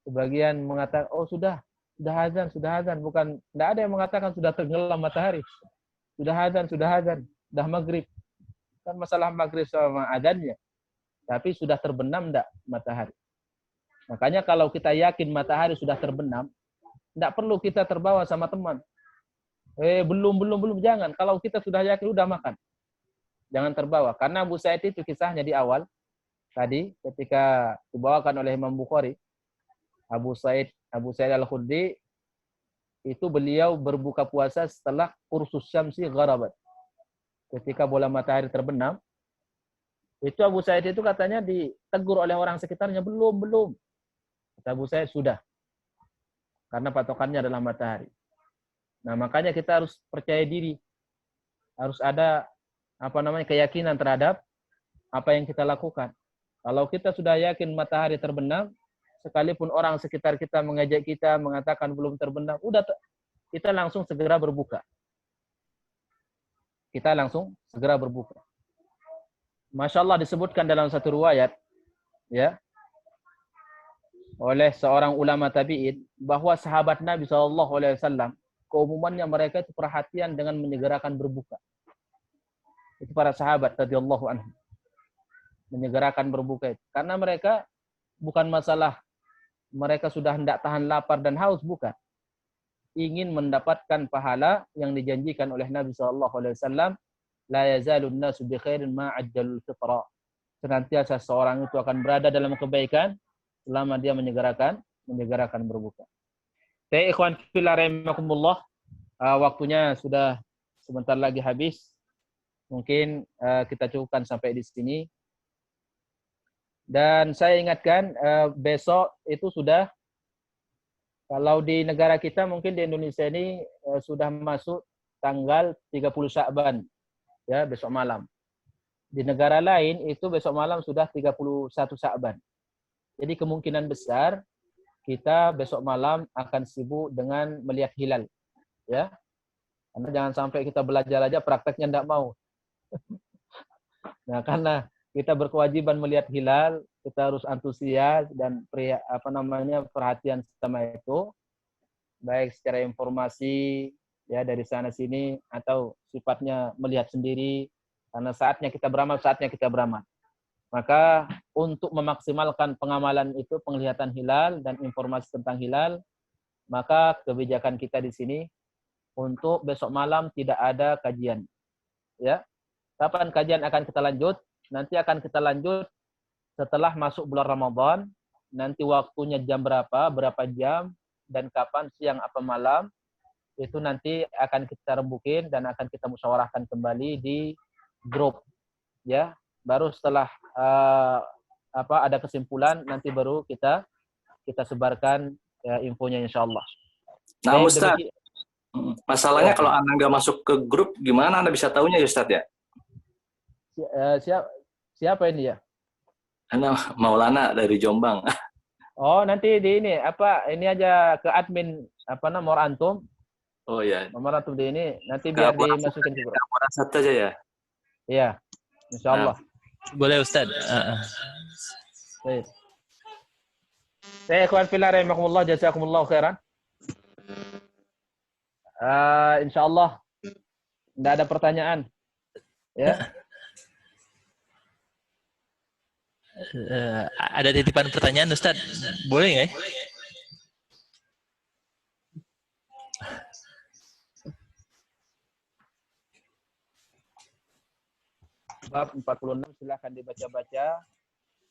Sebagian mengatakan, oh sudah azan, bukan, tidak ada yang mengatakan sudah tenggelam matahari. Sudah azan, sudah maghrib. Kan masalah maghrib sama azannya. Tapi sudah terbenam enggak matahari. Makanya kalau kita yakin matahari sudah terbenam, enggak perlu kita terbawa sama teman. Belum, jangan. Kalau kita sudah yakin, udah makan. Jangan terbawa. Karena Abu Sa'id itu kisahnya di awal, tadi ketika dibawakan oleh Imam Bukhari, Abu Sa'id Al-Khudri, itu beliau berbuka puasa setelah ursus syamsi gharabat. Ketika bola matahari terbenam, itu Abu Sa'id itu katanya ditegur oleh orang sekitarnya, belum. Kata Abu Sa'id, sudah. Karena patokannya adalah matahari. Nah, makanya kita harus percaya diri. Harus ada keyakinan terhadap apa yang kita lakukan. Kalau kita sudah yakin matahari terbenam, sekalipun orang sekitar kita mengajak kita, mengatakan belum terbenam, udah kita langsung segera berbuka. Masya Allah disebutkan dalam satu riwayat, ya, oleh seorang ulama tabi'in, bahwa sahabat Nabi SAW, keumumannya mereka itu perhatian dengan menyegerakan berbuka. Itu para sahabat radhiyallahu anhum, menyegerakan berbuka itu. Karena mereka bukan masalah mereka sudah hendak tahan lapar dan haus, bukan. Ingin mendapatkan pahala yang dijanjikan oleh Nabi SAW. La yazalun nasu bi khairin ma ajjalul fitra. Senantiasa seorang itu akan berada dalam kebaikan selama dia menyegerakan berbuka. Ikhwan fillah rahimakumullah, waktunya sudah sebentar lagi habis. Mungkin kita cukupkan sampai di sini. Dan saya ingatkan besok itu sudah, kalau di negara kita mungkin di Indonesia ini sudah masuk tanggal 30 Sya'ban. Ya, besok malam. Di negara lain itu besok malam sudah 31 Sya'ban. Jadi kemungkinan besar kita besok malam akan sibuk dengan melihat hilal. Ya. Karena jangan sampai kita belajar aja prakteknya enggak mau. Nah, karena kita berkewajiban melihat hilal, kita harus antusias dan perhatian sama itu. Baik secara informasi ya dari sana sini, atau sifatnya melihat sendiri, karena saatnya kita beramal. Maka untuk memaksimalkan pengamalan itu, penglihatan hilal dan informasi tentang hilal, maka kebijakan kita di sini untuk besok malam tidak ada kajian. Ya. Kapan kajian akan kita lanjut? Nanti akan kita lanjut setelah masuk bulan Ramadan. Nanti waktunya jam berapa jam, dan kapan, siang apa malam, itu nanti akan kita rembukin dan akan kita musyawarahkan kembali di grup. Ya, baru setelah ada kesimpulan, nanti baru kita sebarkan ya, infonya insyaallah. Nah, Ustaz, masalahnya kalau Anda nggak masuk ke grup, gimana Anda bisa tahunya ya Ustaz ya? Siapa ini ya? Anda Maulana dari Jombang. Oh, nanti di ini aja ke admin nomor antum. Oh ya. Nomor antum di ini nanti biar dimasukin ke grup. Satu aja ya. Iya. Insyaallah. Boleh Ustaz. Baik. Saya ikhwan fillah rahimakumullah, jazakumullah khairan. Insyaallah enggak ada pertanyaan. Ya. Ada titipan pertanyaan Ustaz. Boleh nggak? bab 46 silahkan dibaca-baca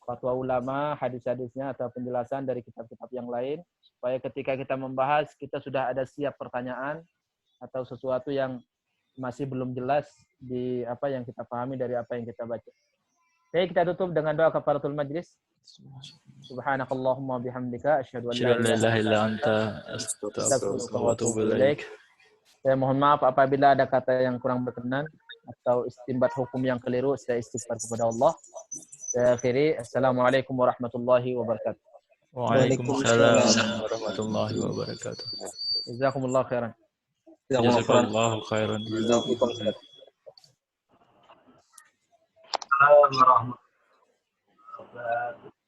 fatwa ulama, hadis-hadisnya atau penjelasan dari kitab-kitab yang lain supaya ketika kita membahas kita sudah ada siap pertanyaan atau sesuatu yang masih belum jelas di apa yang kita pahami dari apa yang kita baca. Oke, kita tutup dengan doa kafaratul majlis. Subhanakallahumma bihamdika asyhadu an la ilaha illa anta astaghfiruka wa atubu ilaik. Saya mohon maaf apabila ada kata yang kurang berkenan atau istinbat hukum yang keliru, saya istighfar kepada Allah. Saya akhiri, assalamualaikum warahmatullahi wabarakatuh. Waalaikumsalam warahmatullahi wabarakatuh. Jazakumullah khairan. Jazakallahu khairan. Assalamualaikum warahmatullahi wabarakatuh.